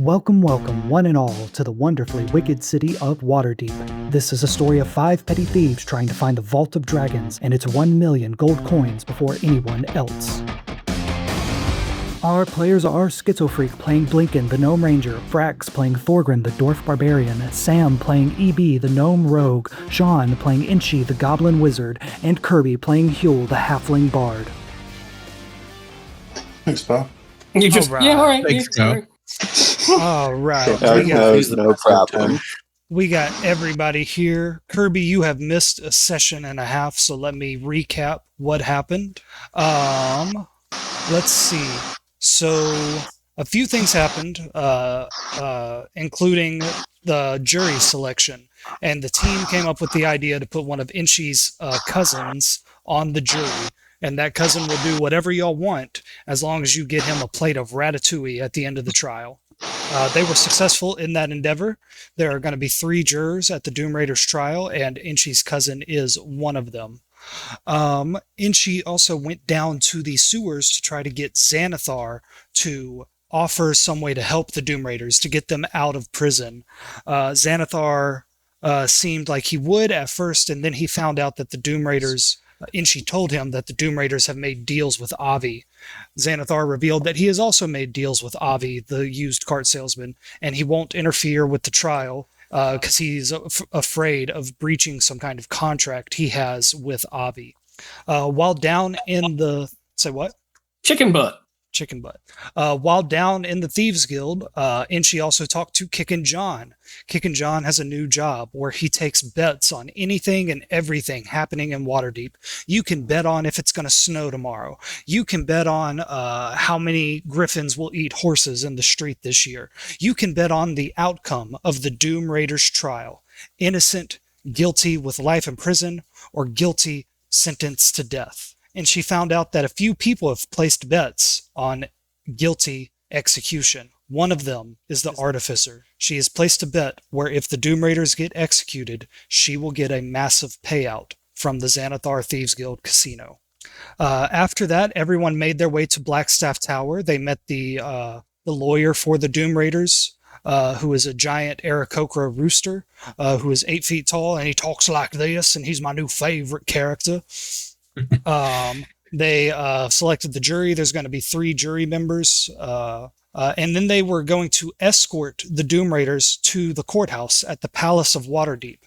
Welcome, welcome, one and all, to the wonderfully wicked city of Waterdeep. This is a story of 5 petty thieves trying to find the Vault of Dragons and its 1 million gold coins before anyone else. Our players are Schizofreak playing Blinken, the Gnome Ranger, Frax playing Thorgrin, the Dwarf Barbarian, Sam playing EB, the Gnome Rogue, Sean playing Inchi, the Goblin Wizard, and Kirby playing Huel, the Halfling Bard. Thanks, Bob. You just, All right. yeah, all right. Thanks, yeah, Joe. All right. No problem. We got everybody here. Kirby, you have missed a session and a half, so let me recap what happened. Let's see. So a few things happened, including the jury selection. And the team came up with the idea to put one of Inchi's cousins on the jury. And that cousin will do whatever y'all want as long as you get him a plate of ratatouille at the end of the trial. They were successful in that endeavor. There are going to be 3 jurors at the Doom Raiders trial, and Inchi's cousin is one of them. Inchi also went down to the sewers to try to get Xanathar to offer some way to help the Doom Raiders, to get them out of prison. Xanathar seemed like he would at first, and then he found out that the Doom Raiders... Inchi told him that the Doom Raiders have made deals with Avi. Xanathar revealed that he has also made deals with Avi, the used cart salesman, and he won't interfere with the trial because he's afraid of breaching some kind of contract he has with Avi. While down in the... Say what? Chicken butt. Chicken butt. While down in the Thieves Guild, Inchi also talked to Kickin' John. Kickin' John has a new job where he takes bets on anything and everything happening in Waterdeep. You can bet on if it's going to snow tomorrow. You can bet on how many griffins will eat horses in the street this year. You can bet on the outcome of the Doom Raiders trial. Innocent, guilty with life in prison, or guilty, sentenced to death. And she found out that a few people have placed bets on guilty execution. One of them is the Artificer. She has placed a bet where if the Doom Raiders get executed, she will get a massive payout from the Xanathar Thieves Guild casino. After that, everyone made their way to Blackstaff Tower. They met the lawyer for the Doom Raiders, who is a giant Aarakocra rooster, who is 8 feet tall, and he talks like this, and he's my new favorite character. They selected the jury. There's going to be 3 jury members. And then they were going to escort the Doom Raiders to the courthouse at the Palace of Waterdeep.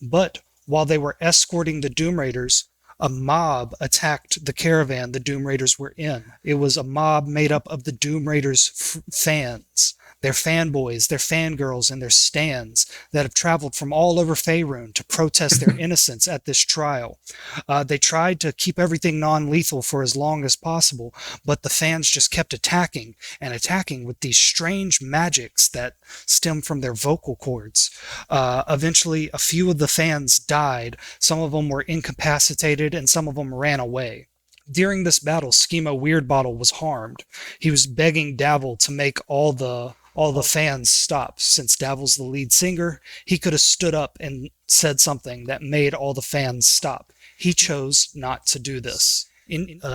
But while they were escorting the Doom Raiders, a mob attacked the caravan the Doom Raiders were in. It was a mob made up of the Doom Raiders fans. Their fanboys, their fangirls, and their stans that have traveled from all over Faerun to protest their innocence at this trial. They tried to keep everything non-lethal for as long as possible, but the fans just kept attacking and attacking with these strange magics that stem from their vocal cords. Eventually, a few of the fans died. Some of them were incapacitated, and some of them ran away. During this battle, Schema Weirdbottle was harmed. He was begging Davil to make all the fans stop. Since Davil's the lead singer, he could have stood up and said something that made all the fans stop. He chose not to do this.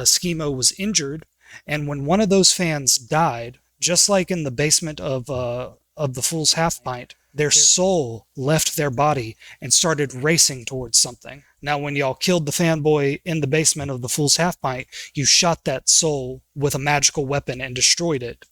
Schema was injured, and when one of those fans died, just like in the basement of the Fool's Half Pint, their soul left their body and started racing towards something. Now, when y'all killed the fanboy in the basement of the Fool's Half Pint, you shot that soul with a magical weapon and destroyed it.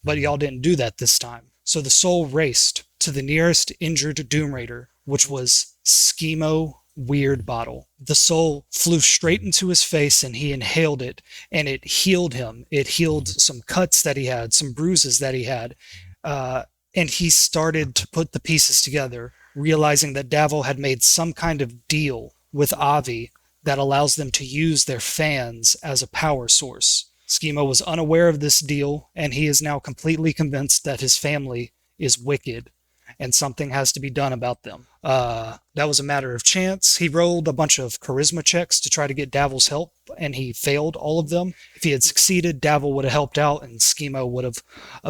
But y'all didn't do that this time. So the soul raced to the nearest injured Doom Raider, which was Schemo Weirdbottle. The soul flew straight into his face and he inhaled it, and it healed him. It healed some cuts that he had, some bruises that he had. And he started to put the pieces together, realizing that Davil had made some kind of deal with Avi that allows them to use their fans as a power source. Schema was unaware of this deal, and he is now completely convinced that his family is wicked, and something has to be done about them. That was a matter of chance. He rolled a bunch of charisma checks to try to get Davil's help, and he failed all of them. If he had succeeded, Davil would have helped out, and Schema would have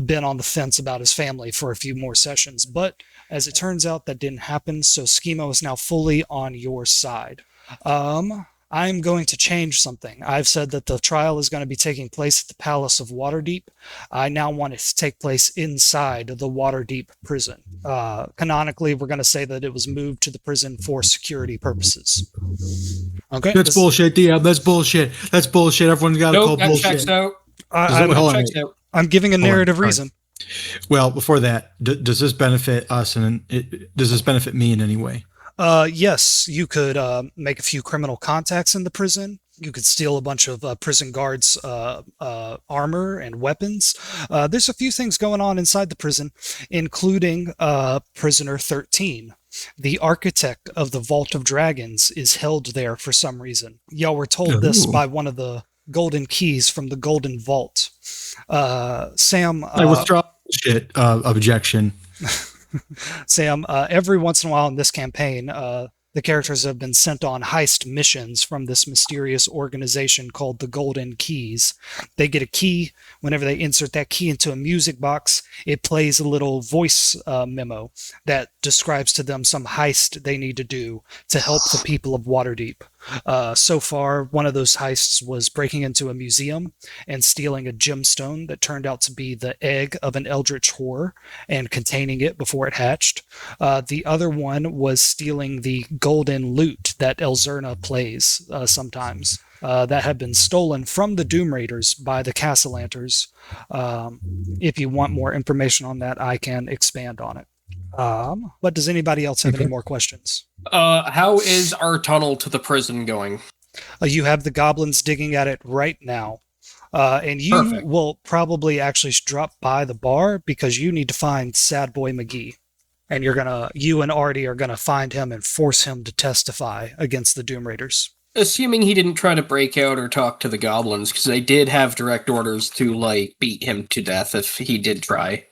been on the fence about his family for a few more sessions. But as it turns out, that didn't happen, so Schema is now fully on your side. I'm going to change something. I've said that the trial is going to be taking place at the Palace of Waterdeep. I now want it to take place inside the Waterdeep prison. Canonically, we're going to say that it was moved to the prison for security purposes. Okay. That's bullshit, DM. That's bullshit. That's bullshit. Everyone's got to call Nope, that bullshit. checks out. Hold on. I'm giving a narrative Hold on. reason. Well, before that, does this benefit us and does this benefit me in any way? Yes, you could make a few criminal contacts in the prison. You could steal a bunch of prison guards' armor and weapons. There's a few things going on inside the prison, including Prisoner 13. The architect of the Vault of Dragons is held there for some reason. Y'all were told this by one of the golden keys from the Golden Vault. Sam, I withdraw shit objection. Sam, every once in a while in this campaign, the characters have been sent on heist missions from this mysterious organization called the Golden Keys. They get a key. Whenever they insert that key into a music box, it plays a little voice memo that describes to them some heist they need to do to help the people of Waterdeep. So far, one of those heists was breaking into a museum and stealing a gemstone that turned out to be the egg of an eldritch horror and containing it before it hatched. The other one was stealing the golden lute that Elzerna plays sometimes. That had been stolen from the Doom Raiders by the Castellanters. If you want more information on that, I can expand on it. But does anybody else have any more questions? How is our tunnel to the prison going? You have the goblins digging at it right now. And you Perfect. will probably actually drop by the bar because you need to find Sad Boy McGee. And you and Artie are gonna find him and force him to testify against the Doom Raiders. Assuming he didn't try to break out or talk to the goblins, because they did have direct orders to, like, beat him to death if he did try.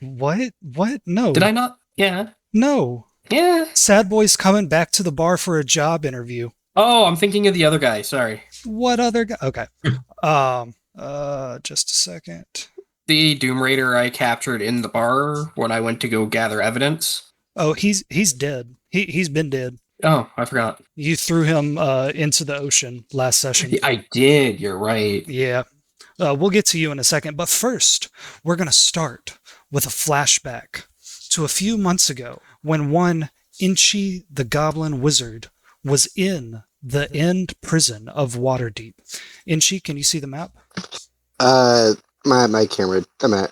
What? No. Did I not? Yeah. No. Yeah. Sad Boy's coming back to the bar for a job interview. Oh, I'm thinking of the other guy. Sorry. What other guy? Okay. Just a second. The Doom Raider I captured in the bar when I went to go gather evidence. Oh, he's dead. He's been dead. Oh, I forgot. You threw him into the ocean last session. I did. You're right. Yeah. We'll get to you in a second. But first, we're going to start with a flashback to a few months ago when one Inchi the Goblin Wizard was in the end prison of Waterdeep. Inchi, can you see the map? My camera,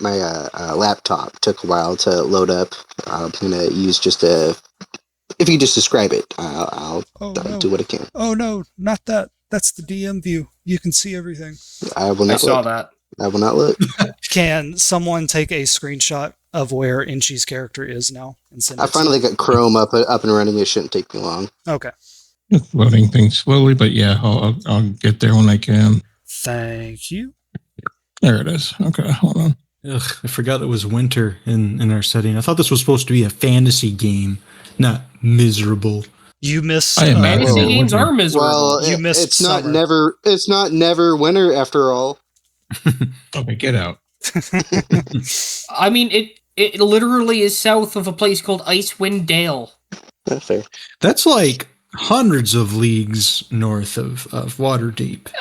my laptop took a while to load up. I'm gonna use just if you just describe it, I'll do what I can. Oh no, not that. That's the DM view. You can see everything. I will I not saw look. that. I will not look. Can someone take a screenshot of where Inchi's character is now and send it I to finally got Chrome up and running. It shouldn't take me long. Okay. Loading things slowly, but yeah, I'll get there when I can. Thank you. There it is. Okay, hold on. Ugh, I forgot it was winter in our setting. I thought this was supposed to be a fantasy game, not miserable. You missed. I imagine- Fantasy well, games are miserable. Well, You missed it's not summer. never. It's not never winter after all. Okay, get out. I mean, it literally is south of a place called Icewind Dale. That's fair. That's like hundreds of leagues north of Waterdeep.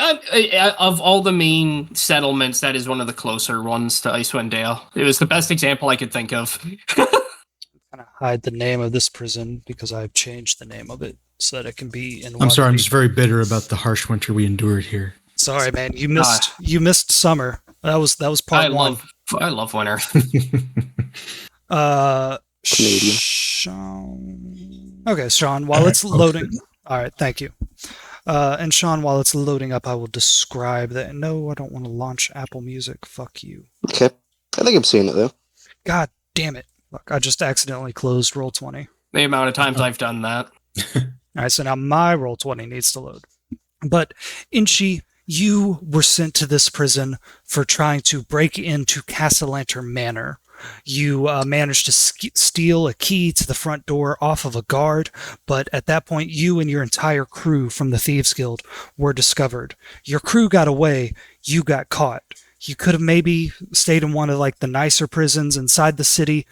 Of all the main settlements, that is one of the closer ones to Icewind Dale. It was the best example I could think of. Gonna hide the name of this prison because I've changed the name of it so that it can be in. I'm sorry, I'm Waterdeep. just very bitter about the harsh winter we endured here. Sorry, man. You missed summer. That was part one. I love winter. Canadian. Sean. Okay, Sean. While it's loading. All right, thank you. And Sean, while it's loading up, I will describe that. No, I don't want to launch Apple Music. Fuck you. Okay. I think I'm seeing it though. God damn it. Look, I just accidentally closed Roll20. The amount of times I've done that. All right, so now my Roll20 needs to load. But Inchi, you were sent to this prison for trying to break into Castellanter Manor. You managed to steal a key to the front door off of a guard, but at that point, you and your entire crew from the Thieves Guild were discovered. Your crew got away, you got caught. You could have maybe stayed in one of like the nicer prisons inside the city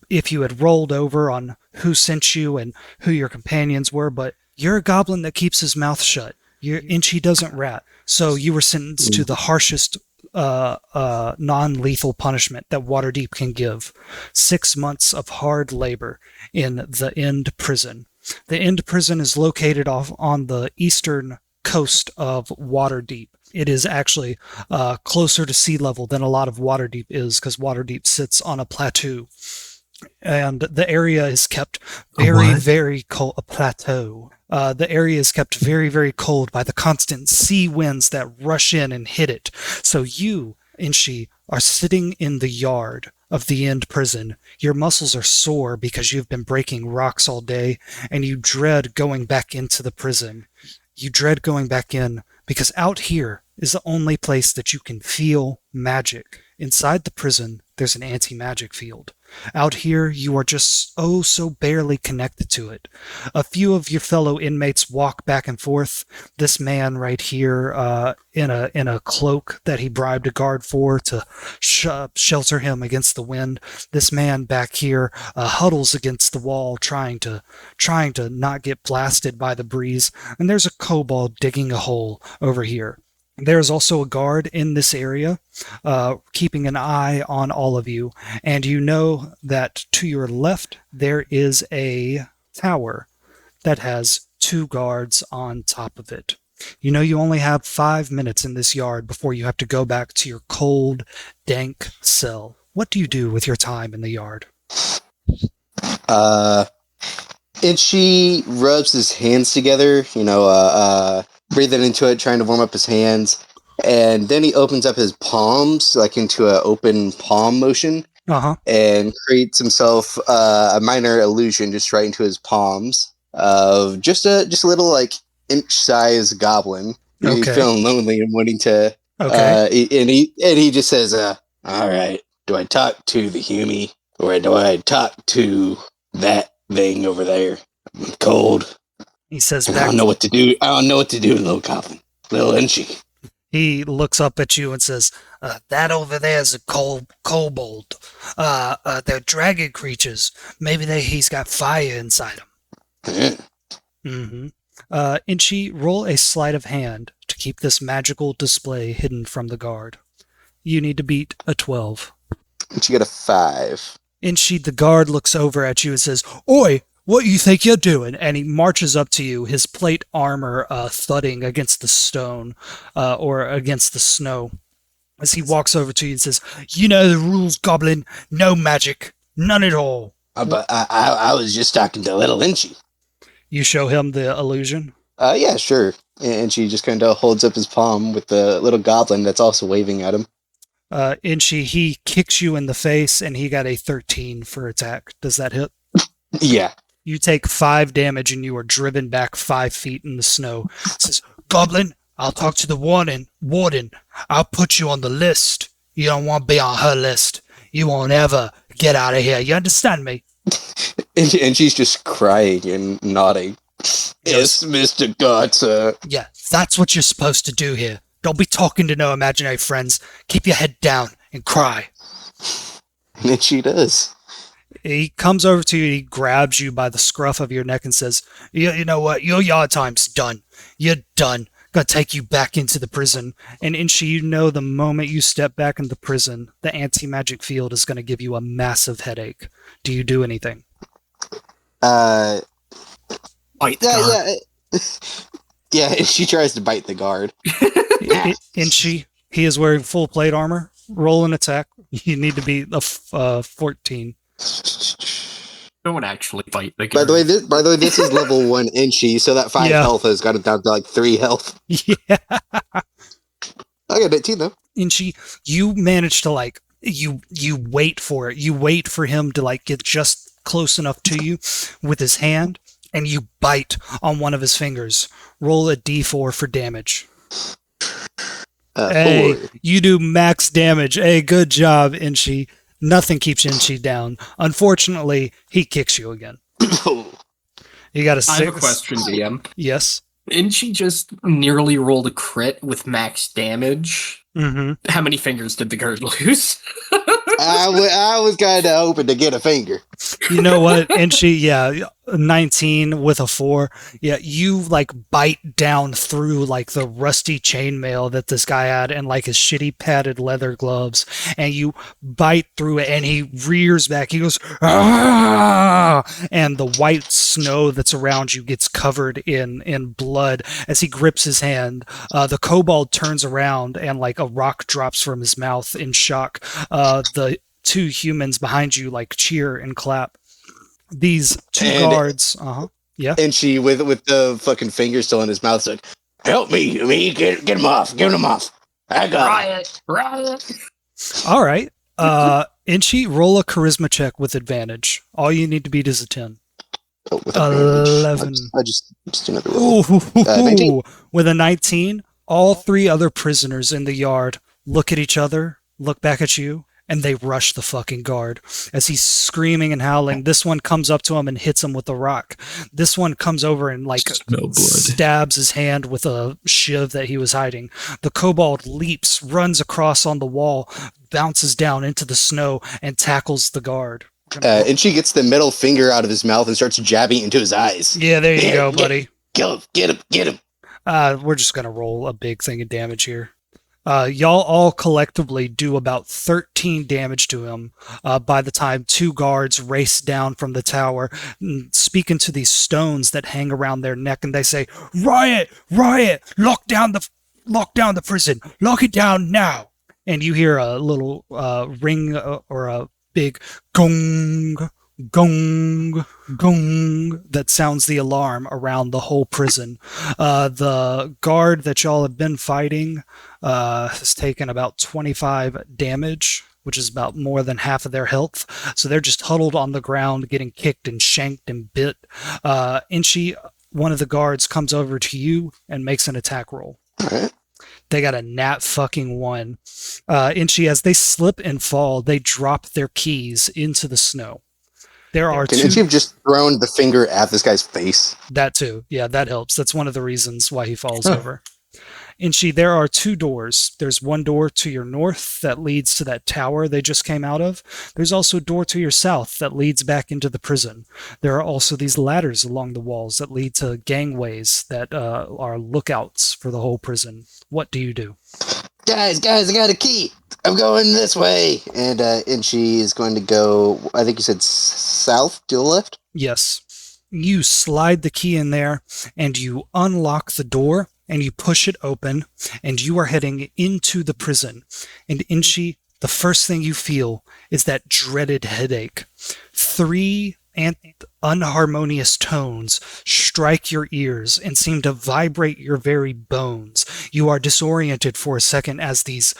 if you had rolled over on who sent you and who your companions were, but you're a goblin that keeps his mouth shut. Inchi doesn't rat. So you were sentenced to the harshest non-lethal punishment that Waterdeep can give. 6 months of hard labor in the End Prison. The End Prison is located off on the eastern coast of Waterdeep. It is actually closer to sea level than a lot of Waterdeep is, because Waterdeep sits on a plateau. And the area is kept very cold. A plateau. The area is kept very, very cold by the constant sea winds that rush in and hit it. So you, Inchi, are sitting in the yard of the End Prison. Your muscles are sore because you've been breaking rocks all day, and you dread going back into the prison. You dread going back in because out here is the only place that you can feel magic. Inside the prison, there's an anti-magic field. Out here, you are just so barely connected to it. A few of your fellow inmates walk back and forth. This man right here, in a cloak that he bribed a guard for to shelter him against the wind. This man back here huddles against the wall, trying to not get blasted by the breeze. And there's a kobold digging a hole over here. There is also a guard in this area, keeping an eye on all of you, and you know that to your left there is a tower that has 2 guards on top of it. You know you only have 5 minutes in this yard before you have to go back to your cold, dank cell. What do you do with your time in the yard? Itchy rubs his hands together, breathing into it, trying to warm up his hands. And then he opens up his palms, like into an open palm motion, and creates himself a minor illusion just right into his palms of just a little, like, inch-sized goblin. Okay. He's feeling lonely and wanting to... Okay. And he just says, all right, do I talk to the Humie, or do I talk to that thing over there? I'm cold. He says I back. don't know what to do. Little goblin. Little Inchy. He looks up at you and says, that over there is a kobold. They're dragon creatures. Maybe he's got fire inside him. Mm-hmm. Inchi, roll a sleight of hand to keep this magical display hidden from the guard. You need to beat a 12. Inchi got a 5. Inchi, the guard, looks over at you and says, Oi! What you think you're doing? And he marches up to you, his plate armor thudding against the stone or against the snow. As he walks over to you and says, You know the rules, goblin. No magic. None at all. But I was just talking to little Inchy. You show him the illusion? Yeah, sure. And she just kind of holds up his palm with the little goblin that's also waving at him. Inchi, he kicks you in the face, and he got a 13 for attack. Does that hit? Yeah. You take 5 damage, and you are driven back 5 feet in the snow. It says, Goblin, I'll talk to the warden. I'll put you on the list. You don't want to be on her list. You won't ever get out of here. You understand me? And she's just crying and nodding. Yes, Mr. Gotza. Yeah, that's what you're supposed to do here. Don't be talking to no imaginary friends. Keep your head down and cry. And she does. He comes over to you, he grabs you by the scruff of your neck and says, you know what, your yard time's done. You're done. Gonna take you back into the prison. And Inchi, you know the moment you step back into the prison, the anti-magic field is gonna give you a massive headache. Do you do anything? Bite the guard. Yeah, and she tries to bite the guard. Inchi, he is wearing full plate armor. Roll an attack. You need to be a 14. Don't actually bite the By guard. the way, this is level 1 Inchy, so that 5 health has got it down to like 3 health. Yeah. I got 18 though. Inchi, you manage to you wait for it. You wait for him to get just close enough to you with his hand, and you bite on one of his fingers. Roll a d4 for damage. Hey, 4. you do max damage. Hey, good job, Inchi. Nothing keeps Inchi down. Unfortunately, he kicks you again. You got a 6. I have a question, DM. Yes. Didn't she just nearly roll a crit with max damage? Mm-hmm. How many fingers did the guard lose? I was kind of hoping to get a finger. You know what, Inchi? Yeah, 19 with a 4. Yeah, you like bite down through like the rusty chainmail that this guy had and like his shitty padded leather gloves, and you bite through it and he rears back. He goes, ah! And the white snow that's around you gets covered in blood as he grips his hand. The kobold turns around and like a rock drops from his mouth in shock. The two humans behind you like cheer and clap. These two And- guards, yeah. And she, with the fucking finger still in his mouth, is like, "Help me, get him off, get him off. I got him." Riot. All right. Inchi, roll a charisma check with advantage. All you need to beat is a 10. Oh, with advantage. 11. I just do another roll. Ooh, 19. with a 19, all 3 other prisoners in the yard look at each other, look back at you, and they rush the fucking guard as he's screaming and howling. This one comes up to him and hits him with a rock. This one comes over and like Smell blood. stabs his hand with a shiv that he was hiding. The kobold leaps, runs across on the wall, bounces down into the snow, and tackles the guard. And she gets the middle finger out of his mouth and starts jabbing into his eyes. Yeah, there you Yeah, go, yeah. buddy. Kill him, get him. We're just going to roll a big thing of damage here. Y'all all collectively do about 13 damage to him by the time 2 guards race down from the tower, speaking to these stones that hang around their neck, and they say, "Riot! Riot! Lock down the prison! Lock it down now!" And you hear a little ring or a big gong, gong, gong that sounds the alarm around the whole prison. The guard that y'all have been fighting has taken about 25 damage, which is about more than half of their health. So they're just huddled on the ground, getting kicked and shanked and bit. Inchi, one of the guards, comes over to you and makes an attack roll. All right. They got a nat fucking 1. Inchi, as they slip and fall, they drop their keys into the snow. There are Can she two. have just thrown the finger at this guy's face? That too. Yeah, that helps. That's one of the reasons why he falls over. Inchi, there are 2 doors. There's one door to your north that leads to that tower they just came out of. There's also a door to your south that leads back into the prison. There are also these ladders along the walls that lead to gangways that are lookouts for the whole prison. What do you do? Guys, I got a key. I'm going this way. And she is going to go, I think you said south to the left? Yes. You slide the key in there and you unlock the door and you push it open and you are heading into the prison. And Inchi, the first thing you feel is that dreaded headache. 3 unharmonious tones strike your ears and seem to vibrate your very bones. You are disoriented for a second as this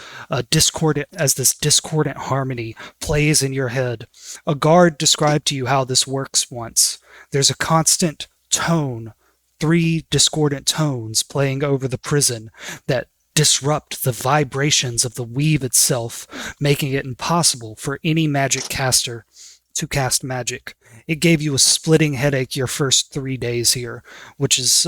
discordant harmony plays in your head. A guard described to you how this works once. There's a constant tone, 3 discordant tones playing over the prison that disrupt the vibrations of the weave itself, making it impossible for any magic caster to cast magic. It gave you a splitting headache your first 3 days here, which is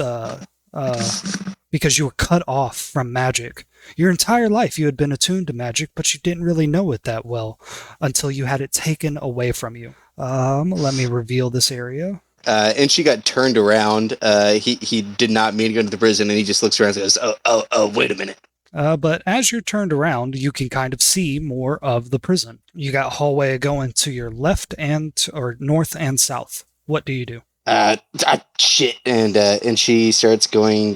because you were cut off from magic. Your entire life you had been attuned to magic, but you didn't really know it that well until you had it taken away from you. Let me reveal this area. And she got turned around. He did not mean to go into the prison, and he just looks around and goes, oh, wait a minute. But as you're turned around, you can kind of see more of the prison. You got hallway going to your left or north and south. What do you do? Shit. And she starts going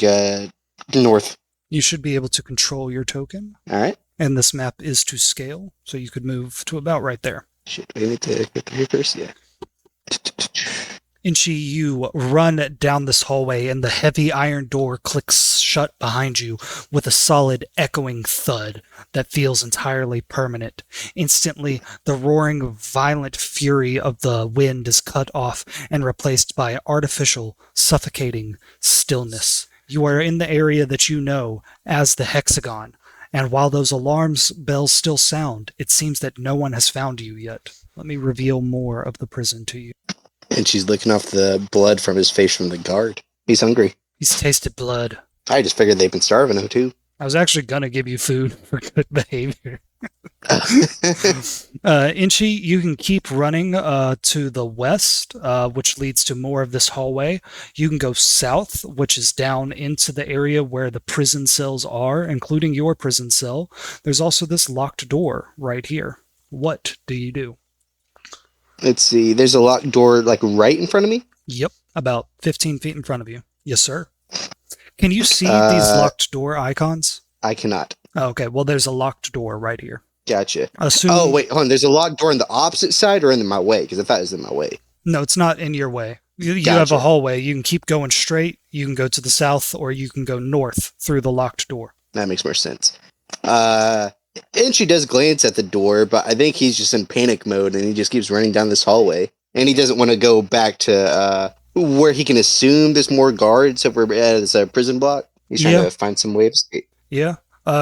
north. You should be able to control your token, All right. and this map is to scale, so you could move to about right there. Shit, we need to get through first. Yeah. Inchi, you run down this hallway and the heavy iron door clicks shut behind you with a solid echoing thud that feels entirely permanent. Instantly, the roaring, violent fury of the wind is cut off and replaced by artificial, suffocating stillness. You are in the area that you know as the Hexagon, and while those alarms bells still sound, it seems that no one has found you yet. Let me reveal more of the prison to you. And she's licking off the blood from his face from the guard. He's hungry. He's tasted blood. I just figured they've been starving him too. I was actually gonna give you food for good behavior. Inchi, you can keep running to the west, which leads to more of this hallway. You can go south, which is down into the area where the prison cells are, including your prison cell. There's also this locked door right here. What do you do? Let's see. There's a locked door like right in front of me. Yep, about 15 feet in front of you. Yes, sir. Can you see these locked door icons? I cannot. Oh, okay, well, there's a locked door right here. Gotcha. Assume, Oh, wait, hold on. There's a locked door on the opposite side or in my way? Because I thought it was in my way. No, it's not in your way. You have Gotcha. a hallway. You can keep going straight. You can go to the south, or you can go north through the locked door. That makes more sense. And she does glance at the door, but I think he's just in panic mode and he just keeps running down this hallway. And he doesn't want to go back to where he can assume there's more guards over at his prison block. He's trying Yeah. to find some way of escape. Yeah.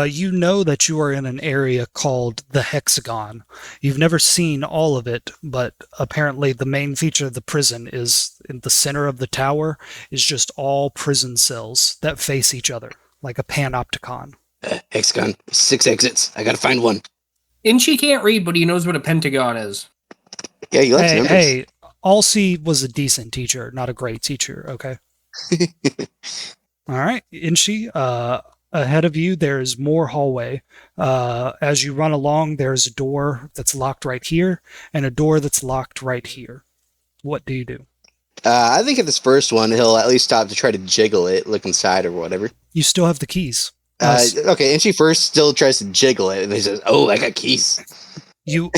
You know that you are in an area called the Hexagon. You've never seen all of it, but apparently the main feature of the prison is in the center of the tower is just all prison cells that face each other, like a panopticon. Hexagon, 6 exits. I gotta find one. Inchi can't read, but he knows what a pentagon is. Yeah, he likes Hey, numbers. hey, Alcy was a decent teacher, not a great teacher, okay? All right, Inchi, ahead of you, there's more hallway. As you run along, there's a door that's locked right here and a door that's locked right here. What do you do? I think at this first one, he'll at least stop to try to jiggle it, look inside or whatever. You still have the keys. Okay, and she first still tries to jiggle it, and he says, "Oh, I got keys." You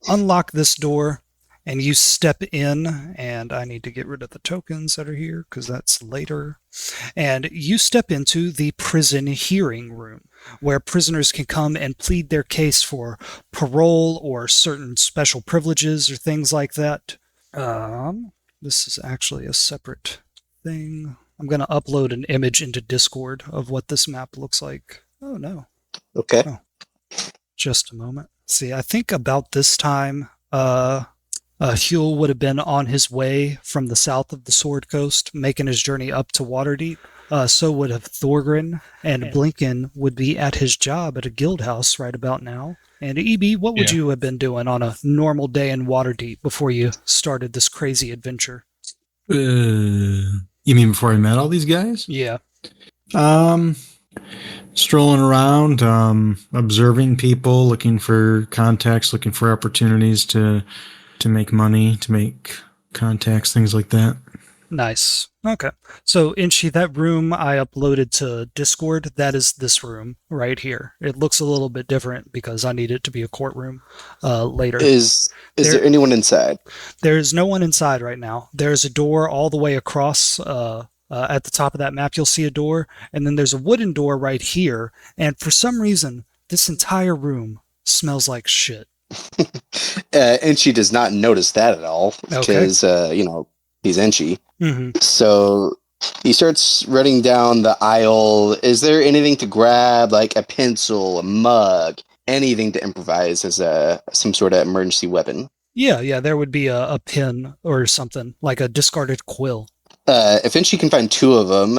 unlock this door and you step in, and I need to get rid of the tokens that are here because that's later. And you step into the prison hearing room where prisoners can come and plead their case for parole or certain special privileges or things like that. This is actually a separate thing. I'm going to upload an image into Discord of what this map looks like. Oh, no. Okay. Just a moment. See, I think about this time, Huel would have been on his way from the south of the Sword Coast, making his journey up to Waterdeep. So would have Thorgrin, and Blinken would be at his job at a guild house right about now. And EB, what would you have been doing on a normal day in Waterdeep before you started this crazy adventure? You mean before I met all these guys? Yeah. Strolling around, observing people, looking for contacts, looking for opportunities to make money, to make contacts, things like that. Nice. Okay. So, Inchi, that room I uploaded to Discord, that is this room right here. It looks a little bit different because I need it to be a courtroom later. Is there anyone inside? There's no one inside right now. There's a door all the way across. At the top of that map, you'll see a door, and then there's a wooden door right here. And for some reason, this entire room smells like shit. And she does not notice that at all Okay. because he's Enchi. Mm-hmm. So he starts running down the aisle. Is there anything to grab, like a pencil, a mug, anything to improvise as some sort of emergency weapon? Yeah, there would be a pin or something, like a discarded quill. If Enchi can find 2 of them,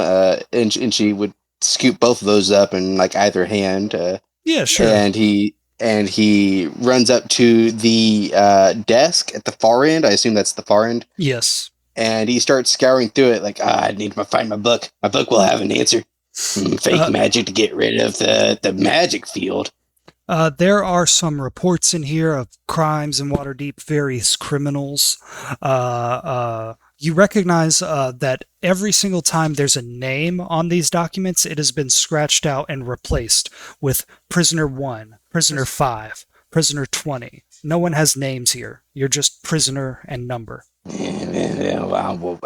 Enchi would scoop both of those up in like either hand. Yeah, sure. And he runs up to the desk at the far end. I assume that's the far end. Yes. And he starts scouring through it like, I need to find my book. My book will have an answer. Fake magic to get rid of the magic field. There are some reports in here of crimes in Waterdeep, various criminals. You recognize that every single time there's a name on these documents, it has been scratched out and replaced with Prisoner 1, Prisoner 5, Prisoner 20. No one has names here. You're just prisoner and number.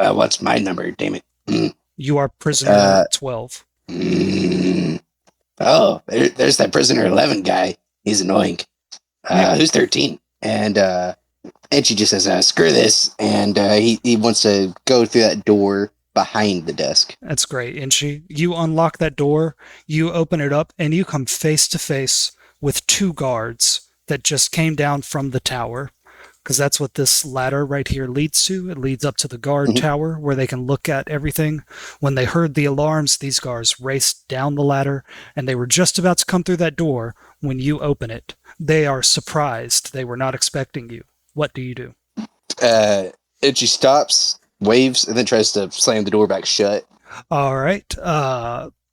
What's my number? Damn it. You are Prisoner 12. Oh, there's that Prisoner 11 guy. He's annoying. Who's 13? And she just says, screw this. And he wants to go through that door behind the desk. That's great, Inchi. You unlock that door, you open it up, and you come face to face with 2 guards that just came down from the tower. because that's what this ladder right here leads to. It leads up to the guard Mhm. tower where they can look at everything. When they heard the alarms, these guards raced down the ladder, and they were just about to come through that door when you open it. They are surprised. They were not expecting you. What do you do? And she stops, waves, and then tries to slam the door back shut. All right.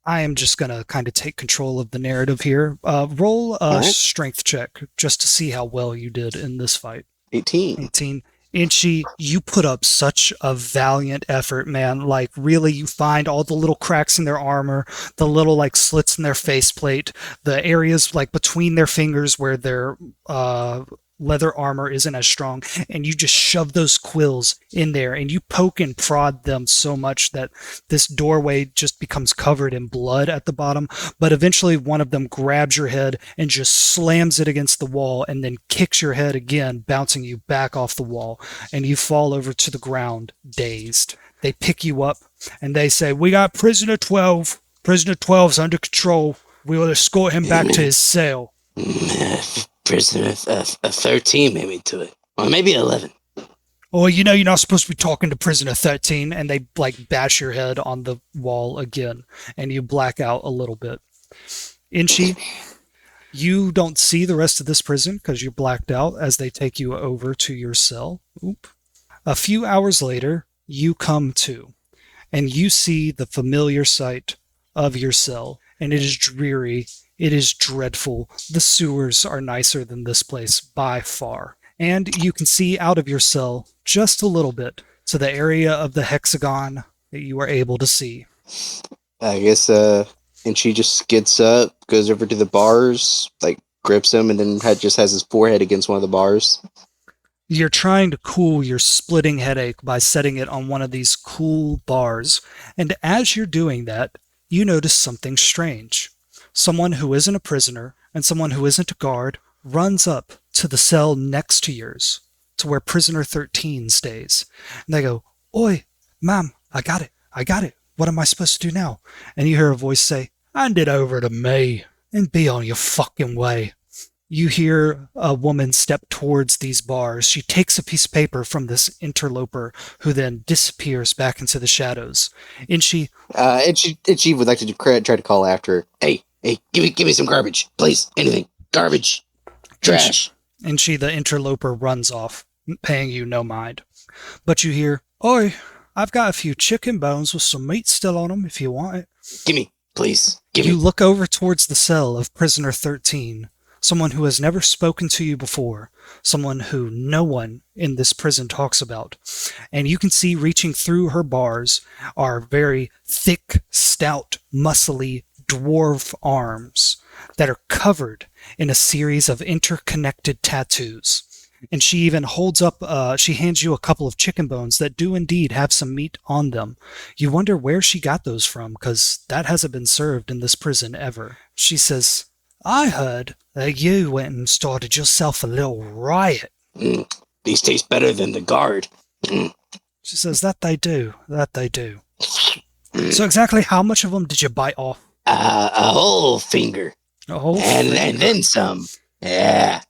I am just going to kind of take control of the narrative here. Roll a All right. strength check just to see how well you did in this fight. 18. 18. Inchi, you put up such a valiant effort, man. Like, really, you find all the little cracks in their armor, the little, like, slits in their faceplate, the areas, like, between their fingers where their leather armor isn't as strong, and you just shove those quills in there, and you poke and prod them so much that this doorway just becomes covered in blood at the bottom. But eventually, one of them grabs your head and just slams it against the wall, and then kicks your head again, bouncing you back off the wall, and you fall over to the ground, dazed. They pick you up, and they say, "We got prisoner 12. Prisoner 12's under control. We will escort him back to his cell." Prisoner 13 made me to it. Or maybe 11. "Oh, you know you're not supposed to be talking to prisoner 13, and they, like, bash your head on the wall again, and you black out a little bit. Inchi, you don't see the rest of this prison because you're blacked out as they take you over to your cell. Oop. A few hours later, you come to, and you see the familiar sight of your cell, and it is dreary. It is dreadful. The sewers are nicer than this place by far. And you can see out of your cell just a little bit to the area of the hexagon that you are able to see. I guess, and she just gets up, goes over to the bars, like, grips him, and then just has his forehead against one of the bars. You're trying to cool your splitting headache by setting it on one of these cool bars. And as you're doing that, you notice something strange. Someone who isn't a prisoner and someone who isn't a guard runs up to the cell next to yours, to where prisoner 13 stays. And they go, "Oi, ma'am, I got it. What am I supposed to do now?" And you hear a voice say, "Hand it over to me and be on your fucking way." You hear a woman step towards these bars. She takes a piece of paper from this interloper, who then disappears back into the shadows. And she And she would like to try to call after her. Hey, give me some garbage, please. Anything, garbage, trash. the interloper runs off, paying you no mind. But you hear, "Oi, I've got a few chicken bones with some meat still on them if you want it." Give me, please. Give You me. look over towards the cell of prisoner 13, someone who has never spoken to you before, someone who no one in this prison talks about. And you can see reaching through her bars are very thick, stout, muscly dwarf arms that are covered in a series of interconnected tattoos. And she even she hands you a couple of chicken bones that do indeed have some meat on them. You wonder where she got those from, because that hasn't been served in this prison ever. She says, "I heard that you went and started yourself a little riot." These taste better than the guard. She says, "That they do. So exactly how much of them did you bite off?" A whole finger. A whole And thing. then some. Yeah.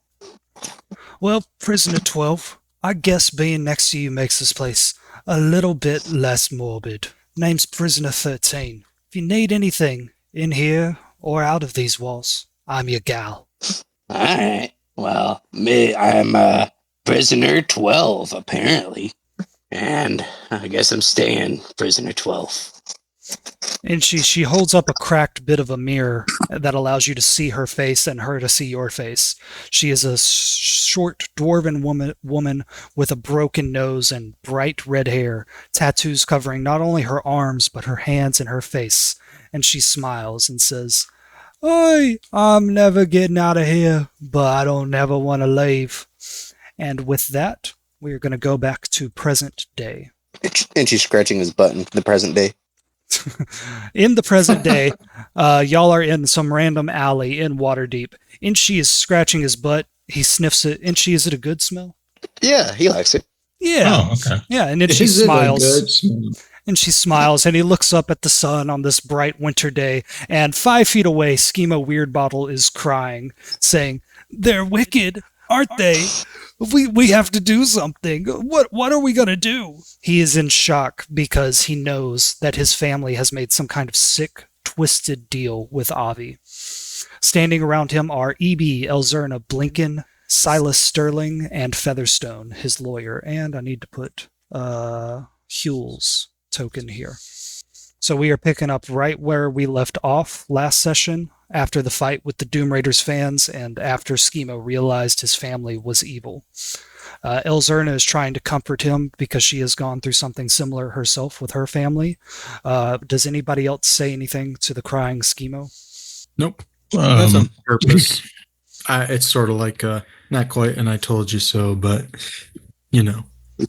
Well, prisoner 12, I guess being next to you makes this place a little bit less morbid. Name's prisoner 13. If you need anything in here or out of these walls, I'm your gal. Alright. Well, I'm prisoner 12, apparently. And I guess I'm staying prisoner 12. And she holds up a cracked bit of a mirror that allows you to see her face and her to see your face. She is a short dwarven woman with a broken nose and bright red hair, tattoos covering not only her arms but her hands and her face. And she smiles and says, "Oi, I'm never getting out of here, but I don't never want to leave." And with that, we are going to go back to present day. And she's scratching his butt in the present day. In the present day, y'all are in some random alley in Waterdeep. Inchi is scratching his butt. He sniffs it. Inchi, is it a good smell? Yeah, he likes it. Yeah. Oh, okay. Yeah, and then she Is it a smiles. good smell? And she smiles, and he looks up at the sun on this bright winter day, and 5 feet away, Schema Weirdbottle is crying, saying, "They're wicked. aren't they? We have to do something. What are we gonna do? He is in shock because he knows that his family has made some kind of sick, twisted deal with Avi. Standing around him are E.B., Elzerna, Blinken, Silas Sterling, and Featherstone, his lawyer. And I need to put Huel's token here. So we are picking up right where we left off last session, after the fight with the Doom Raiders fans and after Schemo realized his family was evil. Elzerna is trying to comfort him because she has gone through something similar herself with her family. Does anybody else say anything to the crying Schemo? Nope. That's on Um, purpose. It's sort of like not quite and I told you so, but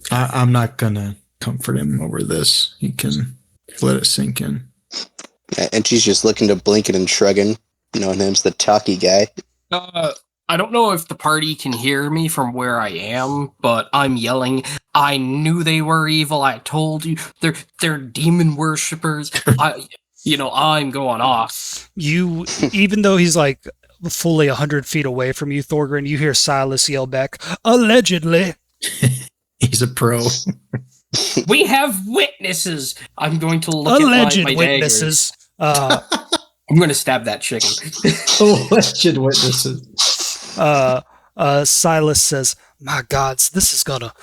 I'm not gonna comfort him over this. He can let it sink in. And she's just looking to Blinken and shrugging, knowing him's the talky guy. I don't know if the party can hear me from where I am, but I'm yelling, I knew they were evil. I told you. They're demon worshippers. I'm going off. You, even though he's like fully 100 feet away from you, Thorgrim, you hear Silas yell back, allegedly. He's a pro. We have witnesses. I'm going to look Alleged at my witnesses. I'm going to stab that chicken. Alleged witnesses. Silas says, "My gods, this is gonna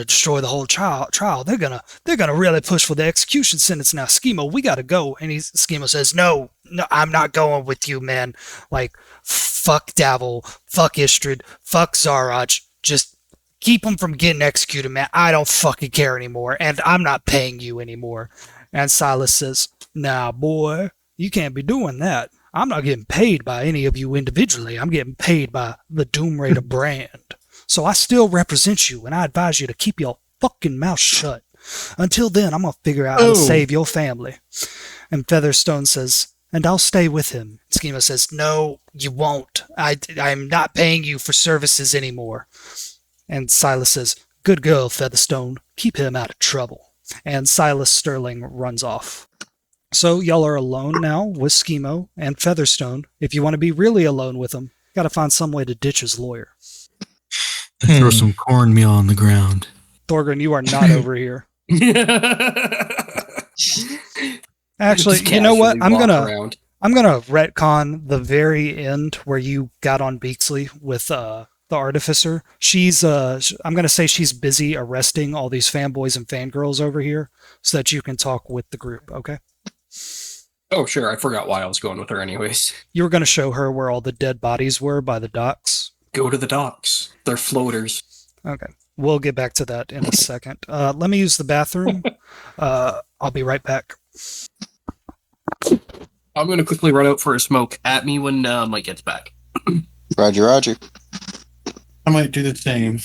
destroy the whole trial. They're gonna really push for the execution sentence now. Schemo, we gotta go." And Schemo says, "No, I'm not going with you, man. Like, fuck Davil, fuck Istrid, fuck Zaraj. Just keep them from getting executed, man. I don't fucking care anymore, and I'm not paying you anymore." And Silas says, "Nah, boy, you can't be doing that. I'm not getting paid by any of you individually. I'm getting paid by the Doom Raider brand. So I still represent you, and I advise you to keep your fucking mouth shut. Until then, I'm going to figure out how to save your family." And Featherstone says, "And I'll stay with him." Schema says, "No, you won't. I'm not paying you for services anymore." And Silas says, "Good girl, Featherstone. Keep him out of trouble." And Silas Sterling runs off. So y'all are alone now with Schemo and Featherstone. If you want to be really alone with him, got to find some way to ditch his lawyer. Throw some cornmeal on the ground. Thorgrim, you are not over here. Actually, Just you know what? casually I'm walk gonna around. retcon the very end where you got on Beaksley with the artificer. She's I'm gonna say she's busy arresting all these fanboys and fangirls over here so that you can talk with the group. Okay. Oh, sure. I forgot why I was going with her anyways. You were gonna show her where all the dead bodies were by the docks. Go to the docks. They're floaters. Okay. We'll get back to that in a second. Let me use the bathroom. I'll be right back. I'm going to quickly run out for a smoke. At me when Mike gets back. Roger, Roger. I might do the same.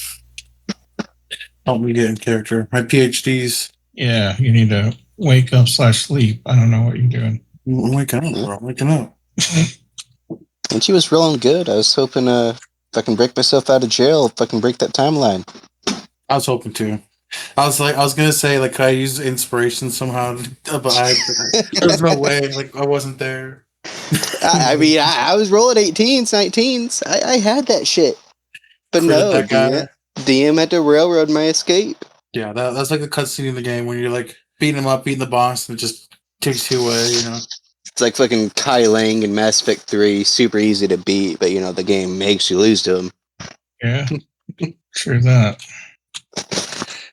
Help me get in character. My PhDs. yeah, you need to wake up / sleep. I don't know what you're doing. I'm waking up, bro. I'm waking up. And she was rolling good. I was hoping if I can break myself out of jail, if I can break that timeline. I was hoping to. I was gonna say, like, could I use inspiration somehow? But there's no way. Like, I wasn't there. I mean, I was rolling 18s, 19s. I had that shit. But Credit no, that guy. DM had to railroad my escape. Yeah, that's like the cutscene in the game when you're like beating him up, beating the boss, and it just takes you away. It's like fucking Kai Lang in Mass Effect 3, super easy to beat, but the game makes you lose to him. Yeah, sure that.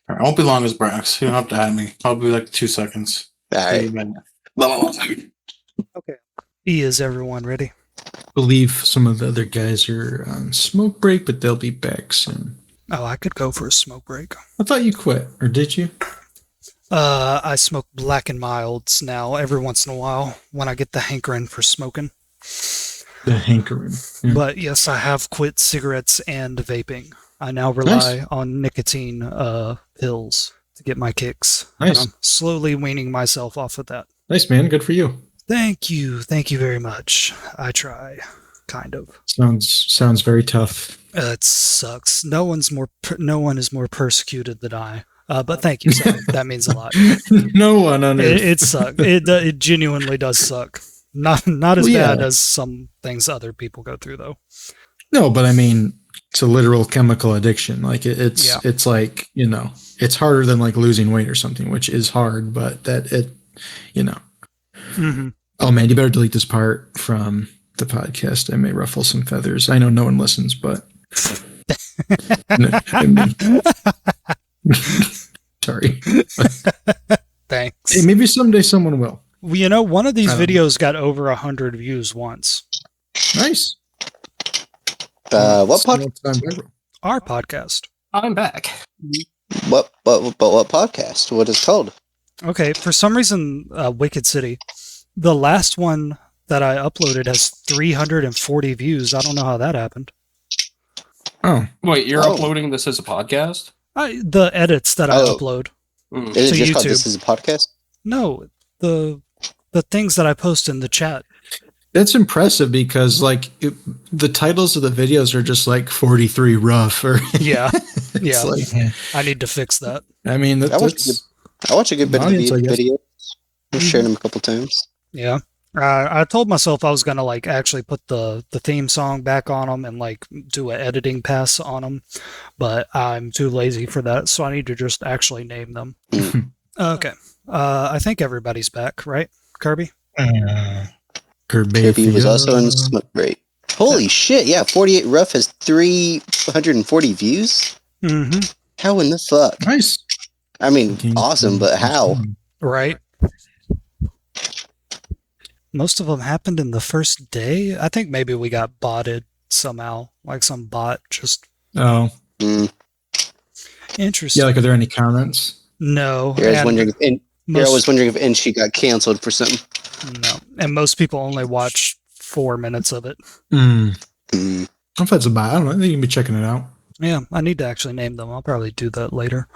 All right, I won't be long as Brax. You don't have to add me. I'll be like 2 seconds. Alright. Is everyone ready? Believe some of the other guys are on smoke break, but they'll be back soon. Oh, I could go for a smoke break. I thought you quit, or did you? I smoke Black and Milds now every once in a while when I get the hankering for smoking. The hankering. Yeah. But yes, I have quit cigarettes and vaping. I now rely on nicotine pills to get my kicks. Nice. And I'm slowly weaning myself off of that. Nice, man. Good for you. Thank you very much. I try, kind of. Sounds very tough. It sucks. No one is more persecuted than I. But thank you, sir. That means a lot. No one on earth. It sucks. It genuinely does suck. Not as Well, yeah. bad as some things other people go through, though. No, but I mean, It's a literal chemical addiction. Like Yeah. it's like, it's harder than like losing weight or something, which is hard, but Hmm. Oh man, you better delete this part from the podcast. I may ruffle some feathers. I know no one listens, but sorry. Thanks. Hey, maybe someday someone will. Well, one of these I don't videos got over 100 views once. Nice. What Small podcast? time viral. Our podcast. I'm back. What podcast? What is it called? Okay, for some reason, Wicked City, the last one that I uploaded has 340 views. I don't know how that happened. Oh, Wait, you're Oh. uploading this as a podcast? The edits that I Oh. upload. Mm. Is it To just called YouTube. This Is a Podcast? No, the things that I post in the chat. that's impressive because the titles of the videos are just like 43 rough or Yeah, it's yeah. like, I need to fix that. I mean, I watch a good bit of the Audience, I guess. videos. I've shared them a couple times. Yeah. I told myself I was going to like actually put the theme song back on them and like do an editing pass on them, but I'm too lazy for that. So I need to just actually name them. Okay. I think everybody's back, right? Kirby? Kirby was also in Smoke Break. Holy shit, yeah, 48 Rough has 340 views? Mm-hmm. How in the fuck? Nice. I mean, awesome, but how? Right. Most of them happened in the first day. I think maybe we got botted somehow, like some bot just Oh, Mm. interesting. yeah. Like, are there any comments? No. Here I was and wondering if here I most- was wondering if Enshi got canceled for something. No. And most people only watch 4 minutes of it. Mm. Mm. If that's a bot, I don't know. I think you can be checking it out. Yeah, I need to actually name them. I'll probably do that later.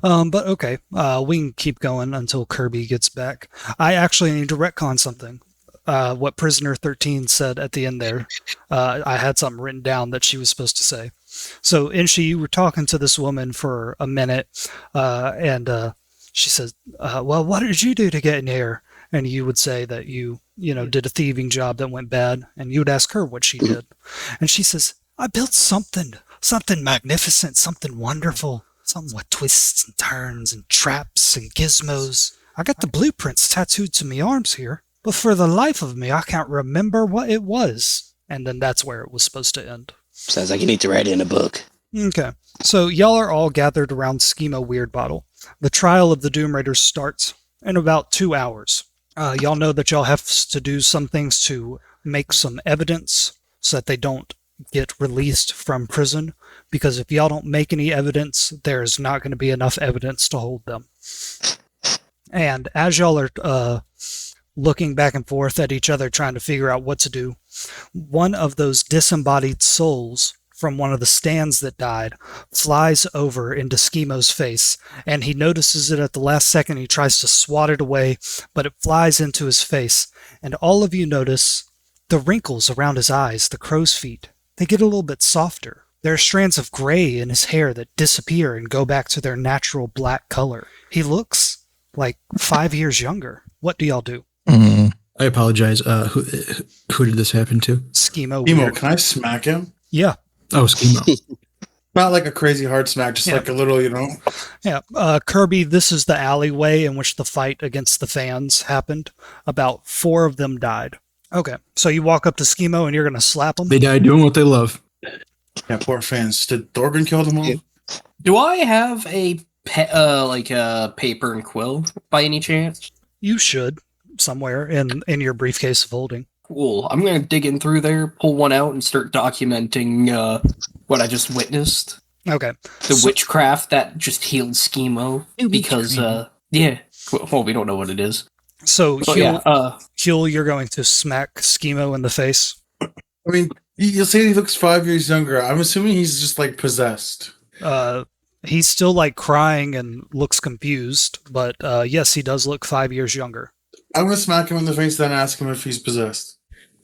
But okay, we can keep going until Kirby gets back. I actually need to retcon something. What Prisoner 13 said at the end there. I had something written down that she was supposed to say. So, Inshi, you were talking to this woman for a minute, and she says, well, what did you do to get in here? And you would say that you did a thieving job that went bad, and you would ask her what she did. And she says, I built something magnificent, something wonderful, something with twists and turns and traps and gizmos. I got the blueprints tattooed to my arms here, but for the life of me, I can't remember what it was. And then that's where it was supposed to end. Sounds like you need to write in a book. Okay, so y'all are all gathered around Schema Weird Bottle. The trial of the Doom Raiders starts in about 2 hours. Y'all know that y'all have to do some things to make some evidence so that they don't get released from prison, because if y'all don't make any evidence, there's not going to be enough evidence to hold them. And as y'all are looking back and forth at each other trying to figure out what to do, one of those disembodied souls from one of the stands that died flies over into Schemo's face, and he notices it at the last second. He tries to swat it away, but it flies into his face, and all of you notice the wrinkles around his eyes, the crow's feet. They get a little bit softer. There are strands of gray in his hair that disappear and go back to their natural black color. He looks like 5 years younger. What do y'all do? Mm. I apologize. Who did this happen to? Schemo Emo, weird. can I smack him? Yeah. Oh, Schemo. Not like a crazy hard smack, just Yeah. like a little, Yeah, Kirby, this is the alleyway in which the fight against the fans happened. About 4 of them died. Okay, so you walk up to Schemo and you're going to slap him? They died doing what they love. Yeah, poor fans. Did Thorgrim kill them all? Yeah. Do I have a paper and quill by any chance? You should, somewhere in your briefcase of holding. Cool. I'm gonna dig in through there, pull one out, and start documenting what I just witnessed. Okay. The So- witchcraft that just healed Schemo. Because, yeah. Well, we don't know what it is. So, But Huel, yeah, Huel, you're going to smack Schemo in the face. I mean, you'll say he looks 5 years younger. I'm assuming he's just like possessed. He's still like crying and looks confused, but yes, he does look 5 years younger. I'm gonna smack him in the face, then ask him if he's possessed.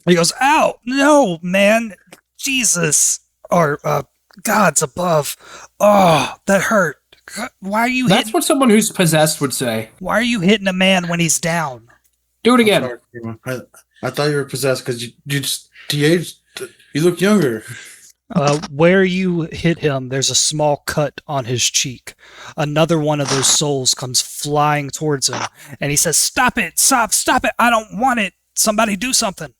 He goes, ow, no, man, Jesus, or God's above. Oh, that hurt. God, why are you that's what someone who's possessed would say. Why are you hitting a man when he's down? Do it I'm again. sorry, Emo. I thought you were possessed because you just de-aged. You look younger. Where you hit him, there's a small cut on his cheek. Another one of those souls comes flying towards him, and he says, "Stop it! Stop it! I don't want it! Somebody do something!"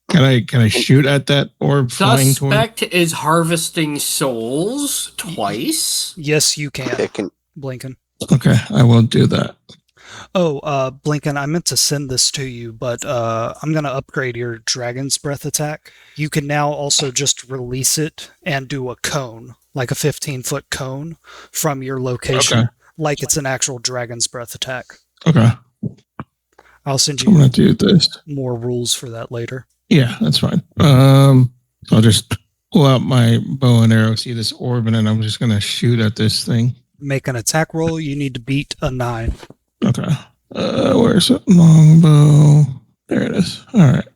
Can I shoot at that orb flying toward? Suspect is harvesting souls twice. Yes, you can, It can. Blinken. Okay, I will do that. Oh, Blinken, I meant to send this to you, but I'm going to upgrade your Dragon's Breath attack. You can now also just release it and do a cone, like a 15-foot cone from your location, Okay. like it's an actual Dragon's Breath attack. Okay, I'll send I'm gonna you do this. more rules for that later. Yeah, that's fine. I'll just pull out my bow and arrow, see this orb, and then I'm just gonna shoot at this thing. Make an attack roll. You need to beat a 9. Okay. Where's it? Longbow. There it is. All right.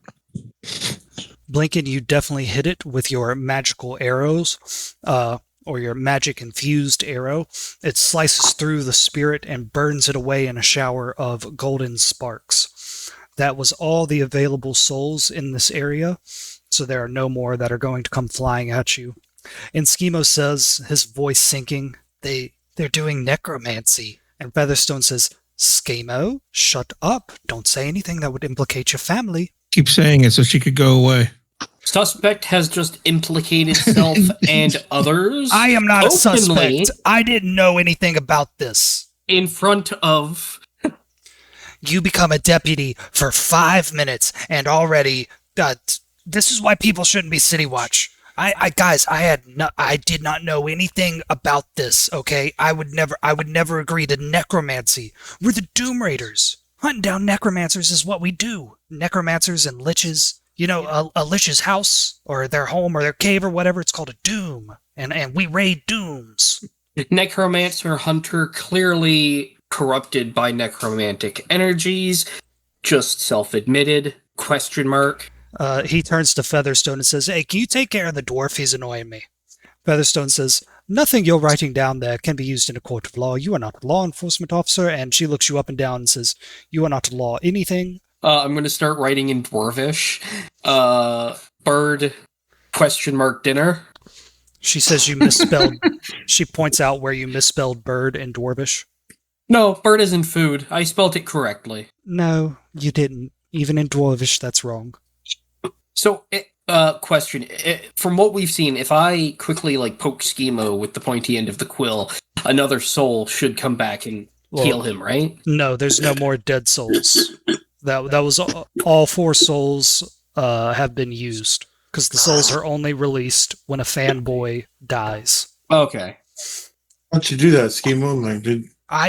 Blinken, you definitely hit it with your magical arrows, or your magic-infused arrow. It slices through the spirit and burns it away in a shower of golden sparks. That was all the available souls in this area, so there are no more that are going to come flying at you. And Schemo says, his voice sinking, they're doing necromancy. And Featherstone says, Schemo, shut up. Don't say anything that would implicate your family. Keep saying it so she could go away. Suspect has just implicated self and others. I am not a openly suspect. I didn't know anything about this. in front of. You become a deputy for 5 minutes and already, this is why people shouldn't be City Watch. Guys, I did not know anything about this, okay? I would never agree to necromancy. We're the Doom Raiders. Hunting down necromancers is what we do. Necromancers and liches. You know, a lich's house, or their home, or their cave, or whatever, it's called a doom. And we raid dooms. Necromancer Hunter clearly corrupted by necromantic energies, just self-admitted, ? He turns to Featherstone and says, "Hey, can you take care of the dwarf? He's annoying me." Featherstone says, "Nothing you're writing down there can be used in a court of law. You are not a law enforcement officer." And she looks you up and down and says, "You are not to law anything." I'm going to start writing in Dwarvish. Bird, ? Dinner. She says you misspelled. She points out where you misspelled bird in Dwarvish. No, bird isn't food. I spelled it correctly. No, you didn't. Even in Dwarvish, that's wrong. So, question. From what we've seen, if I quickly, poke Schemo with the pointy end of the quill, another soul should come back and heal him, right? No, there's no more dead souls. That was all 4 souls have been used, because the souls are only released when a fanboy dies. Okay. How'd you do that, Schemo?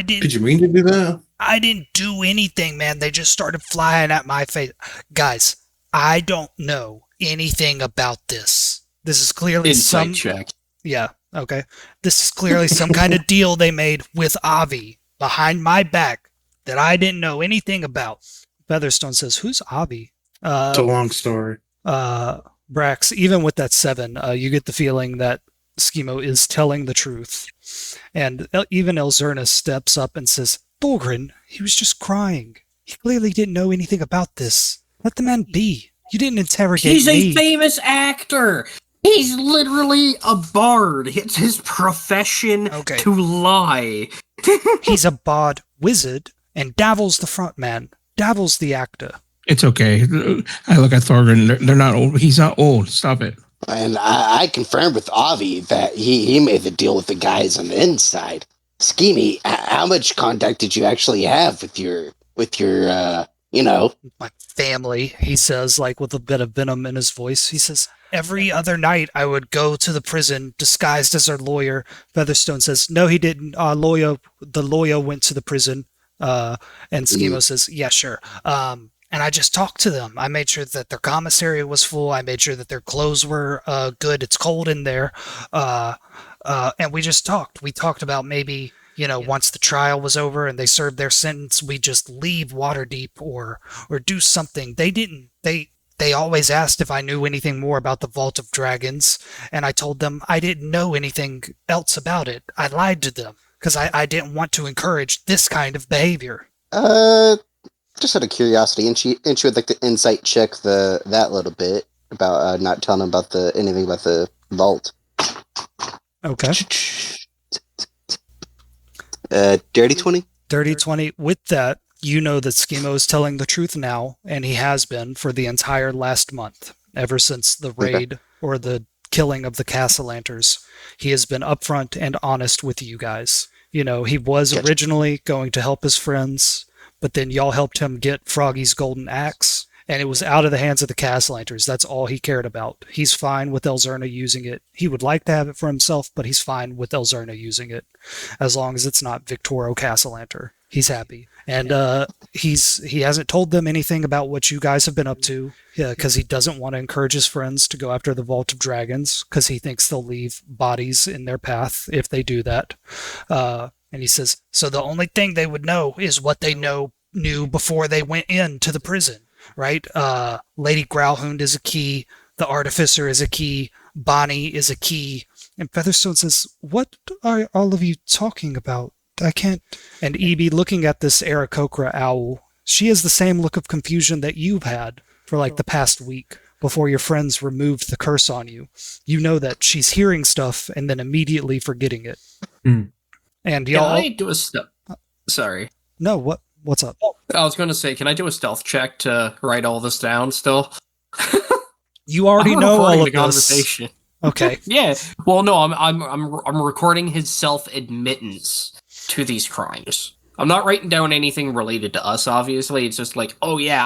Did you mean to do that? I didn't do anything, man. They just started flying at my face. Guys, I don't know anything about this. This is clearly Insight check. Yeah, okay. This is clearly some kind of deal they made with Avi behind my back that I didn't know anything about. Featherstone says, "Who's Avi?" It's a long story. Brax, even with that 7, you get the feeling that Schemo is telling the truth. And even Elzerna steps up and says, "Thorgrin, he was just crying. He clearly didn't know anything about this. Let the man be. You didn't interrogate He's me." a famous actor. He's literally a bard. It's his profession to lie. He's a bard wizard, and Davil's the front man. Davil's the actor. It's okay. I look at Thorgrin. They're not old. He's not old. Stop it. And I confirmed with Avi that he made the deal with the guys on the inside. Schemy, how much contact did you actually have with your My family, he says, with a bit of venom in his voice. He says, "Every other night I would go to the prison disguised as our lawyer." Featherstone says, "No, he didn't. The lawyer went to the prison." And Schemo says, "Yeah, sure. And I just talked to them. I made sure that their commissary was full. I made sure that their clothes were good. It's cold in there. And we just talked. We talked about maybe, once the trial was over and they served their sentence, we just leave Waterdeep or do something." They didn't. They always asked if I knew anything more about the Vault of Dragons, and I told them I didn't know anything else about it. I lied to them because I didn't want to encourage this kind of behavior. Just out of curiosity, and she would like to insight check that little bit about not telling him about anything about the vault. Okay. Dirty 20. Dirty 20. With that, you know that Schemo is telling the truth now, and he has been for the entire last month, ever since the raid or the killing of the Castellanters. He has been upfront and honest with you guys. You know, he was originally going to help his friends, but then y'all helped him get Froggy's golden axe, and it was out of the hands of the Castellanters. That's all he cared about. He's fine with Elzerna using it. He would like to have it for himself, but he's fine with Elzerna using it, as long as it's not Victoro Castellanter. He's happy. And he hasn't told them anything about what you guys have been up to, because he doesn't want to encourage his friends to go after the Vault of Dragons, because he thinks they'll leave bodies in their path if they do that. And he says, so the only thing they would know is what they knew before they went into the prison, right? Lady Growlhound is a key. The Artificer is a key. Bonnie is a key. And Featherstone says, what are all of you talking about? I can't. And Evie, looking at this Aarakocra owl, she has the same look of confusion that you've had for like the past week before your friends removed the curse on you. You know that she's hearing stuff and then immediately forgetting it. Hmm. And Can y'all... I do a Sorry. No, what's up? I was going to say, can I do a stealth check to write all this down still? You already I'm know recording all the of this. conversation. Okay. Yeah. Well, no, I'm recording his self-admittance to these crimes. I'm not writing down anything related to us, obviously. It's just like, oh yeah,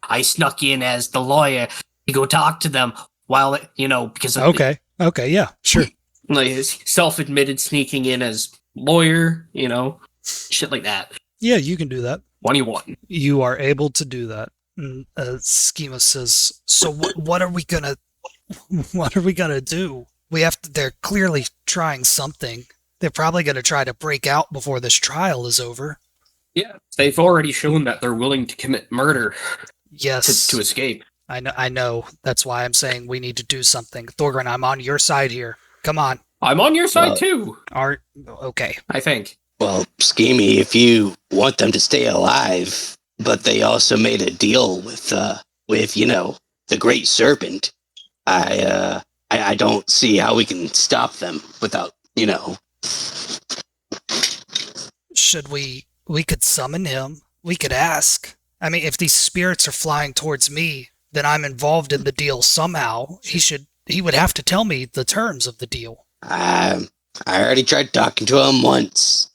I snuck in as the lawyer to go talk to them while, because of Okay, yeah, sure. like his self-admitted sneaking in as lawyer, shit like that. Yeah, you can do that. 21. You are able to do that. And, Schema says, so what are we gonna do? They're clearly trying something. They're probably gonna try to break out before this trial is over. Yeah, they've already shown that they're willing to commit murder Yes. to escape. I know. That's why I'm saying we need to do something. Thorgrim, I'm on your side here. Come on. I'm on your side too, Okay. I think. Well, Schemy, if you want them to stay alive, but they also made a deal with the Great Serpent, I don't see how we can stop them without, Should we could summon him. We could ask. I mean, if these spirits are flying towards me, then I'm involved in the deal somehow. He would have to tell me the terms of the deal. I already tried talking to him once,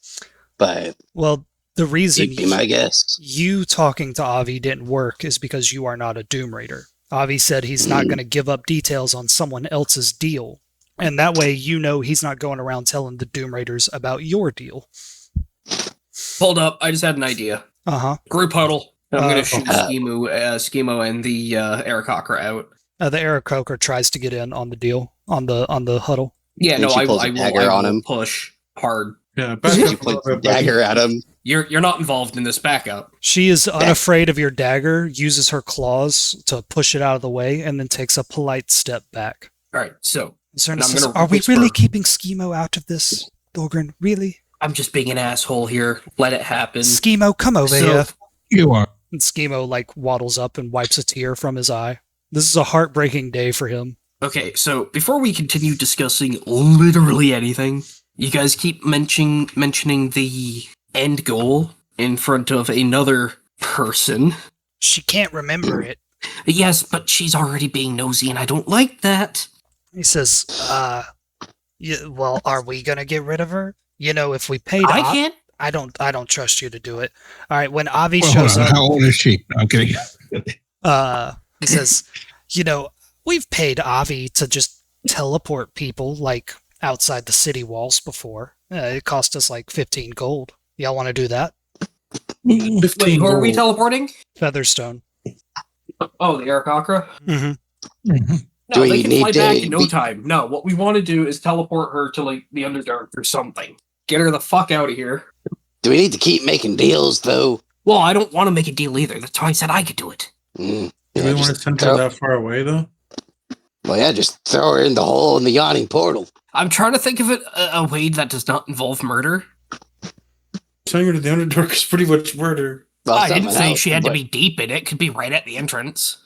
but Well, the reason he'd be my guess. you talking to Avi didn't work is because you are not a Doom Raider. Avi said he's not going to give up details on someone else's deal. And that way, he's not going around telling the Doom Raiders about your deal. Hold up, I just had an idea. Uh-huh. Group huddle. I'm going to shoot uh, Schemo and the Aarakocra out. The Aarakocra tries to get in on the deal, on the huddle. Yeah, And no, she I pulls a will dagger on him. push hard. Yeah, back She up a points little the bit, buddy. dagger at him. You're not involved in this backup. She is unafraid of your dagger, uses her claws to push it out of the way, and then takes a polite step back. All right, so Zerna I'm says, gonna are we whisper. really keeping Schemo out of this, Thorgrim? Really? I'm just being an asshole here. Let it happen. Schemo, come over So- here. You are. And Schemo, waddles up and wipes a tear from his eye. This is a heartbreaking day for him. Okay, so before we continue discussing literally anything, you guys keep mentioning the end goal in front of another person. She can't remember it. Yes, but she's already being nosy, and I don't like that. He says, well, are we gonna get rid of her? If we paid I Avi, can't. I don't trust you to do it. All right, when Avi Well, hold shows on. up, How old is she? I'm kidding. he says, we've paid Avi to just teleport people, outside the city walls before. It cost us 15 gold. Y'all want to do that? 15 Wait, who are we gold. teleporting? Featherstone. Oh, the Aarakocra? Mm-hmm. Mhm. No, Do they we can need fly to back in no be- time. No, what we want to do is teleport her to the Underdark or something. Get her the fuck out of here. Do we need to keep making deals, though? Well, I don't want to make a deal either. That's why I said I could do it. Mm. Do Yeah, we want to just send her throw- that far away, though? Well, yeah, just throw her in the hole in the yawning portal. I'm trying to think of it a way that does not involve murder. Sending her to the Underdark is pretty much murder. Well, I didn't something say else, she had to but be deep in it. Could be right at the entrance.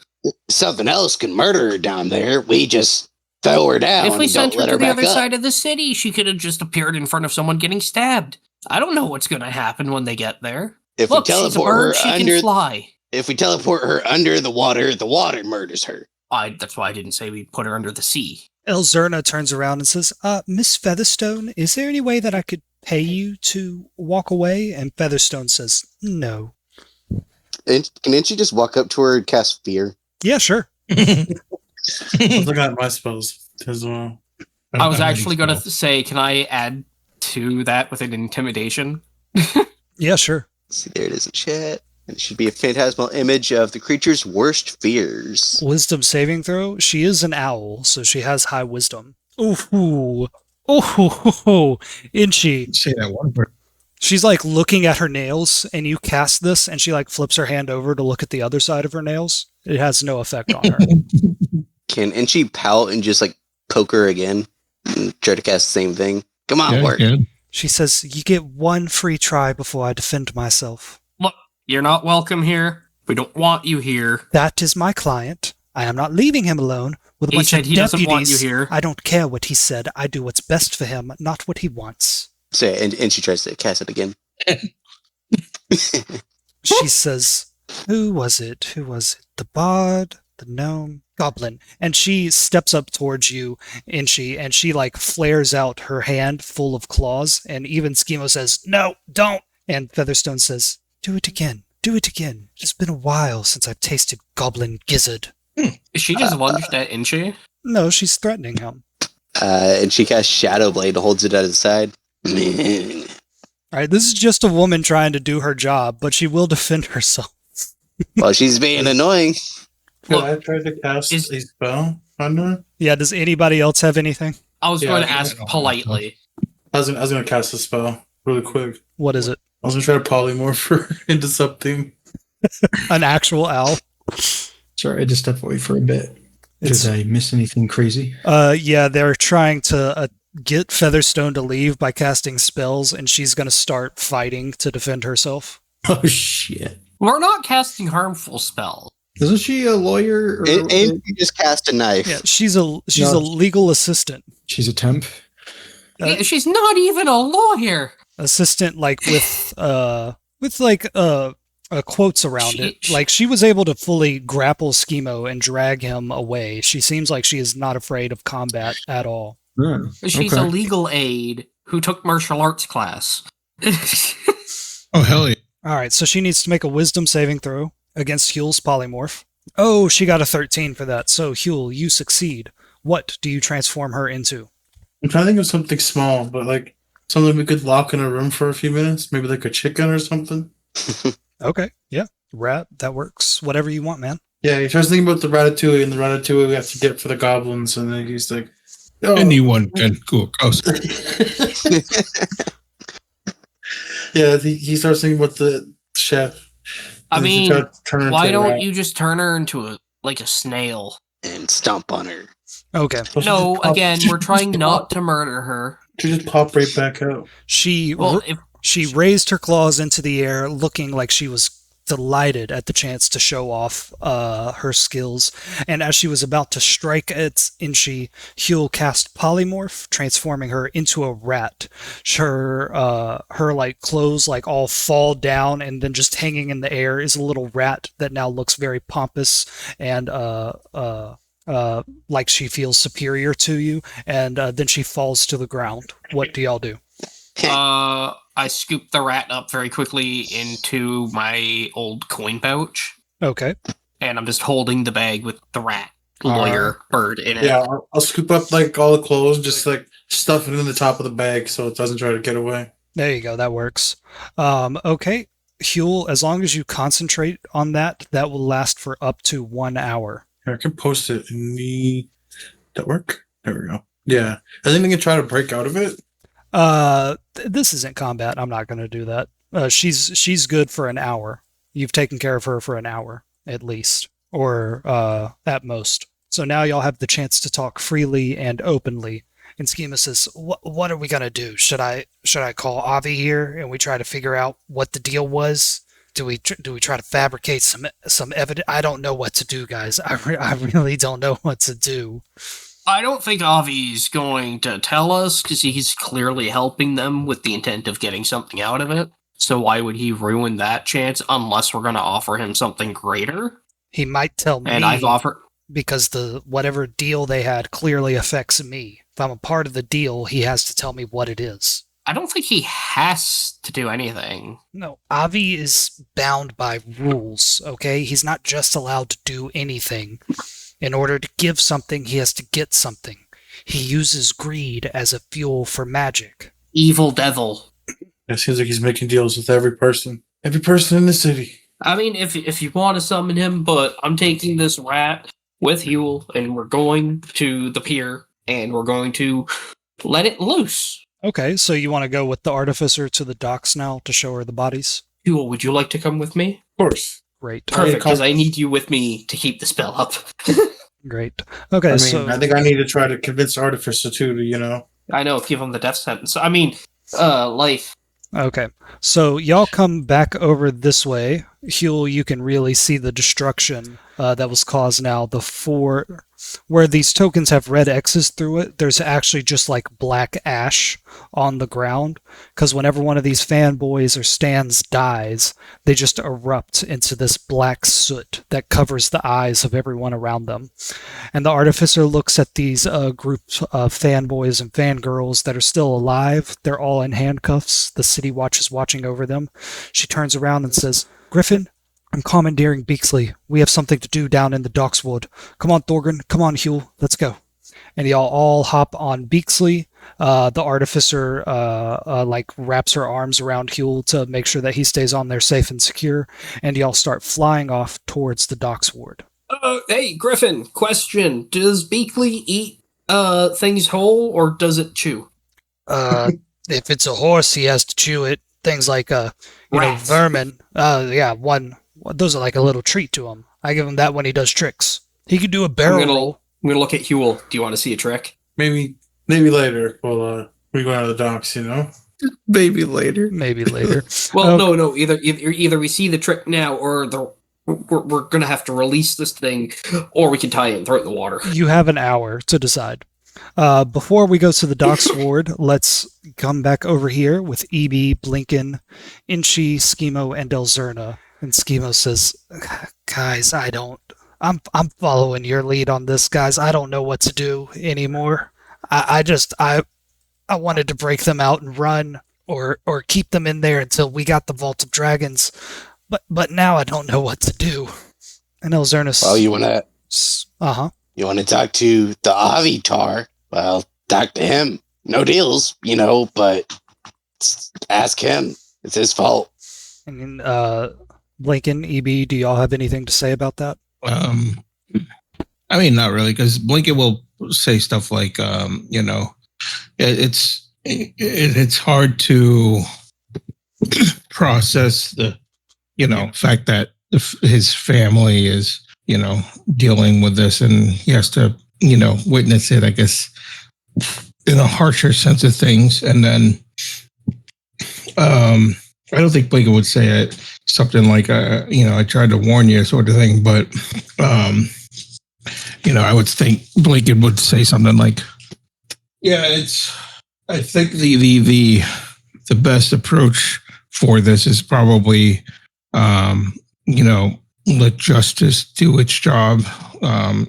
something else can murder her down there. We just throw her down If we and don't sent her let to her the back other up. side of the city, she could have just appeared in front of someone getting stabbed. I don't know what's going to happen when they get there. If Look, we she's a teleport bird. her She under, can fly. if we teleport her under the water murders her. That's why I didn't say we put her under the sea. Elzerna turns around and says, Miss Featherstone, is there any way that I could pay you to walk away? And Featherstone says, no. And can't you just walk up to her and cast fear? Yeah, sure. I was looking at my spells as well. I was actually going to say, can I add to that with an intimidation? Yeah, sure. See, there it is in chat. It should be a phantasmal image of the creature's worst fears. Wisdom saving throw. She is an owl, so she has high wisdom. Ooh. Oh, Inchi. Say that one word. She's like looking at her nails, and you cast this, and she like flips her hand over to look at the other side of her nails. It has no effect on her. Can she pout and just like poke her again? And try to cast the same thing? Come on, Yeah, work. yeah. She says, you get one free try before I defend myself. Look, you're not welcome here. We don't want you here. That is my client. I am not leaving him alone with a He bunch said of he doesn't want deputies. you here. I don't care what he said. I do what's best for him, not what he wants. So, and she tries to cast it again. She says, who was it? The bard? The gnome? Goblin. And she steps up towards you, and she like flares out her hand full of claws, and even Schemo says, no, don't. And Featherstone says, do it again. Do it again. It's been a while since I've tasted goblin gizzard. Is she just lunged at Inchi? No, she's threatening him. And she casts Shadow Blade and holds it at his side. All right, this is just a woman trying to do her job, but she will defend herself. Well, she's being annoying. Could Look, I try to cast a spell on her? Yeah, does anybody else have anything? I was Yeah, going to I ask don't know. politely. I was gonna cast a spell really quick. What is it? I was gonna try to polymorph her into something. An actual owl? Sorry, I just stepped away for a bit. It's, Did I miss anything crazy? yeah, they're trying to get Featherstone to leave by casting spells, and she's going to start fighting to defend herself. Oh shit! We're not casting harmful spells. Isn't she a lawyer? Or, And you just cast a knife. Yeah, she's a No. legal assistant. she's a temp. Yeah, she's not even a lawyer. Assistant, like with like quotes around She- it. Like she was able to fully grapple Schemo and drag him away. She seems like she is not afraid of combat at all. Oh, She's okay. a legal aid who took martial arts class. Oh, hell yeah. All right, so she needs to make a wisdom saving throw against Huel's polymorph. Oh, she got a 13 for that. So Huel, you succeed. What do you transform her into? I'm trying to think of something small, but like something we could lock in a room for a few minutes. Maybe like a chicken or something. Okay, yeah, rat, that works. Whatever you want, man. Yeah, he tries thinking about the ratatouille and the ratatouille we have to get for the goblins, and then he's like, oh. Anyone can cook. Oh, Yeah, he starts thinking about the chef. I And he mean, tries to turn her why into a don't rat. you just turn her into a snail? And stomp on her. Okay. Well, she No, just pop- again, we're trying not to murder her. She just pop right back out. She Well, if she raised her claws into the air, looking like she was delighted at the chance to show off her skills. And as she was about to strike at Inchi, Huel cast Polymorph, transforming her into a rat. Her like clothes like all fall down, and then just hanging in the air is a little rat that now looks very pompous and like she feels superior to you. And then she falls to the ground. What do y'all do? I scoop the rat up very quickly into my old coin pouch, Okay. and I'm just holding the bag with the rat lawyer bird in it. Yeah, I'll scoop up like all the clothes, just like stuff it in the top of the bag so it doesn't try to get away. There you go. That works. Okay. Huel, as long as you concentrate on that, that will last for up to 1 hour. Here, I can post it in the. That work? There we go. Yeah, I think they can try to break out of it. This isn't combat. I'm not going to do that. She's good for an hour. You've taken care of her for an hour at least, or at most. So now y'all have the chance to talk freely and openly. And Schema says, "What are we gonna do? Should I call Avi here and we try to figure out what the deal was? Do we try to fabricate some evidence? I don't know what to do, guys. I really don't know what to do. I don't think Avi's going to tell us because he's clearly helping them with the intent of getting something out of it. So why would he ruin that chance unless we're going to offer him something greater? He might tell me, And I've offered. because the whatever deal they had clearly affects me. If I'm a part of the deal, he has to tell me what it is. I don't think he has to do anything. No, Avi is bound by rules, okay? He's not just allowed to do anything. In order to give something, he has to get something. He uses greed as a fuel for magic. Evil devil. It seems like he's making deals with every person in the city. I mean, if you want to summon him, but I'm taking this rat with Huel, and we're going to the pier, and we're going to let it loose. Okay, so you want to go with the artificer to the docks now to show her the bodies? Huel, would you like to come with me? Of course. Great. Perfect, because I need you with me to keep the spell up. Great. Okay, I so... think I need to try to convince Artificer too to, I know, give him the death sentence. I mean, life. Okay, so y'all come back over this way. Huel, you can really see the destruction that was caused now. Where these tokens have red X's through it, there's actually just like black ash on the ground. Because whenever one of these fanboys or stands dies, they just erupt into this black soot that covers the eyes of everyone around them. And the artificer looks at these groups of fanboys and fangirls that are still alive. They're all in handcuffs. The city watch is watching over them. She turns around and says, "Griffin, I'm commandeering Beaksley. We have something to do down in the Dockswood. Come on, Thorgrim. Come on, Huel. Let's go." And y'all all hop on Beaksley. The artificer wraps her arms around Huel to make sure that he stays on there safe and secure. And y'all start flying off towards the Dockswood. Hey, Griffin, question. Does Beakley eat things whole, or does it chew? If it's a horse, he has to chew it. Things like Rats. vermin. Those are like a little treat to him. I give him that when he does tricks. He could do a barrel roll. I'm gonna look at Huel. Do you want to see a trick? maybe later. Well, we go out of the docks, Maybe later. Maybe later. Well, no. Either we see the trick now, or we're gonna have to release this thing, or we can tie it and throw it in the water. You have an hour to decide. Before we go to the Docksward, let's come back over here with EB, Blinken, Inchi, Schemo, and Elzerna. And Schemo says, "Guys, I'm following your lead on this, guys. I don't know what to do anymore. I wanted to break them out and run, or keep them in there until we got the Vault of Dragons. But now I don't know what to do." And Elzerna Well, you wanna talk to the Avitar? Well, talk to him. No deals, but ask him. It's his fault. And Blinken, EB, do y'all have anything to say about that? I mean, not really, because Blinken will say stuff like, it's hard to process the, fact that his family is, dealing with this, and he has to, witness it, I guess, in a harsher sense of things. And then, I don't think Blinken would say it, something like, I tried to warn you sort of thing, but, I would think Blinken would say something like, I think the best approach for this is probably, let justice do its job,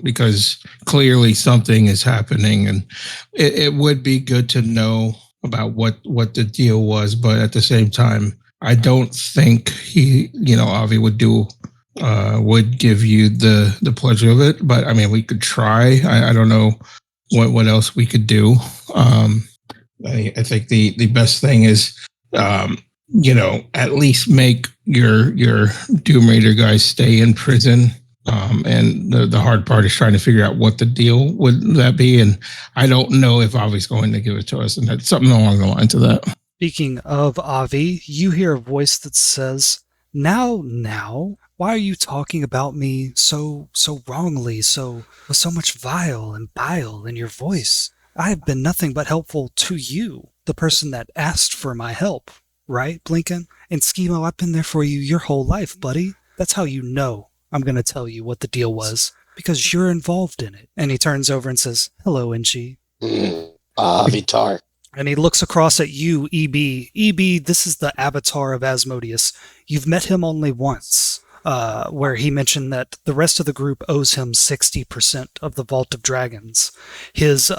because clearly something is happening, and it would be good to know about what the deal was, but at the same time, I don't think Avi would give you the pleasure of it. But I mean, we could try. I don't know what else we could do. I think the best thing is, at least make your Doom Raider guys stay in prison. And the hard part is trying to figure out what the deal would that be. And I don't know if Avi's going to give it to us, and that's something along the lines of that. Speaking of Avi, you hear a voice that says, Now, why are you talking about me so wrongly, with so much vile and bile in your voice? I have been nothing but helpful to you, the person that asked for my help. right, Blinken? And Schemo, I've been there for you your whole life, buddy. That's how you know I'm going to tell you what the deal was, because you're involved in it. And he turns over and says, hello, Inchi. Vitar. And he looks across at you, EB. EB, this is the avatar of Asmodeus. You've met him only once, where he mentioned that the rest of the group owes him 60% of the Vault of Dragons. His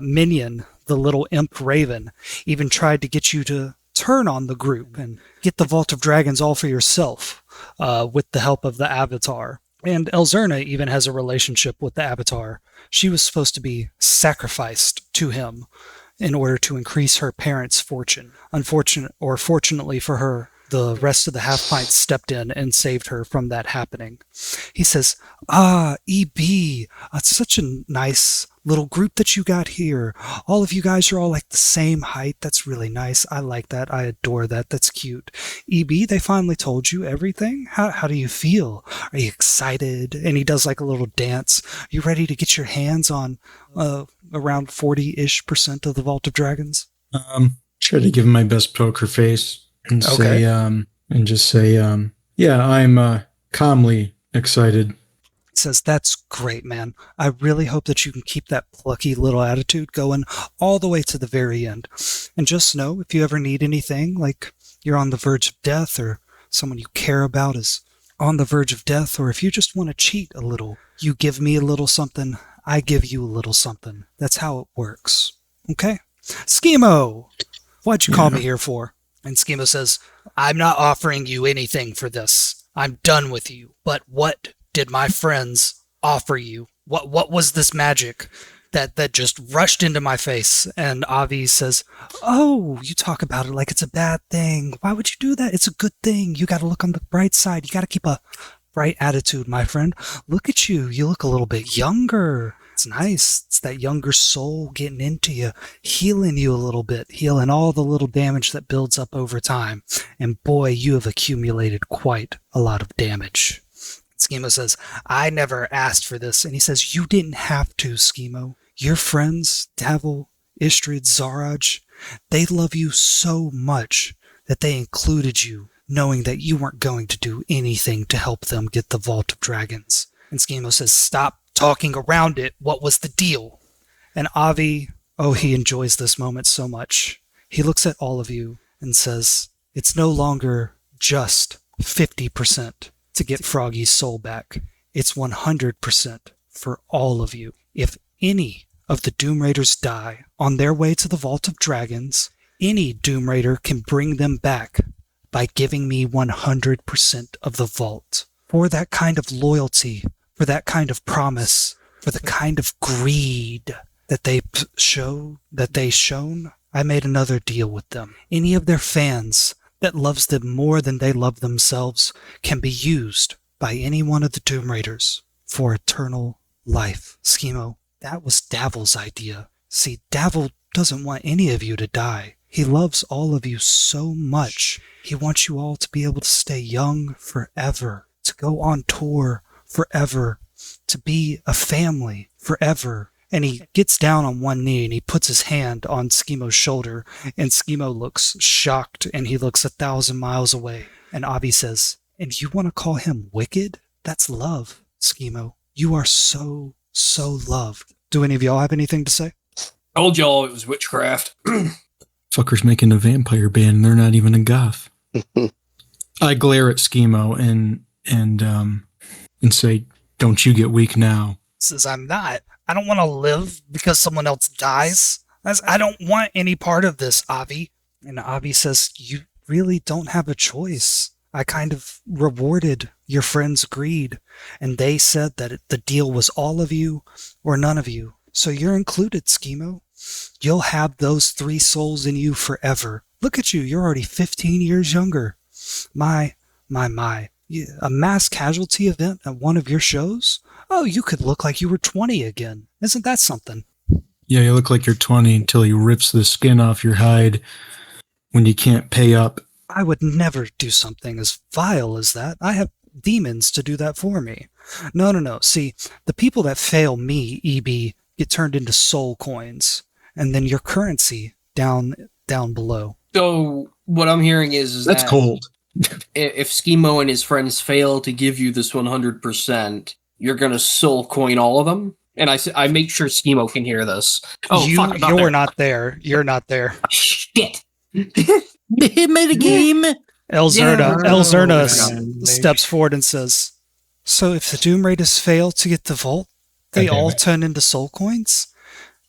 minion, the little imp Raven, even tried to get you to turn on the group and get the Vault of Dragons all for yourself, with the help of the Avatar. And Elzerna even has a relationship with the Avatar. She was supposed to be sacrificed to him in order to increase her parents' fortune. Fortunately for her, the rest of the Half Pint stepped in and saved her from that happening. He says, EB, it's such a nice little group that you got here. All of you guys are all like the same height. That's really nice. I like that. I adore that. That's cute. EB, they finally told you everything? How do you feel? Are you excited? And he does like a little dance. Are you ready to get your hands on around 40-ish% of the Vault of Dragons? Try to give him my best poker face and Okay. say, yeah, I'm calmly excited. Says, that's great, man. I really hope that you can keep that plucky little attitude going all the way to the very end. And just know, if you ever need anything, like you're on the verge of death, or someone you care about is on the verge of death, or if you just want to cheat a little, you give me a little something, I give you a little something. That's how it works. Okay? Schemo! What'd you call me here for? And Schemo says, I'm not offering you anything for this. I'm done with you. But what did my friends offer you? What was this magic that just rushed into my face? And Avi says, oh, you talk about it like it's a bad thing. Why would you do that? It's a good thing. You got to look on the bright side. You got to keep a bright attitude, my friend. Look at you. You look a little bit younger. It's nice. It's that younger soul getting into you, healing you a little bit, healing all the little damage that builds up over time. And boy, you have accumulated quite a lot of damage. Schemo says, I never asked for this. And he says, you didn't have to, Schemo. Your friends, Davil, Istrid, Zaraj, they love you so much that they included you, knowing that you weren't going to do anything to help them get the Vault of Dragons. And Schemo says, stop talking around it. What was the deal? And Avi, he enjoys this moment so much. He looks at all of you and says, it's no longer just 50% to get Froggy's soul back. It's 100% for all of you. If any of the Doom Raiders die on their way to the Vault of Dragons, any Doom Raider can bring them back by giving me 100% of the vault. For that kind of loyalty, for that kind of promise, for the kind of greed that they shown, I made another deal with them. Any of their fans that loves them more than they love themselves can be used by any one of the Doom Raiders for eternal life. Schemo, that was Davil's idea. See, Davil doesn't want any of you to die. He loves all of you so much. He wants you all to be able to stay young forever, to go on tour forever, to be a family forever. And he gets down on one knee and he puts his hand on Schemo's shoulder, and Schemo looks shocked and he looks 1,000 miles away. And Avi says, and you want to call him wicked? That's love, Schemo. You are so, so loved. Do any of y'all have anything to say? Told y'all it was witchcraft. Fucker's making a vampire band and they're not even a goth. I glare at Schemo and say, don't you get weak now. Says, I'm not. I don't want to live because someone else dies. I don't want any part of this, Avi. And Avi says, you really don't have a choice. I kind of rewarded your friend's greed, and they said that the deal was all of you or none of you. So you're included, Schemo. You'll have those 3 souls in you forever. Look at you. You're already 15 years younger. My. A mass casualty event at one of your shows? Oh, you could look like you were 20 again. Isn't that something? Yeah, you look like you're 20 until he rips the skin off your hide when you can't pay up. I would never do something as vile as that. I have demons to do that for me. No. See, the people that fail me, EB, get turned into soul coins. And then your currency down below. So what I'm hearing is That's that cold. if Schemo and his friends fail to give you this 100%, you're gonna soul coin all of them. And I make sure Schemo can hear this. Oh, you, fuck! you're not there. You're not there. Shit. Metagame. Elzerna man. steps forward and says, "So if the Doom Raiders fail to get the vault, they God damn all it. turn into soul coins?"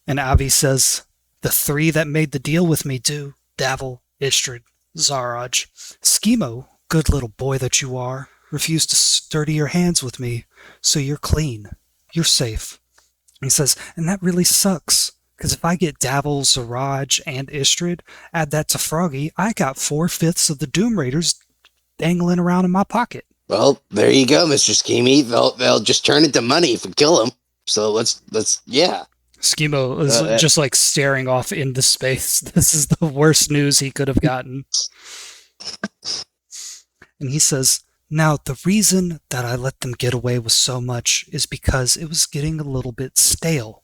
And Avi says, "The three that made the deal with me do: Davil, Istrid, Zaraj. Schemo, good little boy that you are, refused to dirty your hands with me, so you're clean. You're safe." He says, "And that really sucks, because if I get Davil, Zaraj, and Istrid, add that to Froggy, I got 4/5 of the Doom Raiders dangling around in my pocket." Well, there you go, Mr. Schemy. They'll just turn into money if we kill them. So let's yeah. Schemo is just like staring off into space. This is the worst news he could have gotten. And he says, "Now, the reason that I let them get away with so much is because it was getting a little bit stale.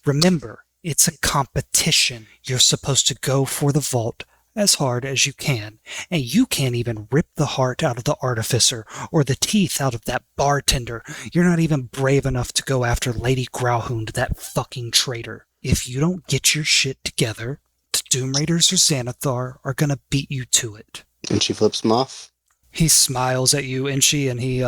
Remember, it's a competition. You're supposed to go for the vault as hard as you can, and you can't even rip the heart out of the artificer or the teeth out of that bartender. You're not even brave enough to go after Lady Grauhund, that fucking traitor. If you don't get your shit together, the Doom Raiders or Xanathar are gonna beat you to it." And she flips him off. He smiles at you, Inchi, and he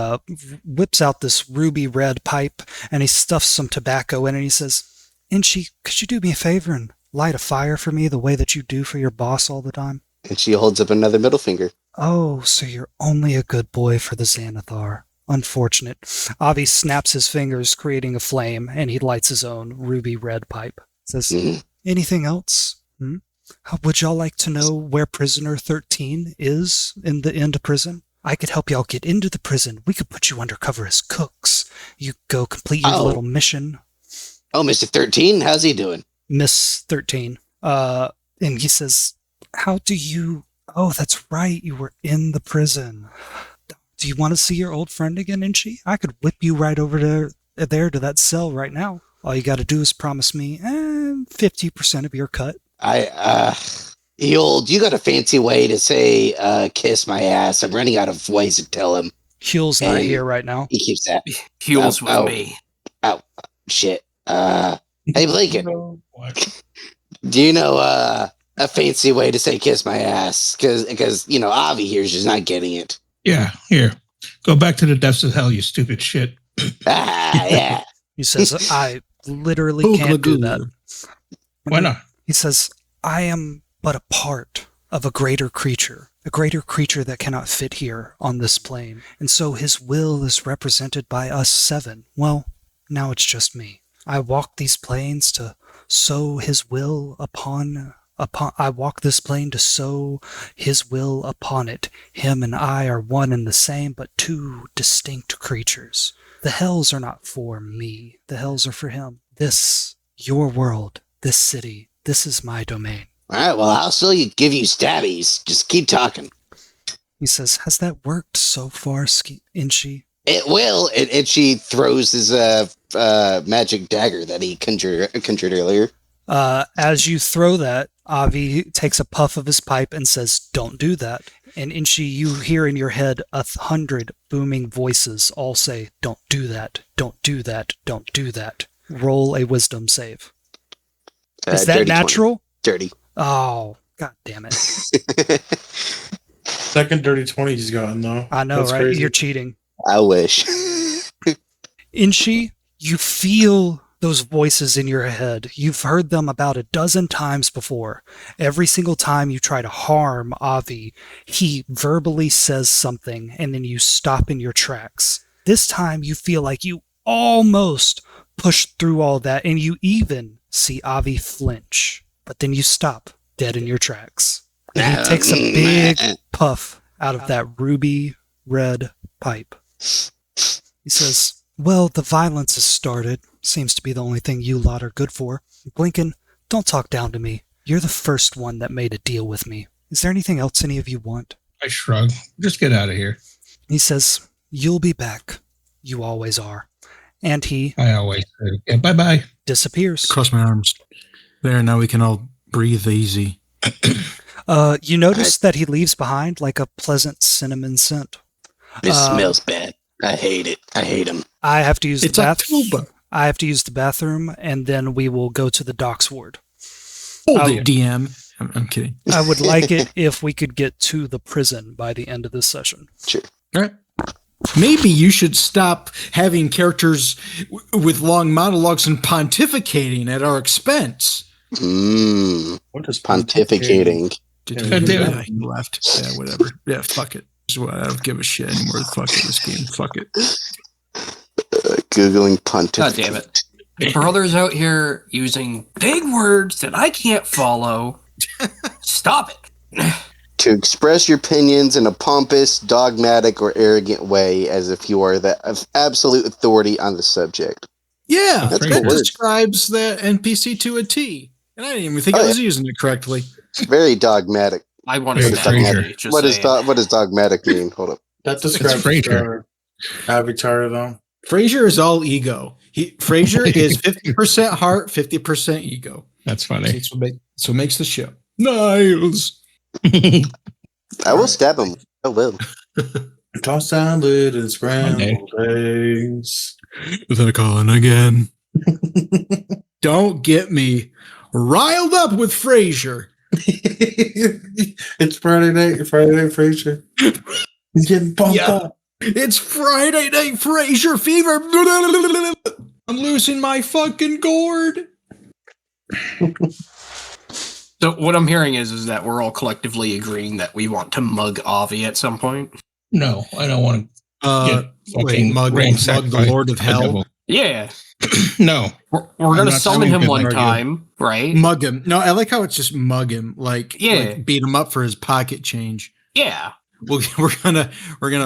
whips out this ruby red pipe, and he stuffs some tobacco in it, and he says, "Inchi, could you do me a favor and light a fire for me the way that you do for your boss all the time?" And she holds up another middle finger. "Oh, so you're only a good boy for the Xanathar. Unfortunate." Avi snaps his fingers, creating a flame, and he lights his own ruby red pipe. Says, Mhm. "Anything else? Would y'all like to know where prisoner 13 is in the end prison? I could help y'all get into the prison. We could put you undercover as cooks. You go complete your Oh. little mission, Oh, Mr. 13, how's he doing? Miss 13." And he says, "How do you... Oh, that's right. You were in the prison. Do you want to see your old friend again, Inchi? I could whip you right over there to that cell right now. All you got to do is promise me 50% of your cut." You got a fancy way to say, kiss my ass. I'm running out of ways to tell him. Hule's not And- here right now. He keeps that. Hules with Oh. me. Shit. Hey, Blinken, What? do you know, a fancy way to say kiss my ass? Because, Avi here's just not getting it. Yeah, here. Go back to the depths of hell, you stupid shit. Yeah. He says, "I literally can't do that." Why not? He says, "I am but a part of a greater creature that cannot fit here on this plane. And so his will is represented by us 7. Well, now it's just me. I walk these planes to sow his will upon I walk this plane to sow his will upon it. Him and I are one and the same, but two distinct creatures. The hells are not for me. The hells are for him. This, your world, this city, this is my domain." All right, well, I'll still give you stabbies. Just keep talking. He says, "Has that worked so far, Inchi?" It will. And she throws his magic dagger that he conjured earlier. As you throw that, Avi takes a puff of his pipe and says, "Don't do that." And Inchi, you hear in your head 100 booming voices all say, "Don't do that, don't do that, don't do that." Roll a wisdom save. Is that Dirty 20. natural? Dirty. Oh, god damn it. Second dirty 20 he's gotten though. I know, That's right? crazy. You're cheating. I wish. Inchi, you feel those voices in your head. You've heard them about a dozen times before. Every single time you try to harm Avi, he verbally says something and then you stop in your tracks. This time you feel like you almost pushed through all that and you even see Avi flinch. But then you stop dead in your tracks. And he takes a big puff out of that ruby red pipe. He says, "Well, the violence has started. Seems to be the only thing you lot are good for. Blinken, don't talk down to me. You're the first one that made a deal with me. Is there anything else any of you want?" I shrug. Just get out of here. He says, "You'll be back. You always are." And he I always say, yeah, bye-bye. disappears. Cross my arms. There, now we can all breathe easy. You notice that he leaves behind like a pleasant cinnamon scent. This smells bad. I hate it. I hate him. I have to use the It's bathroom. October. I have to use the bathroom, and then we will go to the docks ward. Hold it, DM. I'm kidding. I would like it if we could get to the prison by the end of this session. Sure. All right. Maybe you should stop having characters with long monologues and pontificating at our expense. What is Pontificating. Yeah, he left. Yeah, whatever. Yeah, fuck it. I don't give a shit anymore. Fuck it, this game. Fuck it. Googling God pontificate. damn it. Brothers out here using big words that I can't follow. Stop it. To express your opinions in a pompous, dogmatic, or arrogant way as if you are the absolute authority on the subject. Yeah, That's that cool word. describes the NPC to a T. And I didn't even think I was using it correctly. Very dogmatic. I want to Hey, snap Fraser. you, just What does saying. what does dogmatic mean? Hold up. That describes Frasier. Avatar, though. Frasier is all ego. Frasier is 50% heart, 50% ego. That's funny. That's what makes the show. Niles. I will stab him. I will. Toss salad and scrambled eggs. They're calling again. Don't get me riled up with Frasier. It's Friday night, Frasier. He's getting pumped Yeah. up. It's Friday Night Frasier fever. I'm losing my fucking gourd. So what I'm hearing is that we're all collectively agreeing that we want to mug Avi at some point. No, I don't want to Wait, fucking mug ransacked the by Lord of the Hell. devil. Yeah. No. We're going to not summon saying him good one argue. time, right? Mug him. No, I like how it's just mug him. Like beat him up for his pocket change. Yeah. We're gonna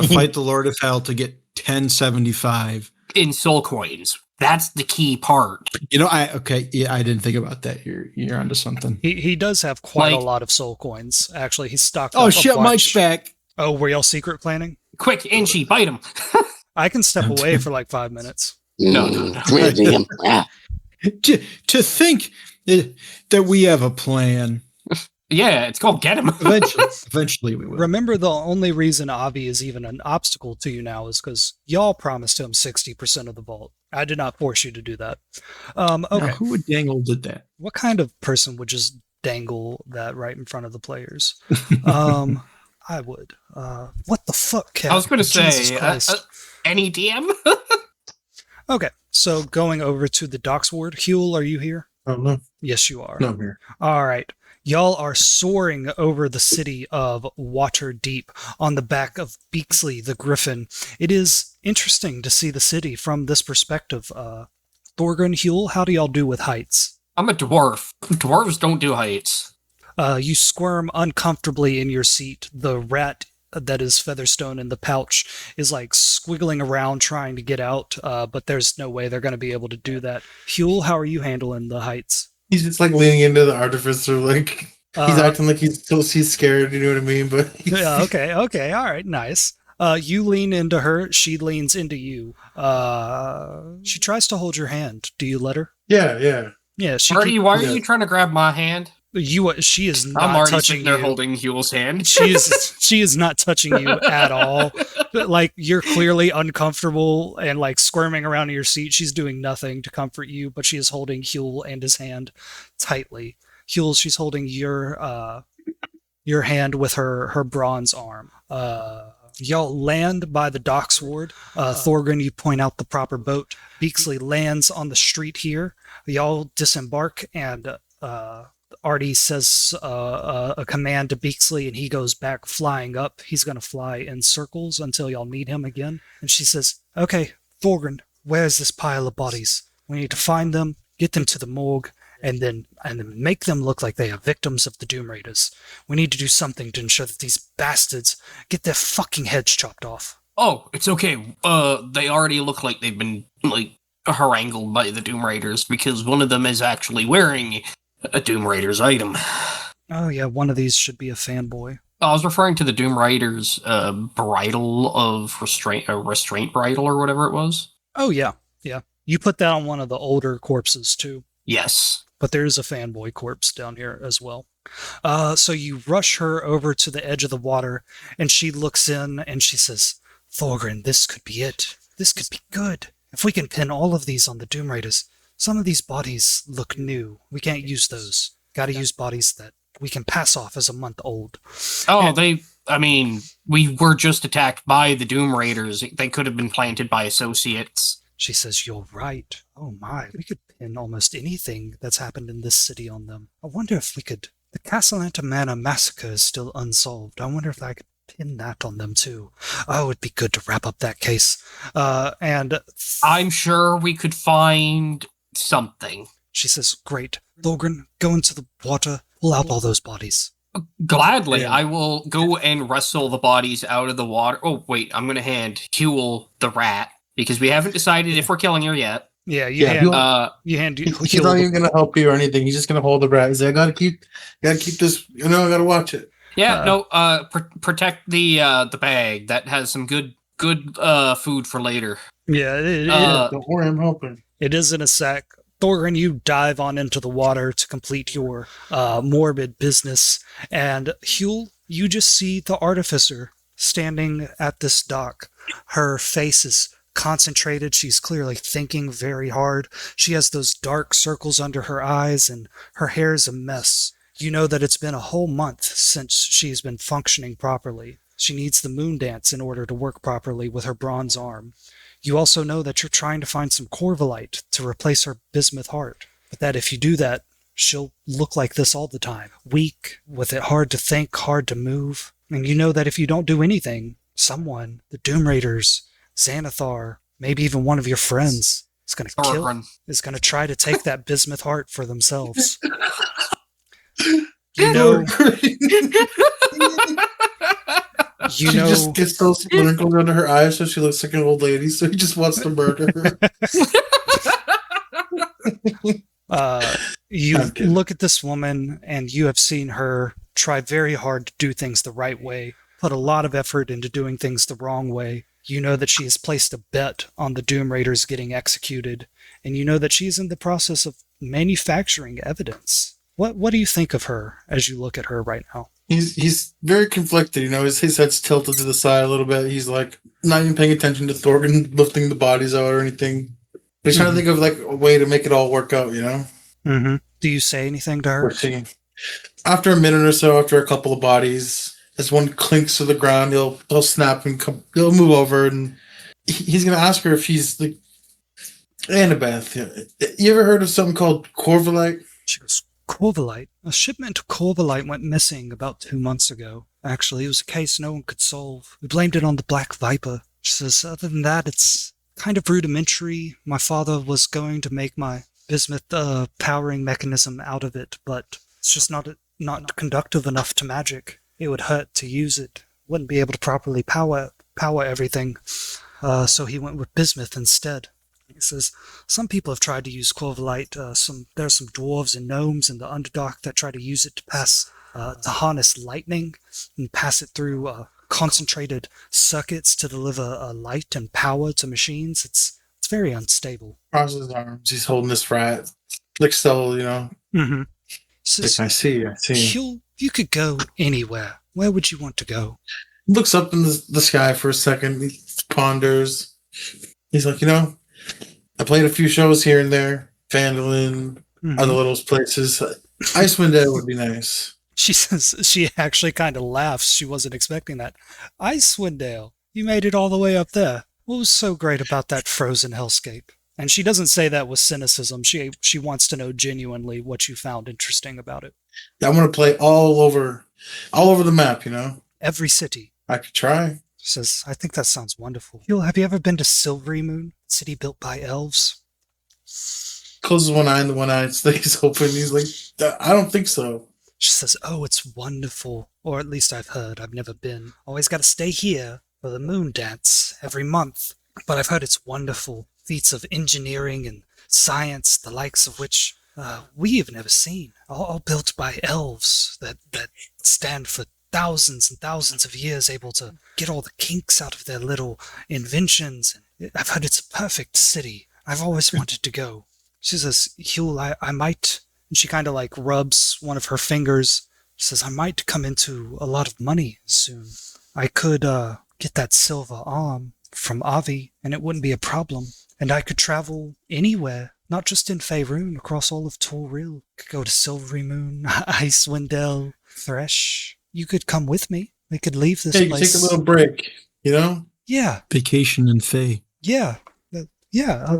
fight the Lord of Hell to get 1075. In soul coins. That's the key part. You know, I didn't think about that. You're onto something. He does have quite a Like- lot of soul coins. Actually, he's stocked Oh up a shit, bunch. Mike's back. Oh, were y'all secret planning? Quick, Inchi, bite him. I can step away for like 5 minutes. No. Come here, DM. Ah. To think that we have a plan. Yeah, it's called Get Him. Eventually we will. Remember, the only reason Avi is even an obstacle to you now is because y'all promised him 60% of the vault. I did not force you to do that. Okay. Now, who would dangle did that? What kind of person would just dangle that right in front of the players? I would. What the fuck, Kevin? I was going to Jesus say, Christ. any DM? Okay, so going over to the docks ward. Huel, are you here? Oh, no. Yes, you are. No, I'm here. All right. Y'all are soaring over the city of Waterdeep on the back of Beaksley the Griffin. It is interesting to see the city from this perspective. Thorgren, Huel, how do y'all do with heights? I'm a dwarf. Dwarves don't do heights. You squirm uncomfortably in your seat. The rat that is Featherstone in the pouch is like squiggling around trying to get out, but there's no way they're going to be able to do that. Huel, how are you handling the heights? He's just like leaning into the artificer, like he's acting like he's scared. You know what I mean? But Yeah, okay, all right, nice. You lean into her, she leans into you. She tries to hold your hand. Do you let her? yeah. Yeah, she. Marty, why are yeah. you trying to grab my hand? She is I'm not already touching sitting there you. holding Huel's hand. She is not touching you at all. But, like, you're clearly uncomfortable and like squirming around in your seat. She's doing nothing to comfort you, but she is holding Huel and his hand tightly. Huel, she's holding your hand with her bronze arm. Y'all land by the docks ward. Thorgren, you point out the proper boat. Beaksley lands on the street here. Y'all disembark, and Artie says a command to Beaksley, and he goes back flying up. He's going to fly in circles until y'all need him again. And she says, "Okay, Thorgren, where's this pile of bodies? We need to find them, get them to the morgue, and then make them look like they are victims of the Doom Raiders. We need to do something to ensure that these bastards get their fucking heads chopped off." Oh, it's okay. They already look like they've been, like, harangued by the Doom Raiders because one of them is actually wearing a Doom Raiders item. Oh yeah, one of these should be a fanboy. I was referring to the Doom Raiders bridle of restraint bridle or whatever it was. Oh yeah. You put that on one of the older corpses too. Yes. But there is a fanboy corpse down here as well. So you rush her over to the edge of the water, and she looks in and she says, Thorgrim, this could be it. This could be good. If we can pin all of these on the Doom Raiders, some of these bodies look new. We can't use those. Gotta use bodies that we can pass off as a month old. Oh, And- we were just attacked by the Doom Raiders. They could have been planted by associates. She says, you're right. Oh my, we could pin almost anything that's happened in this city on them. I wonder if we could... The Castellanta Manor massacre is still unsolved. I wonder if I could pin that on them too. Oh, it'd be good to wrap up that case. And I'm sure we could find something. she says, great. Thorgrim, go into the water, pull out all those bodies. Gladly, Yeah. I will go and wrestle the bodies out of the water. Oh, wait, I'm going to hand Huel the rat, because we haven't decided if we're killing her yet. Yeah, you Yeah, hand, Uh, you hand He's not even gonna help you or anything. He's just gonna hold the rat. He's like, I gotta keep this. I gotta watch it. yeah, protect the bag. That has some good food for later. Yeah, Don't worry, I'm helping. it is in a sec. Thorgrim, you dive on into the water to complete your morbid business. And Huel, you just see the artificer standing at this dock. Her face is concentrated. She's clearly thinking very hard. She has those dark circles under her eyes, and her hair is a mess. You know that it's been a whole month since she's been functioning properly. She needs the moon dance in order to work properly with her bronze arm. You also know that you're trying to find some Corvalite to replace her bismuth heart, but that if you do that, she'll look like this all the time. Weak, with it hard to think, hard to move. And you know that if you don't do anything, someone, the Doom Raiders, Xanathar, maybe even one of your friends, is going to Thorgrim. is going to try to take that bismuth heart for themselves. You know, you She know, just gets those sprinkles under her eyes so she looks like an old lady. So he just wants to murder her. you I'm kidding. look at this woman and you have seen her try very hard to do things the right way, put a lot of effort into doing things the wrong way. You know that she has placed a bet on the Doom Raiders getting executed, and you know that she's in the process of manufacturing evidence. What do you think of her as you look at her right now? He's very conflicted. His head's tilted to the side a little bit. He's like not even paying attention to Thorgrim lifting the bodies out or anything. But he's trying to think of like a way to make it all work out. Mm-hmm. Do you say anything to her? We're seeing. After a minute or so, after a couple of bodies, as one clinks to the ground, he'll snap and he'll move over, and he's gonna ask her if she's like Annabeth. You ever heard of something called Corvalite? She goes, Corvalite? A shipment of Corvalite went missing about 2 months ago. Actually, it was a case no one could solve. We blamed it on the Black Viper. She says, other than that, it's kind of rudimentary. My father was going to make my bismuth powering mechanism out of it, but it's just not conductive enough to magic. It would hurt to use it. Wouldn't be able to properly power everything. So he went with bismuth instead. He says, some people have tried to use Corvalite. There's some dwarves and gnomes in the Underdark that try to use it to harness lightning and pass it through concentrated circuits to deliver light and power to machines. It's very unstable. Crosses his arms. He's holding this rat. Like still, Mm-hmm. Says, I see. you could go anywhere. Where would you want to go? He looks up in the sky for a second. He ponders. He's like, I played a few shows here and there. Phandalin, Mhm. other little places. Icewind Dale would be nice. She says she actually kind of laughs. She wasn't expecting that. Icewind Dale, you made it all the way up there. What was so great about that frozen hellscape? And she doesn't say that with cynicism. She wants to know genuinely what you found interesting about it. I want to play all over the map. Every city. I could try. She says, I think that sounds wonderful. Have you ever been to Silvery Moon? City built by elves? Closes one eye and the one eye stays open. He's like, I don't think so. She says, oh, it's wonderful. Or at least I've heard. I've never been. Always got to stay here for the moon dance every month. But I've heard it's wonderful. Feats of engineering and science, the likes of which we have never seen. All built by elves that stand for thousands and thousands of years, able to get all the kinks out of their little inventions. I've heard it's a perfect city. I've always wanted to go. She says, Huel, I might... And she kind of like rubs one of her fingers says, I might come into a lot of money soon. I could get that silver arm from Avi, and it wouldn't be a problem. And I could travel anywhere, not just in Faerun, across all of Toril. Could go to Silvery Moon, Icewind Dale, Thresh. You could come with me. We could leave this Hey, you place. take a little break, you know? Yeah, Vacation in Fae. yeah,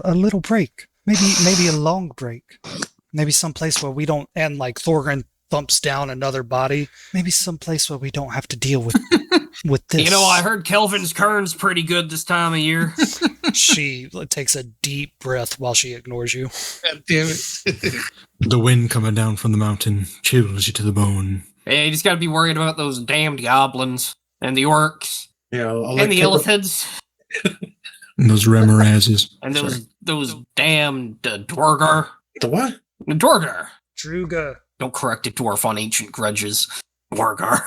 a little break. Maybe a long break. Maybe someplace where we don't, and like Thorgrin thumps down another body. Maybe someplace where we don't have to deal with this. You know, I heard Kelvin's Kern's pretty good this time of year. She takes a deep breath while she ignores you. God damn it. The wind coming down from the mountain chills you to the bone. Hey, you just gotta be worried about those damned goblins and the orcs Yeah, and the illithids And those remorazes. and those damned Dwargar. The what? Dwargar. Druga. Don't correct a dwarf on ancient grudges. Dwargar.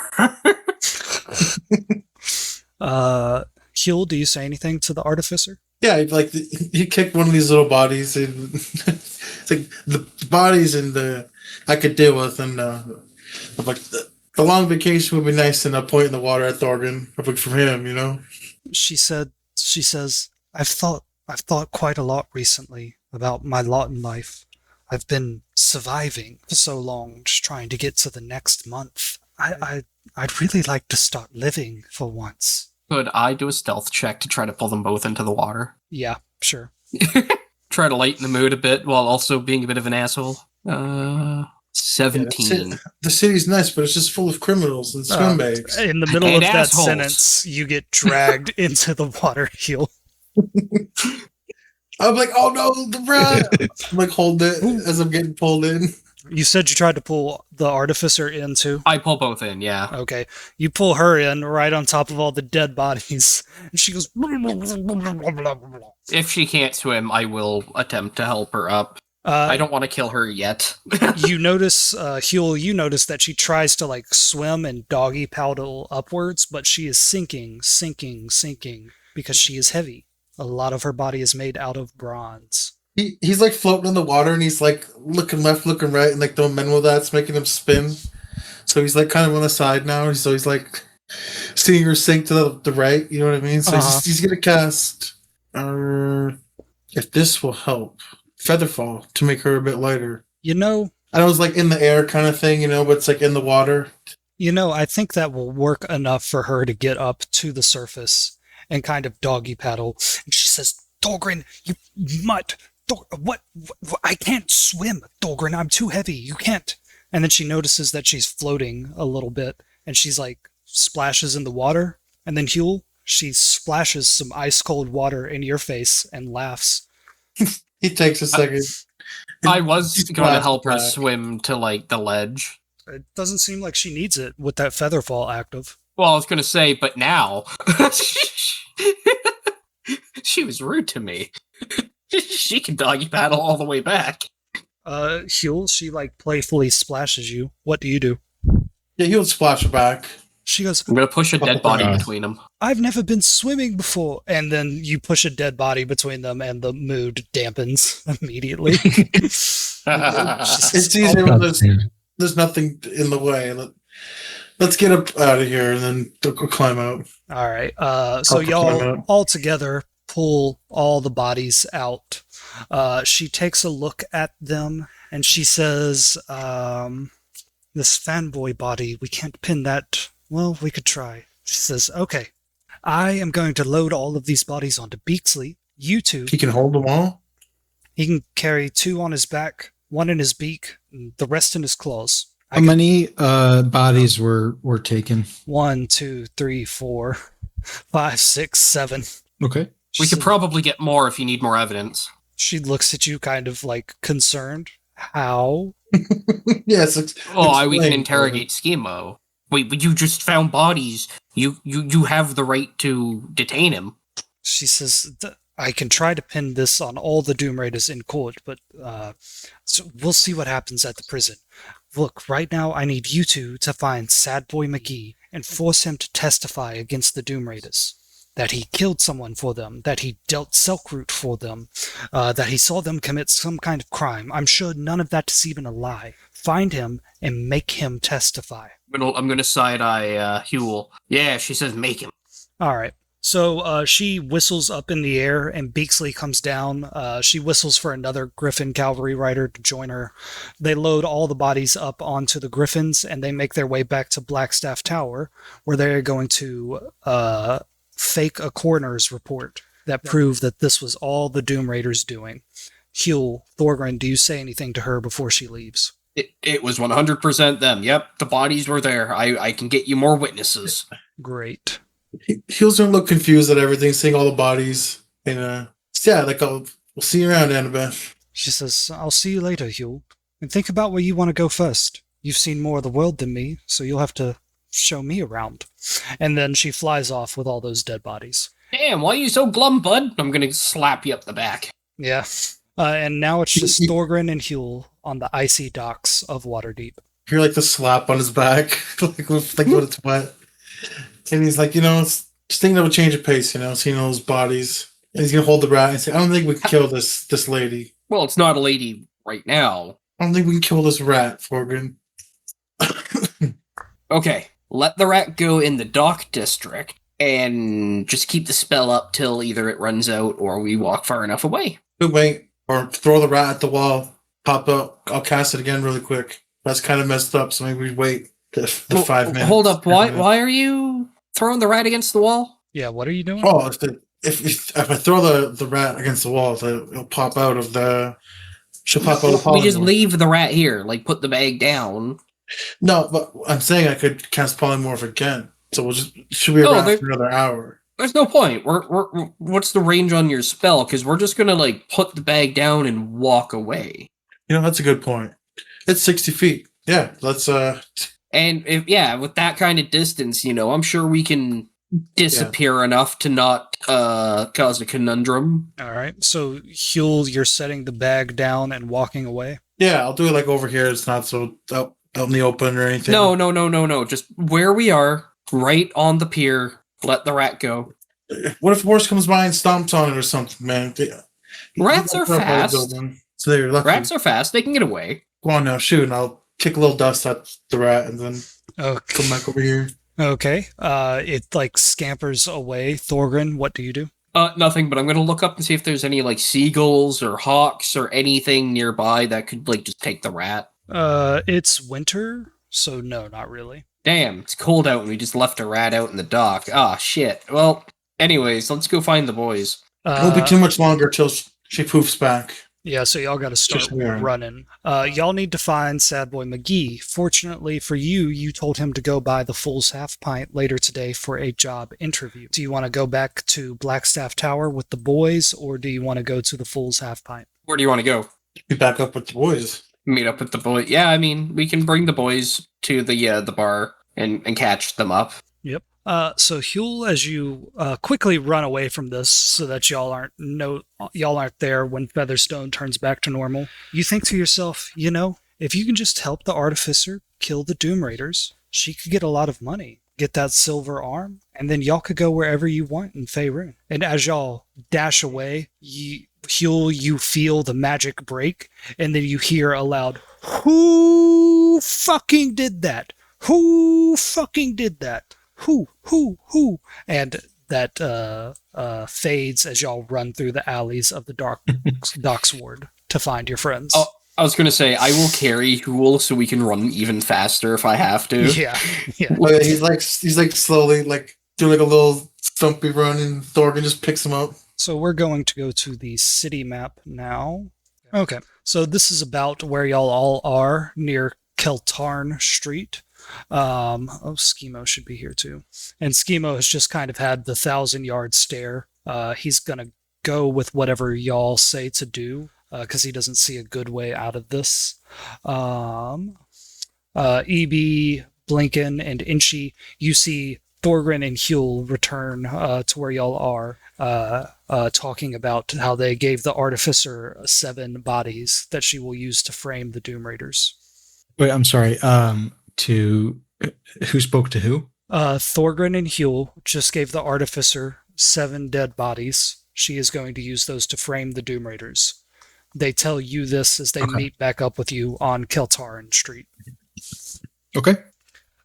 Huel, do you say anything to the artificer? Yeah, like he kicked one of these little bodies, and it's like the bodies and I could deal with, and I'm like the long vacation would be nice, and a point in the water at Thorgrin, like for him, you know. She says, I've thought quite a lot recently about my lot in life. I've been surviving for so long, just trying to get to the next month. I'd really like to start living for once. Could I do a stealth check to try to pull them both into the water? Yeah, sure. Try to lighten the mood a bit while also being a bit of an asshole. 17. Yeah, the city's nice, but it's just full of criminals and scumbags. In the middle And of that assholes. sentence, you get dragged into the water, Huel. I'm like, oh no, the rat! I'm like, hold it as I'm getting pulled in. You said you tried to pull the artificer in too? I pull both in, yeah. Okay. You pull her in right on top of all the dead bodies. And she goes... If she can't swim, I will attempt to help her up. I don't want to kill her yet. You notice, Huel, you notice that she tries to like swim and doggy paddle upwards, but she is sinking because she is heavy. A lot of her body is made out of bronze. He's like floating in the water, and he's like looking left, looking right, and like the momentum of that's making him spin. So he's like kind of on the side now. So he's like seeing her sink to the right. You know what I mean? So he's gonna cast. If this will help, Featherfall to make her a bit lighter. You know, I know it's like in the air kind of thing, you know, but it's like in the water. I think that will work enough for her to get up to the surface and kind of doggy paddle. And she says, Thorgrin, you mutt. What? I can't swim, Thorgrin. I'm too heavy. You can't. And then she notices that she's floating a little bit, and she's like splashes in the water. And then Huel, she splashes some ice cold water in your face and laughs. He takes a second. I was He's going to help her back. swim to, like, the ledge. It doesn't seem like she needs it with that featherfall active. Well, I was going to say, but now... She was rude to me. She can doggy paddle all the way back. Huel, she like playfully splashes you. What do you do? Yeah, he would splash her back. She goes, I'm going to push a dead body God. between them. I've never been swimming before. And then you push a dead body between them and the mood dampens immediately. She says, It's easier when God damn it. there's nothing in the way. Let's get up out of here and then go climb out. all right. So I'll climb y'all out. all together pull all the bodies out. She takes a look at them and she says, this fanboy body, we can't pin that. Well, we could try. She says, okay, I am going to load all of these bodies onto Beaksley. You two, He can hold them all. he can carry 2 on his back, 1 in his beak, and the rest in his claws. How many bodies were taken? 1, 2, 3, 4, 5, 6, 7. Okay. We could probably get more if you need more evidence. She looks at you kind of like concerned. How? Yes. Oh, we can explain. interrogate Schemo. Wait, but you just found bodies. You have the right to detain him. She says, I can try to pin this on all the Doom Raiders in court, but so we'll see what happens at the prison. Look, right now I need you two to find Sad Boy McGee and force him to testify against the Doom Raiders. That he killed someone for them, that he dealt Silkroot for them, that he saw them commit some kind of crime. I'm sure none of that is even a lie. Find him and make him testify. I'm gonna side eye Huel. Yeah, she says make him. All right. So she whistles up in the air, and Beaksley comes down. She whistles for another Griffin cavalry rider to join her. They load all the bodies up onto the Griffins, and they make their way back to Blackstaff Tower, where they're going to fake a coroner's report that prove that this was all the Doom Raiders doing. Huel, Thorgrim, do you say anything to her before she leaves? It was 100% them. Yep, the bodies were there. I can get you more witnesses. Great. He'll soon look confused at everything, seeing all the bodies. And yeah, like we'll see you around, Annabeth. She says, I'll see you later, Huel. And think about where you want to go first. You've seen more of the world than me, so you'll have to show me around. And then she flies off with all those dead bodies. Damn, why are you so glum, bud? I'm gonna slap you up the back. Yeah. And now it's just Thorgrim and Huel on the icy docks of Waterdeep. Hear like the slap on his back, like when it's wet. And he's like, just thinking of a change of pace, seeing all those bodies. And he's gonna hold the rat and say, I don't think we can kill this lady. Well, it's not a lady right now. I don't think we can kill this rat, Thorgrim. Okay, let the rat go in the dock district and just keep the spell up till either it runs out or we walk far enough away. Good wait. Or throw the rat at the wall, pop up, I'll cast it again really quick. That's kind of messed up, so maybe we wait the 5 minutes. Hold up, why are you throwing the rat against the wall? Yeah, what are you doing? Oh, if I throw the rat against the wall, it'll pop out of the... She'll pop out of the We just leave the rat here, like put the bag down. No, but I'm saying I could cast polymorph again. So we'll should be around for another hour. There's no point. We're what's the range on your spell? Because we're just gonna like put the bag down and walk away. That's a good point. It's 60 feet. Yeah, let's And with that kind of distance, I'm sure we can disappear enough to not cause a conundrum. All right. So Huel, you're setting the bag down and walking away. Yeah, I'll do it like over here. It's not so out in the open or anything. No. Just where we are, right on the pier. Let the rat go. What if a horse comes by and stomps on it or something, man? Rats are fast. So they're lucky. Rats are fast. They can get away. Go on now, shoot, and I'll kick a little dust at the rat and then Okay. come back over here. Okay. It like scampers away. Thorgrim, what do you do? Nothing, but I'm gonna look up and see if there's any like seagulls or hawks or anything nearby that could like just take the rat. It's winter, so no, not really. Damn, it's cold out and we just left a rat out in the dock. Ah, shit. Well, anyways, let's go find the boys. It won't be too much longer till she poofs back. Yeah, so y'all got to start running. Y'all need to find Sad Boy McGee. Fortunately for you, you told him to go by the Fool's Half Pint later today for a job interview. Do you want to go back to Blackstaff Tower with the boys, or do you want to go to the Fool's Half Pint? Where do you want to go? Be back up with the boys. Meet up with the boys. Yeah, I mean, we can bring the boys to the bar and catch them up. Yep. So Huel, as you quickly run away from this, so that y'all aren't there when Featherstone turns back to normal, you think to yourself, if you can just help the Artificer kill the Doom Raiders, she could get a lot of money, get that silver arm, and then y'all could go wherever you want in Faerun. And as y'all dash away, Huel, you feel the magic break, and then you hear aloud, "Who fucking did that? Who fucking did that? Who? And that fades as y'all run through the alleys of the Docks Ward to find your friends. Oh, I was going to say, I will carry Huel so we can run even faster if I have to. Yeah. He's like slowly doing a little stumpy run, and Thorgrim just picks him up. So we're going to go to the city map now. Okay, so this is about where y'all all are, near Keltarn Street. Schemo should be here too. And Schemo has just kind of had the 1,000-yard stare. He's going to go with whatever y'all say to do, because he doesn't see a good way out of this. EB, Blinken, and Inchi, you see Thorgrim and Huel return to where y'all are, talking about how they gave the Artificer 7 bodies that she will use to frame the Doom Raiders. Wait, I'm sorry. Who spoke to who? Thorgrim and Huel just gave the Artificer 7 dead bodies. She is going to use those to frame the Doom Raiders. They tell you this as they meet back up with you on Keltarn Street. Okay.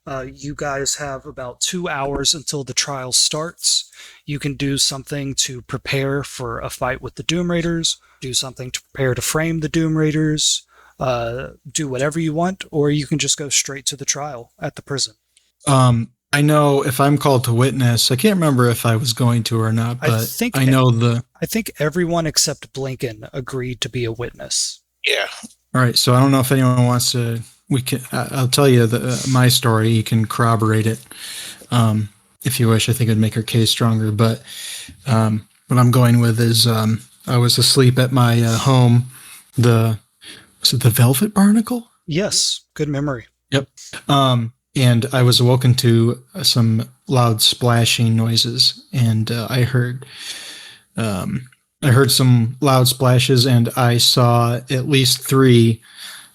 You guys have about 2 hours until the trial starts. You can do something to prepare for a fight with the Doom Raiders, do something to prepare to frame the Doom Raiders, do whatever you want, or you can just go straight to the trial at the prison. I know if I'm called to witness, I can't remember if I was going to or not, but I think everyone except Blinken agreed to be a witness. Yeah. All right, so I don't know if anyone wants to. I'll tell you my story. You can corroborate it if you wish. I think it'd make her case stronger. But what I'm going with is I was asleep at my home. Was it the Velvet Barnacle? Yes, good memory. Yep. And I was awoken to some loud splashing noises, and I heard some loud splashes, and I saw at least 3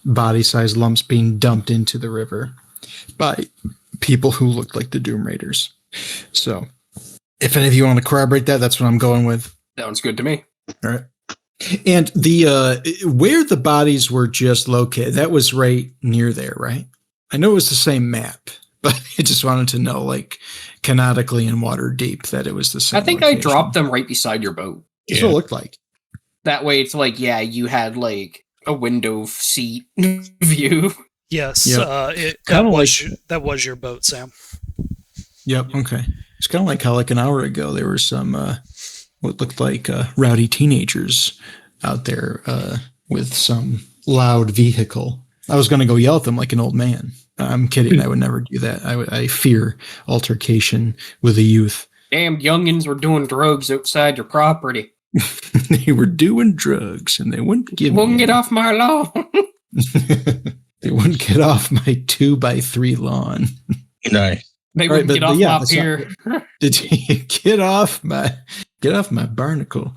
body-sized lumps being dumped into the river by people who looked like the Doom Raiders. So, if any of you want to corroborate that, that's what I'm going with. Sounds good to me. All right. And the where the bodies were just located, that was right near there, right? I know it was the same map, but I just wanted to know, like, canonically in Waterdeep, that it was the same. I think location. I dropped them right beside your boat. That's what it looked like. That way it's like, yeah, you had like a window seat view. Yes, Yep. that was your boat, Sam. Yep. Okay. It's kind of like how, like, an hour ago, there were some what looked like rowdy teenagers out there with some loud vehicle. I was going to go yell at them like an old man. I'm kidding. I would never do that. I fear altercation with the youth. Damn youngins were doing drugs outside your property. They were doing drugs, and they wouldn't give. Wouldn't me get off my lawn. They wouldn't get off my 2x3 lawn. Nice. They All right, wouldn't get but off yeah, my that's pier. Did you get off my barnacle?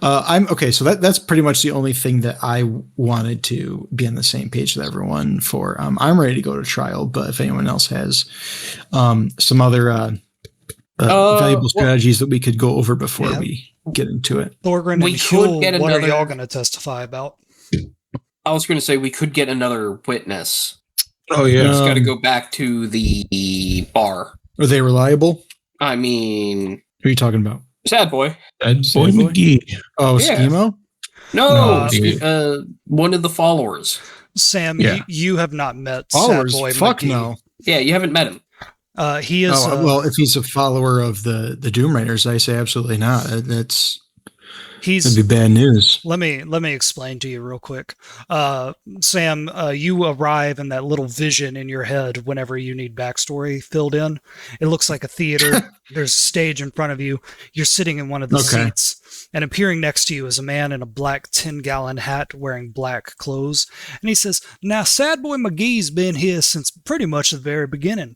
I'm okay. So that's pretty much the only thing that I wanted to be on the same page with everyone for. I'm ready to go to trial, but if anyone else has some other valuable strategies that we could go over before we get into it. Thorgrim We and could Huel, get what are another- y'all going to testify about? I was going to say we could get another witness. Oh yeah. Just got to go back to the bar. Are they reliable? I mean, Who are you talking about? Sad Boy. That's Boy Boy McGee. Oh, Yeah. Schemo? No, No, one of the followers. Sam, Yeah. you have not met Followers? Sad Boy Fuck McGee. no. Yeah, you haven't met him. He is. Well, if he's a follower of the Doom Raiders, I say absolutely not. That'd he's. be bad news. Let me explain to you real quick. Sam, you arrive in that little vision in your head whenever you need backstory filled in. It looks like a theater. There's a stage in front of you. You're sitting in one of the Okay. seats, and appearing next to you is a man in a black 10-gallon hat wearing black clothes. And he says, "Now, Sad Boy McGee's been here since pretty much the very beginning.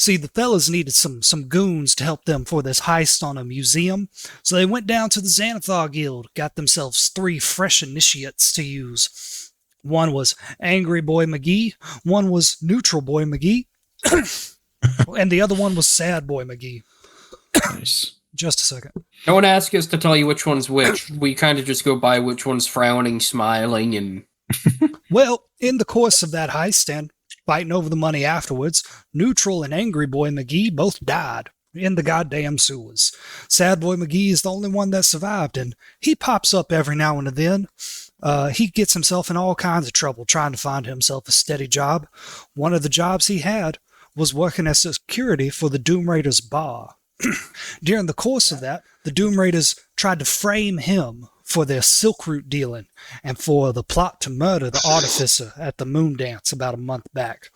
See, the fellas needed some goons to help them for this heist on a museum, so they went down to the Xanathar Guild, got themselves 3 fresh initiates to use. One was Angry Boy McGee, one was Neutral Boy McGee, and the other one was Sad Boy McGee." Nice. Just a second. Don't ask us to tell you which one's which. We kind of just go by which one's frowning, smiling, and Well, in the course of that heist and fighting over the money afterwards, Neutral and Angry Boy McGee both died in the goddamn sewers. Sad Boy McGee is the only one that survived, and he pops up every now and then. He gets himself in all kinds of trouble trying to find himself a steady job. One of the jobs he had was working as security for the Doom Raiders bar. During the course of that, the Doom Raiders tried to frame him for their silk root dealing and for the plot to murder the artificer at the moon dance about a month back.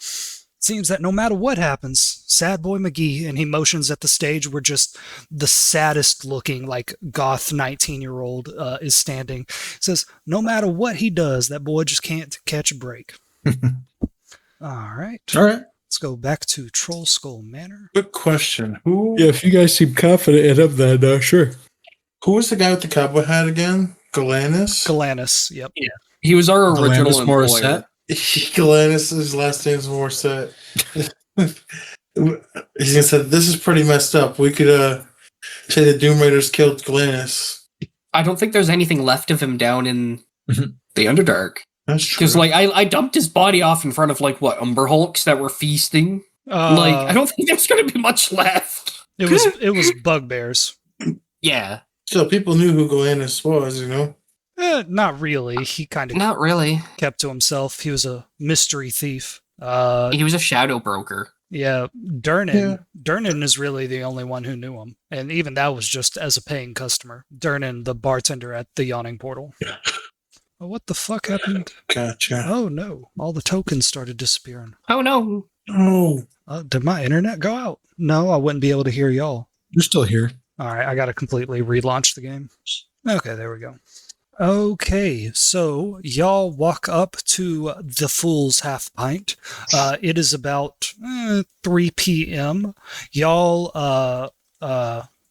Seems that no matter what happens, Sad Boy McGee, and he motions at the stage where just the saddest looking, like, goth 19-year-old is standing, says, no matter what he does, that boy just can't catch a break. All right. All right. Let's go back to Troll Skull Manor. Good question. Who Yeah, if you guys seem confident in him, then sure. who was the guy with the cowboy hat again? Galanis? Galanis, yep. he was our original Alanis employer. Morissette? Galanis, his last name's Morissette. He's gonna say, "This is pretty messed up. We could say the Doom Raiders killed Galanis." I don't think there's anything left of him down in Mhm. the Underdark. That's true. Because, like, I dumped his body off in front of, like, what, Umber Hulks that were feasting? I don't think there's going to be much left. It was bugbears. Yeah, So people knew who Golanus was, Not really. He kind of not really. kept to himself. He was a mystery thief. He was a shadow broker. Yeah, Durnan is really the only one who knew him, and even that was just as a paying customer. Durnan, the bartender at the Yawning Portal. Oh, what the fuck happened? Gotcha. Oh no! All the tokens started disappearing. Oh no! Oh, Did my internet go out? No, I wouldn't be able to hear y'all. You're still here. All right, I got to completely relaunch the game. Okay, there we go. Okay, so y'all walk up to the Fool's Half Pint. It is about 3 p.m. Y'all,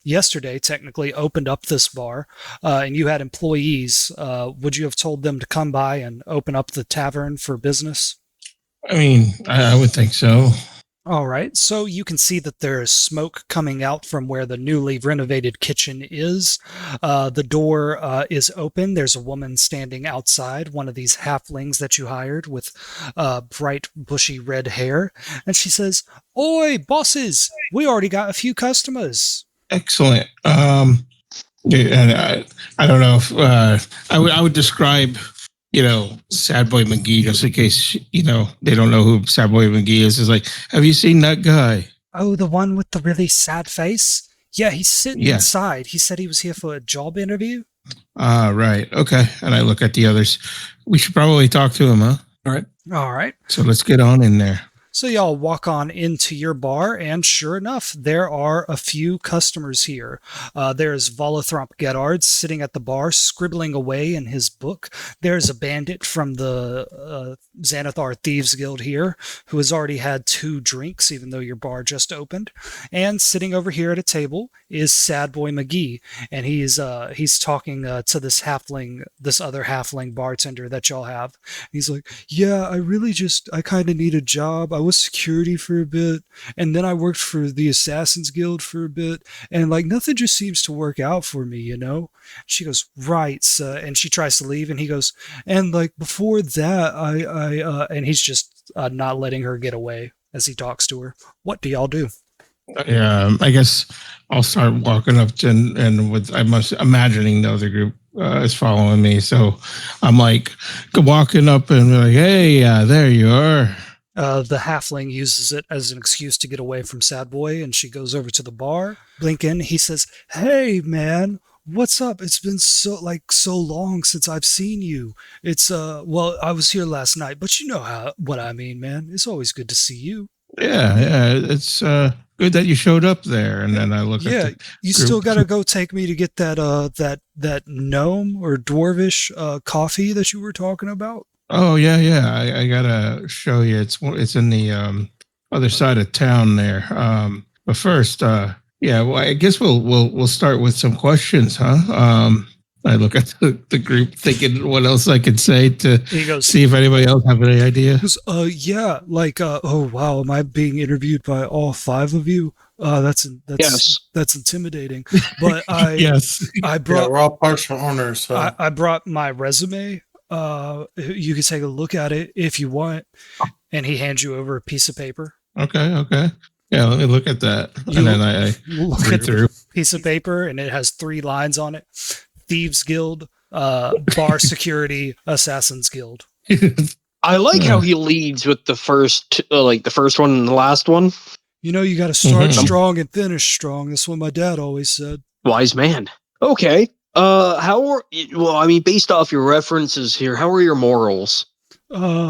yesterday technically opened up this bar, and you had employees. Would you have told them to come by and open up the tavern for business? I mean, I would think so. All right, so you can see that there is smoke coming out from where the newly renovated kitchen is. The door is open. There's a woman standing outside, one of these halflings that you hired with bright, bushy red hair. And she says, "Oi, bosses, we already got a few customers." Excellent. And I don't know if I would describe, Sad Boy McGee, just in case, they don't know who Sad Boy McGee is. Is like, have you seen that guy? Oh, the one with the really sad face? Yeah, he's sitting Yeah. inside. He said he was here for a job interview. Right. Okay. And I look at the others. We should probably talk to him, huh? All right. So let's get on in there. So y'all walk on into your bar, and sure enough, there are a few customers here. There's Volothromp Gedard sitting at the bar, scribbling away in his book. There's a bandit from the Xanathar Thieves Guild here, who has already had 2 drinks, even though your bar just opened. And sitting over here at a table is Sad Boy McGee, and he's talking to this other halfling bartender that y'all have. He's like, "Yeah, I kind of need a job. I was security for a bit, and then I worked for the Assassin's Guild for a bit, and nothing just seems to work out for me, She goes, "Right," and she tries to leave, and he goes, "And before that, and he's just not letting her get away as he talks to her. What do y'all do? Yeah, I guess I'll start walking up to, and with I'm imagining the other group is following me, so I'm walking up and be like, "Hey, there you are." The halfling uses it as an excuse to get away from Sad Boy, and she goes over to the bar. Blinken, he says, "Hey, man, what's up? It's been so long since I've seen you. It's I was here last night, but you know what I mean, man. It's always good to see you." Yeah, it's good that you showed up there. And then I look at the you group. still gotta go take me to get that gnome or dwarvish coffee that you were talking about. Oh yeah. I gotta show you. It's in the other side of town there. But first, well, I guess we'll start with some questions, huh? I look at the group thinking what else I could say to He goes, see if anybody else have any idea. He goes, oh wow, am I being interviewed by all 5 of you? That's intimidating. But I Yes. I brought we're all partial owners. So. I brought my resume. You can take a look at it if you want. And he hands you over a piece of paper. Okay. Yeah, let me look at that. You And then I look read at the through. piece of paper, and it has 3 lines on it: Thieves Guild, Bar Security, Assassins Guild. I like how he leads with the first one and the last one. You got to start Mhm. strong and finish strong. That's what my dad always said. Wise man. Okay. Based off your references here, how are your morals?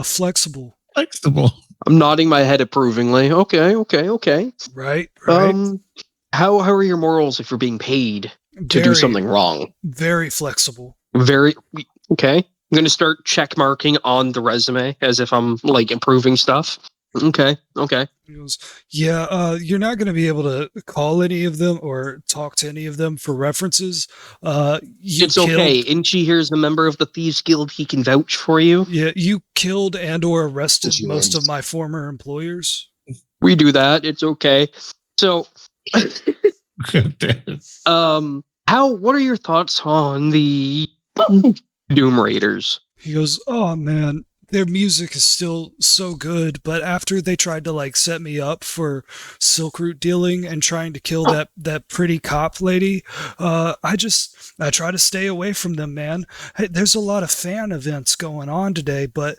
Flexible. Flexible. I'm nodding my head approvingly. Okay. Right. How are your morals if you're being paid to do something wrong? Very flexible. Very okay. I'm gonna start check marking on the resume as if I'm improving stuff. Okay. He goes, "Yeah, you're not going to be able to call any of them or talk to any of them for references. It's okay. Inchi here is a member of the Thieves Guild. He can vouch for you. Yeah, you killed and or arrested She most wins. of my former employers." We do that. It's okay. So, what are your thoughts on the Doom Raiders? He goes, "Oh man, their music is still so good, but after they tried to like set me up for silk root dealing and trying to kill that pretty cop lady, I try to stay away from them, man. Hey, there's a lot of fan events going on today, but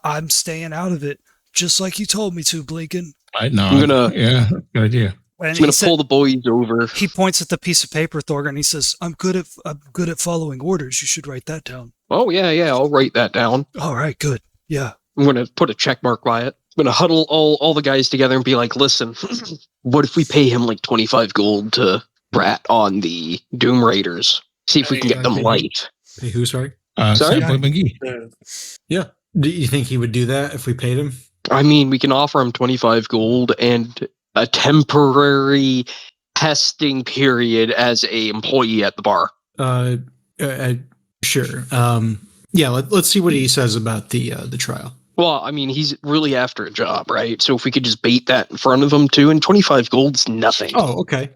I'm staying out of it, just like you told me to, Blinken. I know. I'm gonna- Yeah, good idea. And I'm gonna he said- pull the boys over. He points at the piece of paper, Thorgren, and he says, I'm good at following orders. You should write that down. Oh yeah, I'll write that down. All right, good. Yeah. I'm gonna put a check mark by it. I'm gonna huddle all the guys together and be like, listen, what if we pay him like 25 gold to rat on the Doom Raiders? See if we can get them light. Hey, who, sorry? Sorry? Sad Boy McGee. Yeah. Do you think he would do that if we paid him? I mean, we can offer him 25 gold and a temporary testing period as a employee at the bar. Sure. Yeah, let's see what he says about the trial. Well, I mean, he's really after a job, right? So if we could just bait that in front of him too, and 25 gold's nothing. Oh, okay.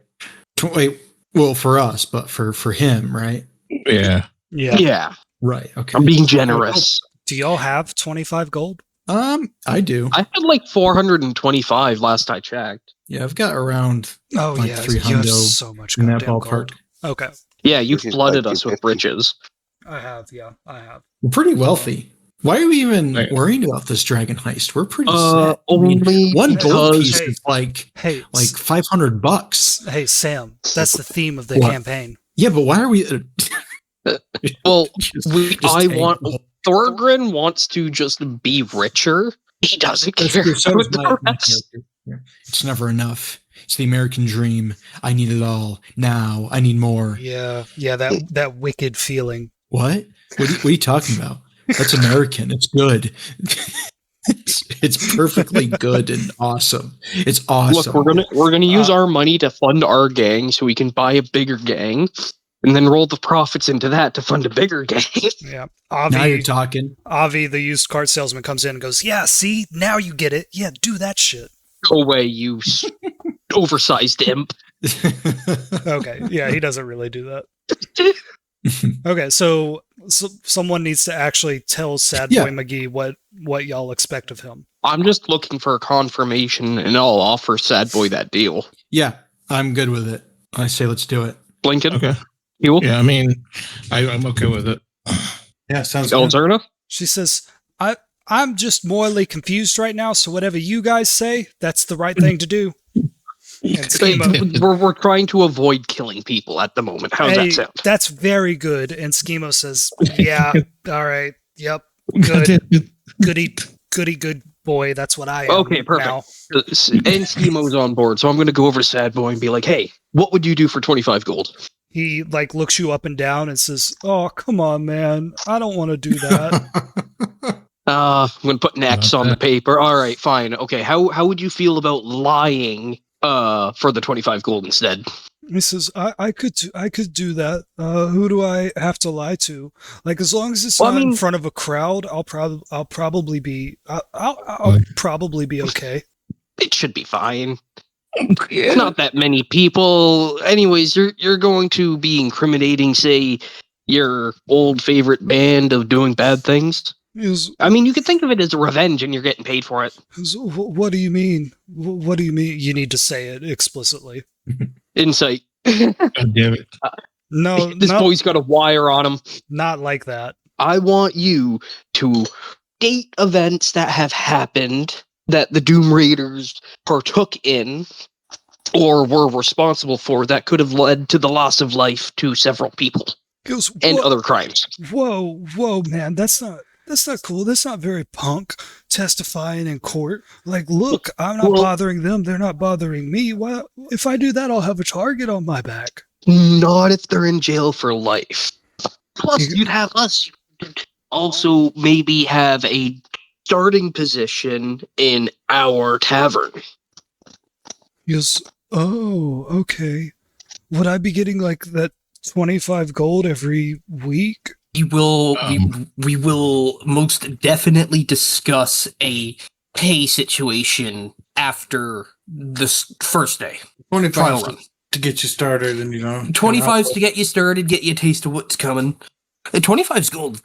Wait, well, for us, but for him, right? Yeah. Yeah, Right. Okay. I'm being generous. Do y'all have 25 gold? I do. I had like 425 last I checked. Yeah, I've got around Oh, like yeah. 300 You have so much in that goddamn ballpark. gold. Okay. Yeah, you Which is flooded like us with 250. riches. I have. Yeah, I have. We're pretty wealthy. Why are we even Right. worrying about this dragon heist? We're pretty set. I mean, Only one gold because piece Hey. is like Hey, $500. hey, Sam. That's the theme of the What? campaign. Yeah, but why are we? well, just- we, just I take want the whole- Thorgren wants to just be richer. He doesn't That's care what says about the my rest. character. Yeah. It's never enough. It's the American dream. I need it all now. I need more. Yeah, that wicked feeling. What? What are you talking about? That's American. It's good. It's perfectly good and awesome. It's awesome. Look, we're gonna use our money to fund our gang so we can buy a bigger gang, and then roll the profits into that to fund a bigger gang. Yeah. Now you're Avi, talking. Avi, the used car salesman, comes in and goes, "Yeah, see, now you get it. Yeah, do that shit." Go away, you oversized imp. Okay. Yeah, he doesn't really do that. Okay, so someone needs to actually tell Sad Yeah. Boy McGee what y'all expect of him. I'm just looking for a confirmation, and I'll offer Sad Boy that deal. Yeah, I'm good with it. I say let's do it. Blinken, Okay. you, Yeah, I mean, I'm okay with it. Yeah, sounds good. Elzerna. She says, I'm just morally confused right now, so whatever you guys say, that's the right thing to do." And Schemo, We're trying to avoid killing people at the moment. How does "Hey, that sound? that's very good." And Schemo says, "Yeah, all right, yep, good, good boy. That's what I am." Okay, perfect. now." And Schemo's on board, so I'm going to go over to Sad Boy and be like, "Hey, what would you do for 25 gold?" He like looks you up and down and says, "Oh, come on, man. I don't want to do that." I'm going to put an X on the paper. All right, fine. Okay, how would you feel about lying for the 25 gold instead? He says, I could do that. Who do I have to lie to? Like, as long as it's Well, I not in mean- front of a crowd, I'll probably be I'll probably be okay. It should be fine. It's not that many people. Anyways, you're going to be incriminating, say, your old favorite band of doing bad things. He goes, I mean, you could think of it as a revenge, and you're getting paid for it. What do you mean? What do you mean? You need to say it explicitly. Insight. God damn it. No, This boy's got a wire on him. not like that. I want you to date events that have happened that the Doom Raiders partook in or were responsible for that could have led to the loss of life to several people He goes, and "Whoa, other crimes. whoa, man, that's not cool. That's not very punk testifying in court. Like, look, I'm not Well- bothering them. They're not bothering me. Well, if I do that, I'll have a target on my back." Not if they're in jail for life. Plus, You- you'd have us also maybe have a starting position in our tavern. He goes, "Oh, okay. Would I be getting like that 25 gold every week?" We will most definitely discuss a pay situation after this first day. 25 Trial run. to get you started, and 25's to get you started, get you a taste of what's coming. 25's gold.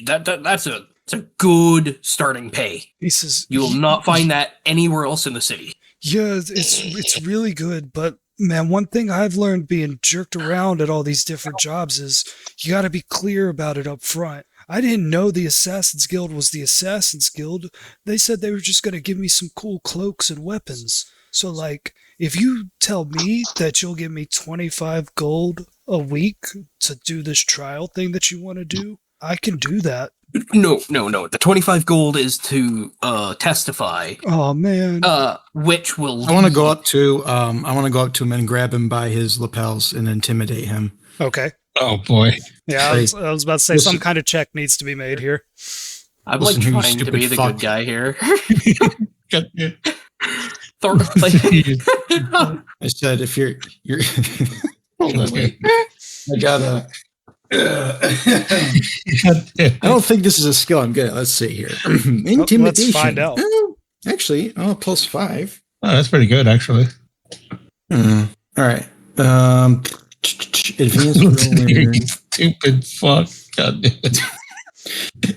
That's a It's a good starting pay. He says, You will not find that anywhere else in the city. Yeah, it's really good, but man, one thing I've learned being jerked around at all these different jobs is you got to be clear about it up front. I didn't know the Assassin's Guild was the Assassin's Guild. They said they were just going to give me some cool cloaks and weapons. So, like, if you tell me that you'll give me 25 gold a week to do this trial thing that you want to do, I can do that. No. The 25 gold is to testify. Oh, man. Which will. I want to go up to him and grab him by his lapels and intimidate him. Okay. Oh boy. Yeah, Hey, I was about to say listen. some kind of check needs to be made here. I'm Listen like here, you trying to stupid be the fuck. good guy here. I said, if you're Hold on, wait. I gotta. I don't think this is a skill I'm good at. Let's see here. Intimidation. Let's find out. Oh, actually, +5. Oh, that's pretty good, actually. All right. Advanced roller. Stupid fuck. God damn it.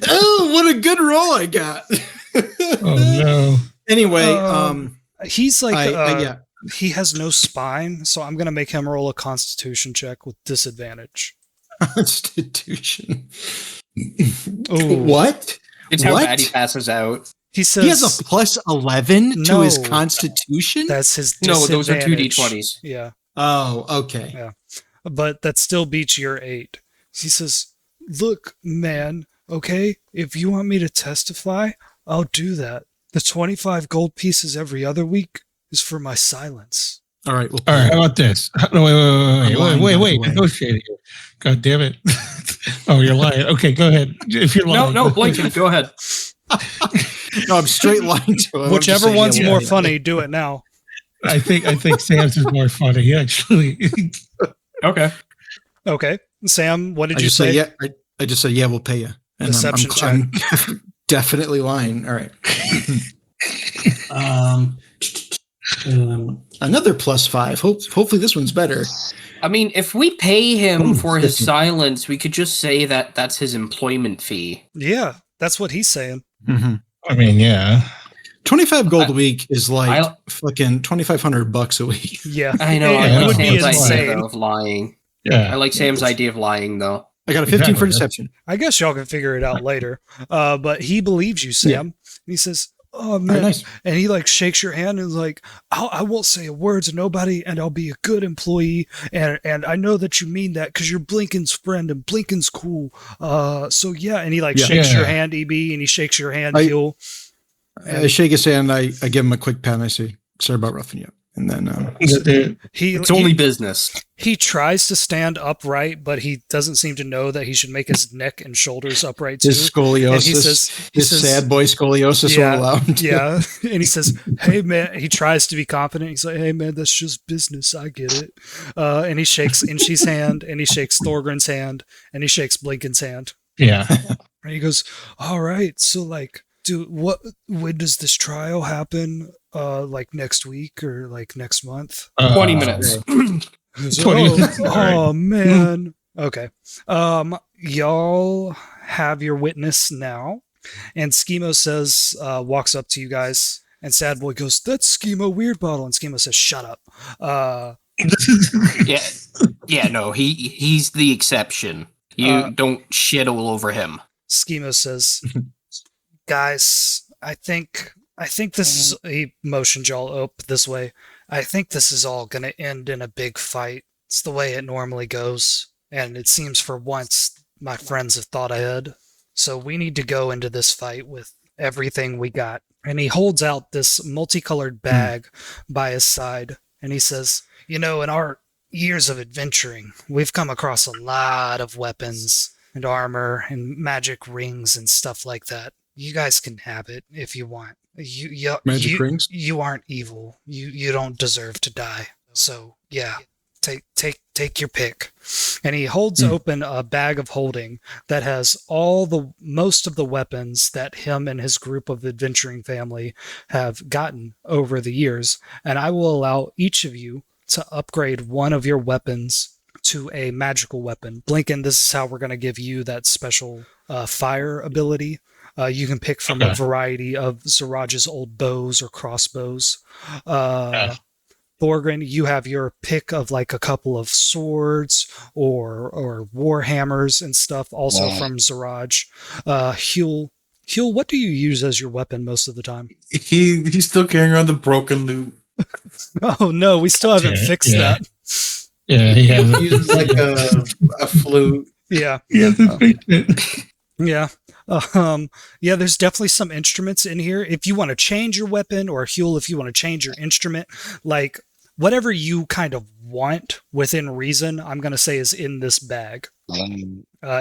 Oh, what a good roll I got. Oh no. Anyway, He's like, yeah. he has no spine, so I'm going to make him roll a constitution check with disadvantage. Constitution. Ooh. What? It's how What? bad he passes out. He says He has a +11 to his No. constitution? that's his No, those are two disadvantage. d20s. Yeah, Oh, okay. but that still beats your 8. He says, look, man, okay, if you want me to testify, I'll do that. The 25 gold pieces every other week is for my silence. All right. Well, All right, how about this? No, I'm lying, wait. by the way. Negotiate here. God damn it. Oh, you're lying. Okay, go ahead. If you're lying. No, Blinken, go ahead. no, I'm straight lying to him. I'm just Whichever saying, one's yeah, more yeah. funny, do it now. I think Sam's is more funny, actually. Okay. Okay, Sam, what did I you just say? yeah. I just said, yeah, we'll pay you. And Deception I'm definitely lying. All right. Another +5. Hopefully this one's better. I mean, if we pay him Ooh, for his 50. silence, we could just say that that's his employment fee. Yeah, that's what he's saying. Mm-hmm. I mean, yeah. 25 gold a week is like I- fucking $2,500 a week. Yeah, I know. It, I Yeah, it like would be Sam's idea insane. though, of lying. Yeah. I like Sam's idea of lying, though. I got a 15 for Exactly. deception. I guess y'all can figure it out later. But he believes you, Sam. Yeah. And he says, "Oh All man," right, nice. and he like shakes your hand and is like, I won't say a word to nobody, and I'll be a good employee, and I know that you mean that because you're Blinken's friend and Blinken's cool. So yeah," and he like Yeah. shakes your Yeah. hand, EB, and he shakes your hand, I- Gil. I shake his hand. I give him a quick pat. And I say, "Sorry about roughing you up." And then He It's only business. he tries to stand upright, but he doesn't seem to know that he should make his neck and shoulders upright too. his scoliosis, And he says, his sad boy scoliosis Yeah, will allow him to. Yeah. And he says, "Hey man," he tries to be confident. He's like, "Hey man, that's just business. I get it." And he shakes Inshi's hand, and he shakes Thorgrim's hand, and he shakes Blinken's hand. Yeah. And he goes, "All right, so like, when does this trial happen? Like next week or like next month?" 20 minutes. He's 20 like, minutes. Oh man. Okay. Y'all have your witness now. And Schemo says, walks up to you guys, and Sad Boy goes, "That's Schemo Weird Bottle." And Schemo says, "Shut up." Yeah, no, he's the exception. You don't shit all over him. Schemo says, "Guys, I think this is," he motioned y'all up this way. "I think this is all gonna end in a big fight. It's the way it normally goes. And it seems for once my friends have thought ahead. So we need to go into this fight with everything we got." And he holds out this multicolored bag by his side. And he says, "You know, in our years of adventuring, we've come across a lot of weapons and armor and magic rings and stuff like that. You guys can have it if you want. Magic rings? You aren't evil. You don't deserve to die. So yeah, take your pick." And he holds open a bag of holding that has most of the weapons that him and his group of adventuring family have gotten over the years. And I will allow each of you to upgrade one of your weapons to a magical weapon. Blinken, this is how we're going to give you that special fire ability. You can pick from a variety of Zaraj's old bows or crossbows. Thorgrin, you have your pick of like a couple of swords or war hammers and stuff, also from Zaraj. Huel, what do you use as your weapon most of the time? He's still carrying around the broken loot. Oh no, we still haven't fixed that. Yeah, he has He uses like a flute. Yeah. Yeah. Yeah, there's definitely some instruments in here. If you want to change your weapon, or Huel, if you want to change your instrument, like whatever you kind of want within reason, I'm going to say is in this bag.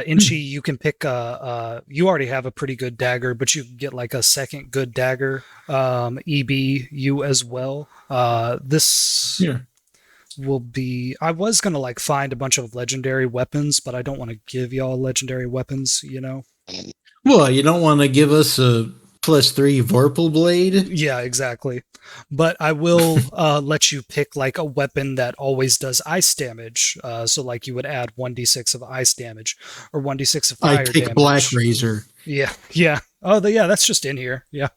Inchi, you can pick you already have a pretty good dagger, but you can get like a second good dagger. EB, you as well. This will be, I was going to like find a bunch of legendary weapons, but I don't want to give y'all legendary weapons, you know? Well, you don't want to give us a +3 Vorpal blade. Yeah, exactly. But I will let you pick like a weapon that always does ice damage. So like you would add 1d6 of ice damage or 1d6 of fire I take damage. Black Razor. Yeah. Oh, yeah, that's just in here. Yeah.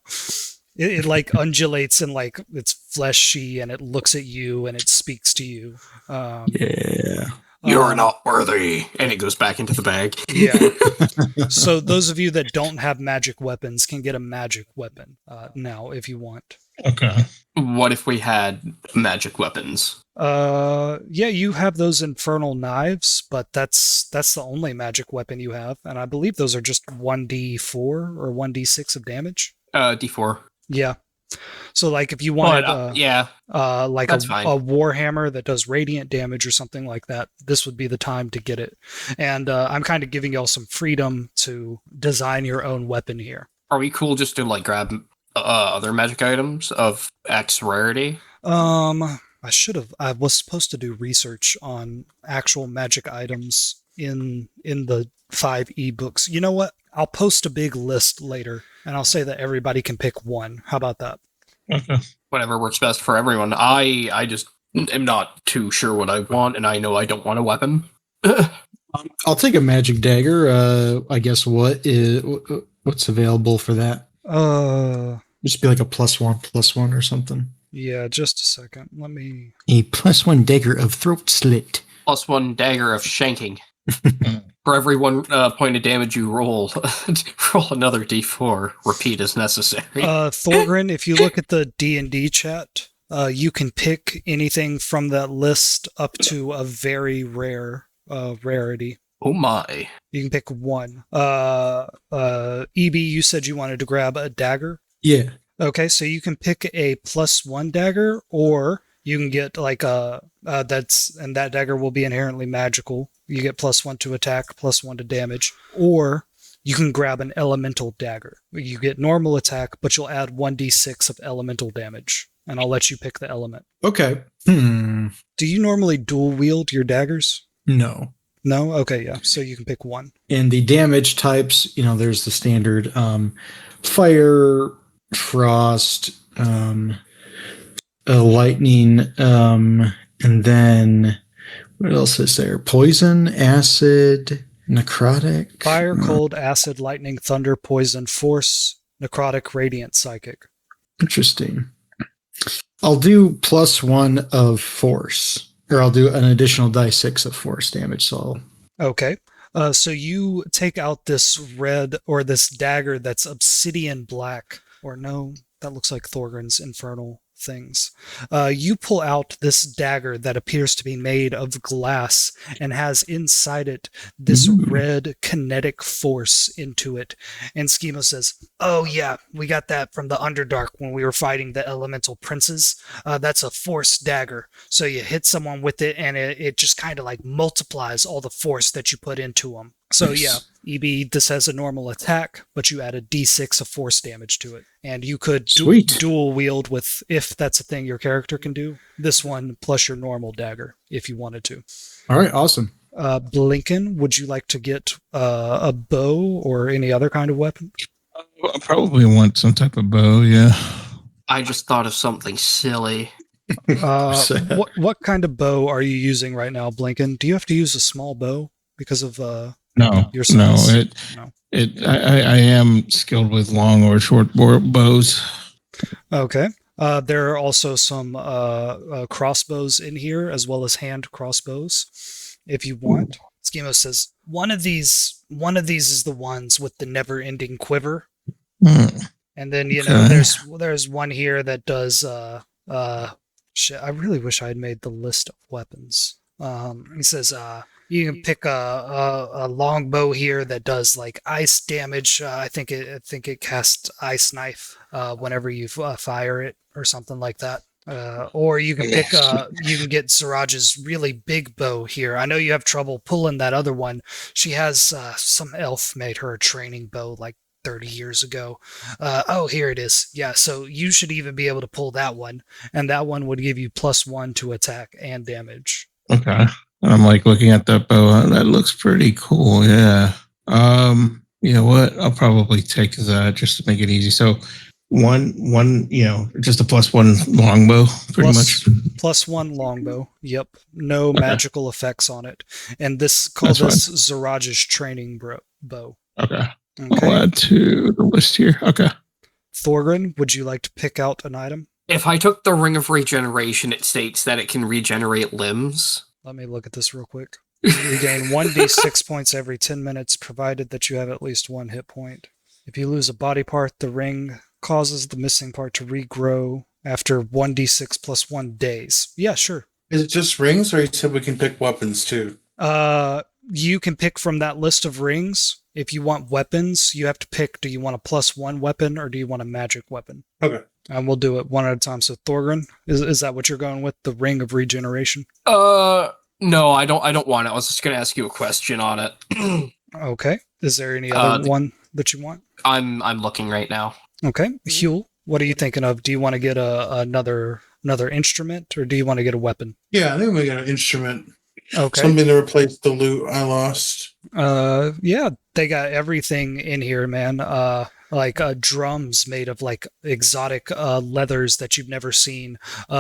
It like undulates and like it's fleshy and it looks at you and it speaks to you. Yeah. You're not worthy. And it goes back into the bag. Yeah. So those of you that don't have magic weapons can get a magic weapon now if you want. Okay. What if we had magic weapons? Yeah, you have those infernal knives, but that's the only magic weapon you have, and I believe those are just 1d4 or 1d6 of damage. D4. Yeah. So like if you wanted yeah. like That's a fine. warhammer that does radiant damage or something like that, this would be the time to get it. And I'm kind of giving y'all some freedom to design your own weapon here. Are we cool just to like grab other magic items of X rarity? I was supposed to do research on actual magic items in the 5 ebooks. You know what? I'll post a big list later and I'll say that everybody can pick one. How about that? Okay. Whatever works best for everyone. I just am not too sure what I want, and I know I don't want a weapon. I'll take a magic dagger. I guess what's available for that? Just be like a +1/+1 or something. Yeah, just a second. Let me... A +1 dagger of throat slit. +1 dagger of shanking. For every 1 point of damage you roll, roll another d4. Repeat as necessary. Thorgrin, if you look at the D&D chat, you can pick anything from that list up to a very rare rarity. Oh my. You can pick one. EB, you said you wanted to grab a dagger? Yeah. Okay, so you can pick a +1 dagger, or you can get like that dagger will be inherently magical. You get +1 to attack, +1 to damage, or you can grab an elemental dagger. You get normal attack, but you'll add 1d6 of elemental damage, and I'll let you pick the element. Okay. Do you normally dual wield your daggers? No. No? Okay, yeah. So you can pick one. And the damage types, there's the standard fire, frost, lightning, and then what else is there? Poison, acid, necrotic. Fire, cold, acid, lightning, thunder, poison, force, necrotic, radiant, psychic. Interesting. I'll do +1 of force, or I'll do an additional die 6 of force damage. So Okay. So you take out this red or this dagger that's obsidian black, or no, that looks like Thorgrin's infernal things. You pull out this dagger that appears to be made of glass and has inside it this red kinetic force into it. And Schema says, "Oh yeah, we got that from the Underdark when we were fighting the elemental princes. That's a force dagger. So you hit someone with it and it just kind of like multiplies all the force that you put into them. So yeah, EB, this has a normal attack, but you add a d6 of force damage to it. And you could dual wield with, if that's a thing your character can do, this one plus your normal dagger, if you wanted to. All right, awesome. Blinken, would you like to get a bow or any other kind of weapon? I probably want some type of bow, yeah. I just thought of something silly. What kind of bow are you using right now, Blinken? Do you have to use a small bow because of No, your size? no. I am skilled with long or short bows. Okay. There are also some crossbows in here, as well as hand crossbows, if you want. Schemo says one of these is the ones with the never-ending quiver, and then Okay. there's one here that does. Shit, I really wish I had made the list of weapons. He says you can pick a longbow here that does like ice damage. I think it casts ice knife whenever you fire it or something like that. Or you can pick you can get Siraj's really big bow here. I know you have trouble pulling that other one. She has some elf made her a training bow like 30 years ago. Oh, here it is. Yeah, so you should even be able to pull that one, and that one would give you +1 to attack and damage. Okay. I'm like looking at that bow. That looks pretty cool. Yeah. You know what? I'll probably take that just to make it easy. So one, just a +1 longbow, pretty much. +1 longbow. Yep. No magical effects on it. And call That's this Ziraj's training bow. Okay. I'll Okay. add to the list here. Okay. Thorgrin, would you like to pick out an item? If I took the Ring of Regeneration, it states that it can regenerate limbs. Let me look at this real quick. You regain 1d6 points every 10 minutes, provided that you have at least 1 hit point. If you lose a body part, the ring causes the missing part to regrow after 1d6 + 1 days. Yeah, sure. Is it just rings, or you said we can pick weapons too? You can pick from that list of rings. If you want weapons, you have to pick, do you want a +1 weapon or do you want a magic weapon? Okay. And we'll do it one at a time. So Thorgrin, is that what you're going with? The Ring of Regeneration? No, I don't want it. I was just gonna ask you a question on it. Okay. Is there any other one that you want? I'm looking right now. Okay. Huel, what are you thinking of? Do you want to get another instrument or do you want to get a weapon? Yeah, I think we got an instrument. Okay. Something to replace the loot I lost. Yeah, they got everything in here, man. Like drums made of like exotic leathers that you've never seen.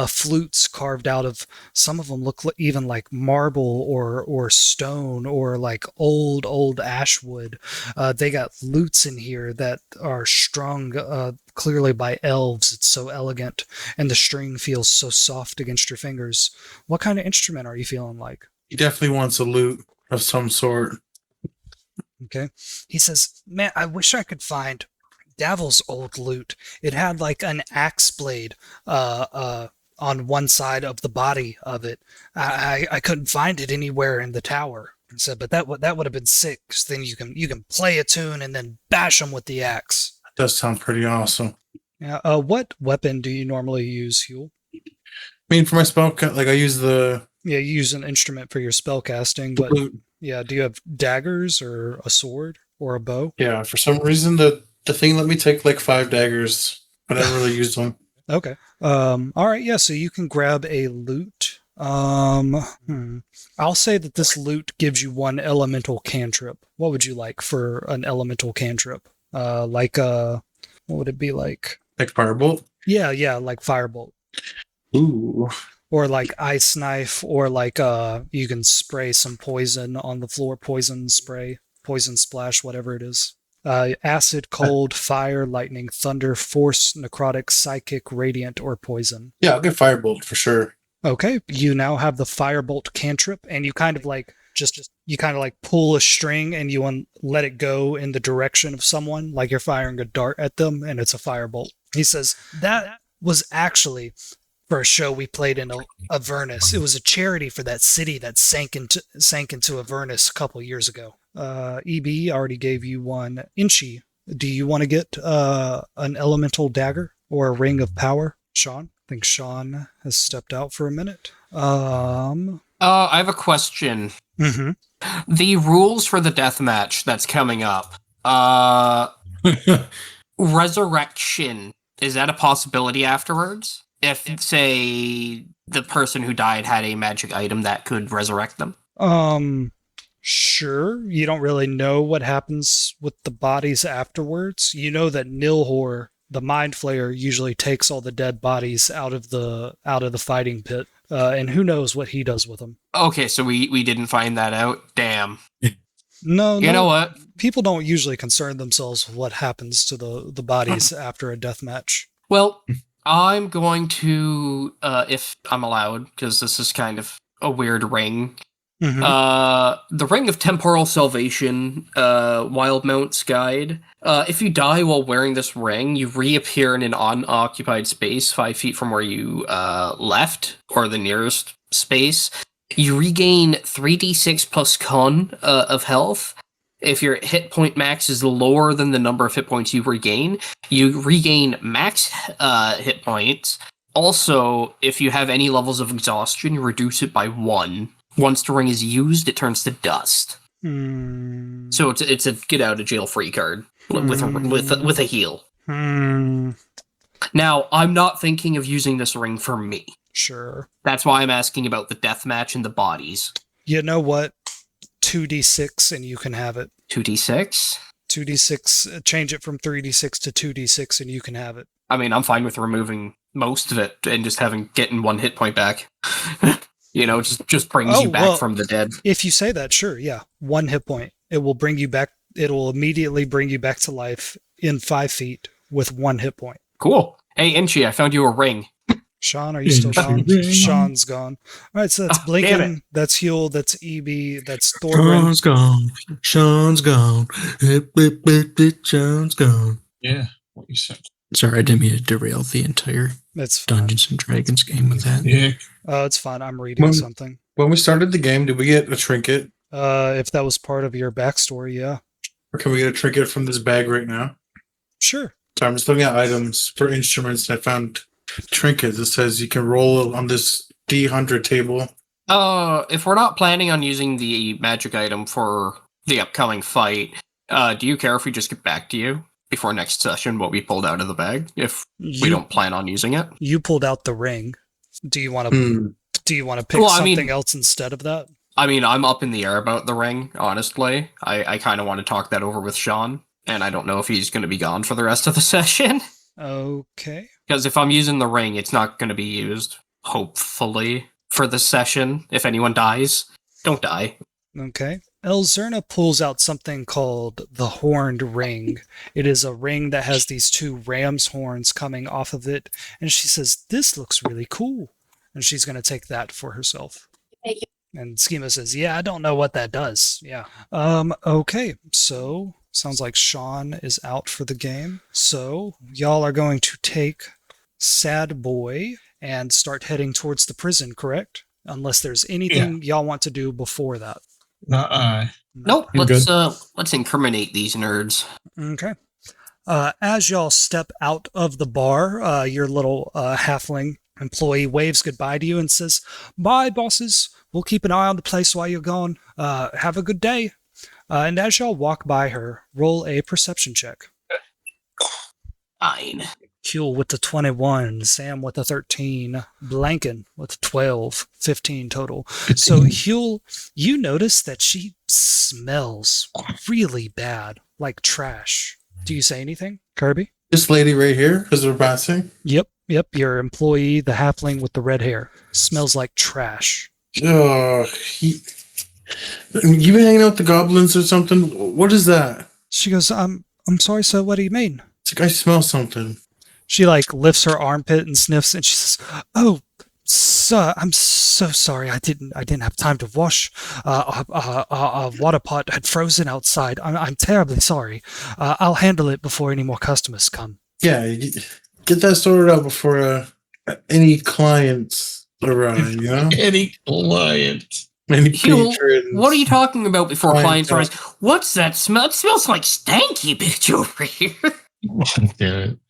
Flutes carved out of, some of them look even like marble or stone or like old ash wood. They got lutes in here that are strung clearly by elves. It's so elegant, and the string feels so soft against your fingers. What kind of instrument are you feeling like? He definitely wants a loot of some sort. Okay. He says, man, I wish I could find Davil's old loot. It had like an axe blade on one side of the body of it. I couldn't find it anywhere in the tower. He said, but that would have been sick, 'cause then you can play a tune and then bash them with the axe. That does sound pretty awesome. Yeah. What weapon do you normally use, Huel? I mean, for my spell, like I use the Yeah, you use an instrument for your spell casting, but loot. yeah, do you have daggers or a sword or a bow? Yeah, for some reason the thing let me take like 5 daggers, but I never really used them. Okay. All right. Yeah. So you can grab a loot. I'll say that this loot gives you 1 elemental cantrip. What would you like for an elemental cantrip? What would it be like? Like firebolt. Yeah, like firebolt, Ooh. or like ice knife, or like you can spray some poison on the floor, poison spray, poison splash, whatever it is. Acid, cold, fire, lightning, thunder, force, necrotic, psychic, radiant, or poison. Yeah, I'll get firebolt for sure. Okay, you now have the firebolt cantrip, and you kind of like you kind of like pull a string and you let it go in the direction of someone, like you're firing a dart at them, and it's a firebolt. He says that was actually for a show we played in Avernus. It was a charity for that city that sank into Avernus a couple years ago. EB already gave you 1. Inchi, do you want to get an elemental dagger or a ring of power? Sean? I think Sean has stepped out for a minute. I have a question. Mm-hmm. The rules for the deathmatch that's coming up. Resurrection, is that a possibility afterwards? If, say, the person who died had a magic item that could resurrect them? Sure. You don't really know what happens with the bodies afterwards. You know that Nilhor, the Mind Flayer, usually takes all the dead bodies out of the fighting pit, and who knows what he does with them. Okay, so we didn't find that out. Damn. No, You know what? people don't usually concern themselves with what happens to the bodies after a death match. Well, I'm going to, if I'm allowed, because this is kind of a weird ring. The Ring of Temporal Salvation, Wildmount's Guide. If you die while wearing this ring, you reappear in an unoccupied space 5 feet from where you left, or the nearest space. You regain 3d6 plus con of health. If your hit point max is lower than the number of hit points you regain max hit points. Also, if you have any levels of exhaustion, you reduce it by 1. Once the ring is used, it turns to dust. So it's a get out of jail free card with a heal. Now, I'm not thinking of using this ring for me. Sure. That's why I'm asking about the death match and the bodies. You know what? 2d6 and you can have it. 2d6? 2d6, change it from 3d6 to 2d6 and you can have it. I mean, I'm fine with removing most of it and just getting 1 hit point back. Just brings you back from the dead. If you say that, sure, yeah. 1 hit point. It will bring you back. It will immediately bring you back to life in 5 feet with 1 hit point. Cool. Hey, Inchi, I found you a ring. Sean, are you still gone? Sean's gone. All right, so that's Blinken, that's Huel, that's EB, that's Thorgrim. Sean's gone. Sean's gone. Sean's gone. Yeah. What you said. Sorry, I didn't mean to derail the entire That's fine. Dungeons and Dragons game with that. Yeah. It's fine. I'm reading something. When we started the game, did we get a trinket? If that was part of your backstory, yeah. Or can we get a trinket from this bag right now? Sure. So I'm just looking at items for instruments. I found trinkets. It says you can roll on this D100 table. If we're not planning on using the magic item for the upcoming fight, do you care if we just get back to you before next session what we pulled out of the bag if we don't plan on using it? You pulled out the ring. Do you want to pick something else instead of that? I mean, I'm up in the air about the ring, honestly. I kind of want to talk that over with Sean, and I don't know if he's going to be gone for the rest of the session. Okay. Because if I'm using the ring, it's not going to be used, hopefully, for the session. If anyone dies, don't die. Okay. Elzerna pulls out something called the Horned Ring. It is a ring that has these 2 ram's horns coming off of it, and she says, "This looks really cool." And she's going to take that for herself. And Schema says, "Yeah, I don't know what that does." Yeah. Okay. So, sounds like Sean is out for the game. So, y'all are going to take Sad Boy and start heading towards the prison, correct? Unless there's anything y'all want to do before that. Nope. Let's incriminate these nerds. Okay. As y'all step out of the bar, your little halfling employee waves goodbye to you and says, "Bye, bosses. We'll keep an eye on the place while you're gone. Have a good day." And as y'all walk by her, roll a perception check. 9. Huel with the 21, Sam with the 13, Blanken with 12, 15 total. So Huel, you notice that she smells really bad, like trash. Do you say anything, Kirby? This lady right here, because we're passing. Yep. Your employee, the halfling with the red hair, smells like trash. You been hanging out with the goblins or something? What is that? She goes, I'm sorry, sir. What do you mean? It's like I smell something. She lifts her armpit and sniffs, and she says, "Oh, sir, I'm so sorry. I didn't have time to wash. A water pot had frozen outside. I'm terribly sorry. I'll handle it before any more customers come." Yeah, get that sorted out before any clients arrive. You know, Any client. any Huel, patrons. what are you talking about before Clients clients arrive? What's that smell? It smells like stanky bitch over here.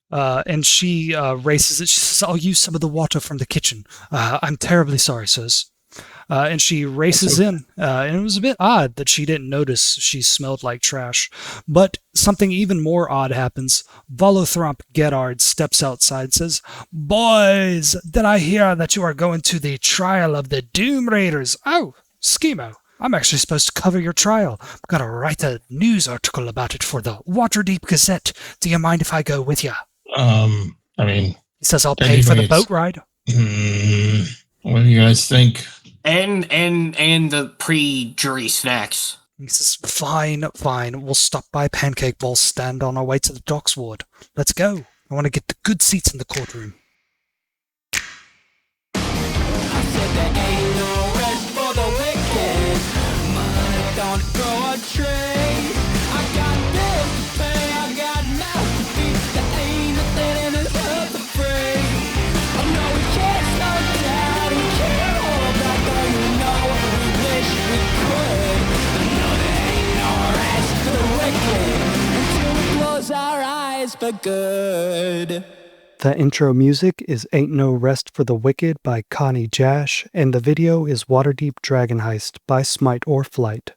And she races it. She says, "I'll use some of the water from the kitchen. I'm terribly sorry, sirs." And she races in. And it was a bit odd that she didn't notice she smelled like trash. But something even more odd happens. Volothromp Gedard steps outside and says, "Boys, did I hear that you are going to the trial of the Doom Raiders?" "Oh, Schemo. I'm actually supposed to cover your trial. I've got to write a news article about it for the Waterdeep Gazette. Do you mind if I go with you?" I mean, He says, "I'll pay for the boat ride." What do you guys think? And the pre-jury snacks. He says, fine, fine. We'll stop by Pancake Ball's stand on our way to the docks ward. Let's go. I want to get the good seats in the courtroom. But good. The intro music is Ain't No Rest for the Wicked by Connie Jash, and the video is Waterdeep Dragon Heist by Smite or Flight.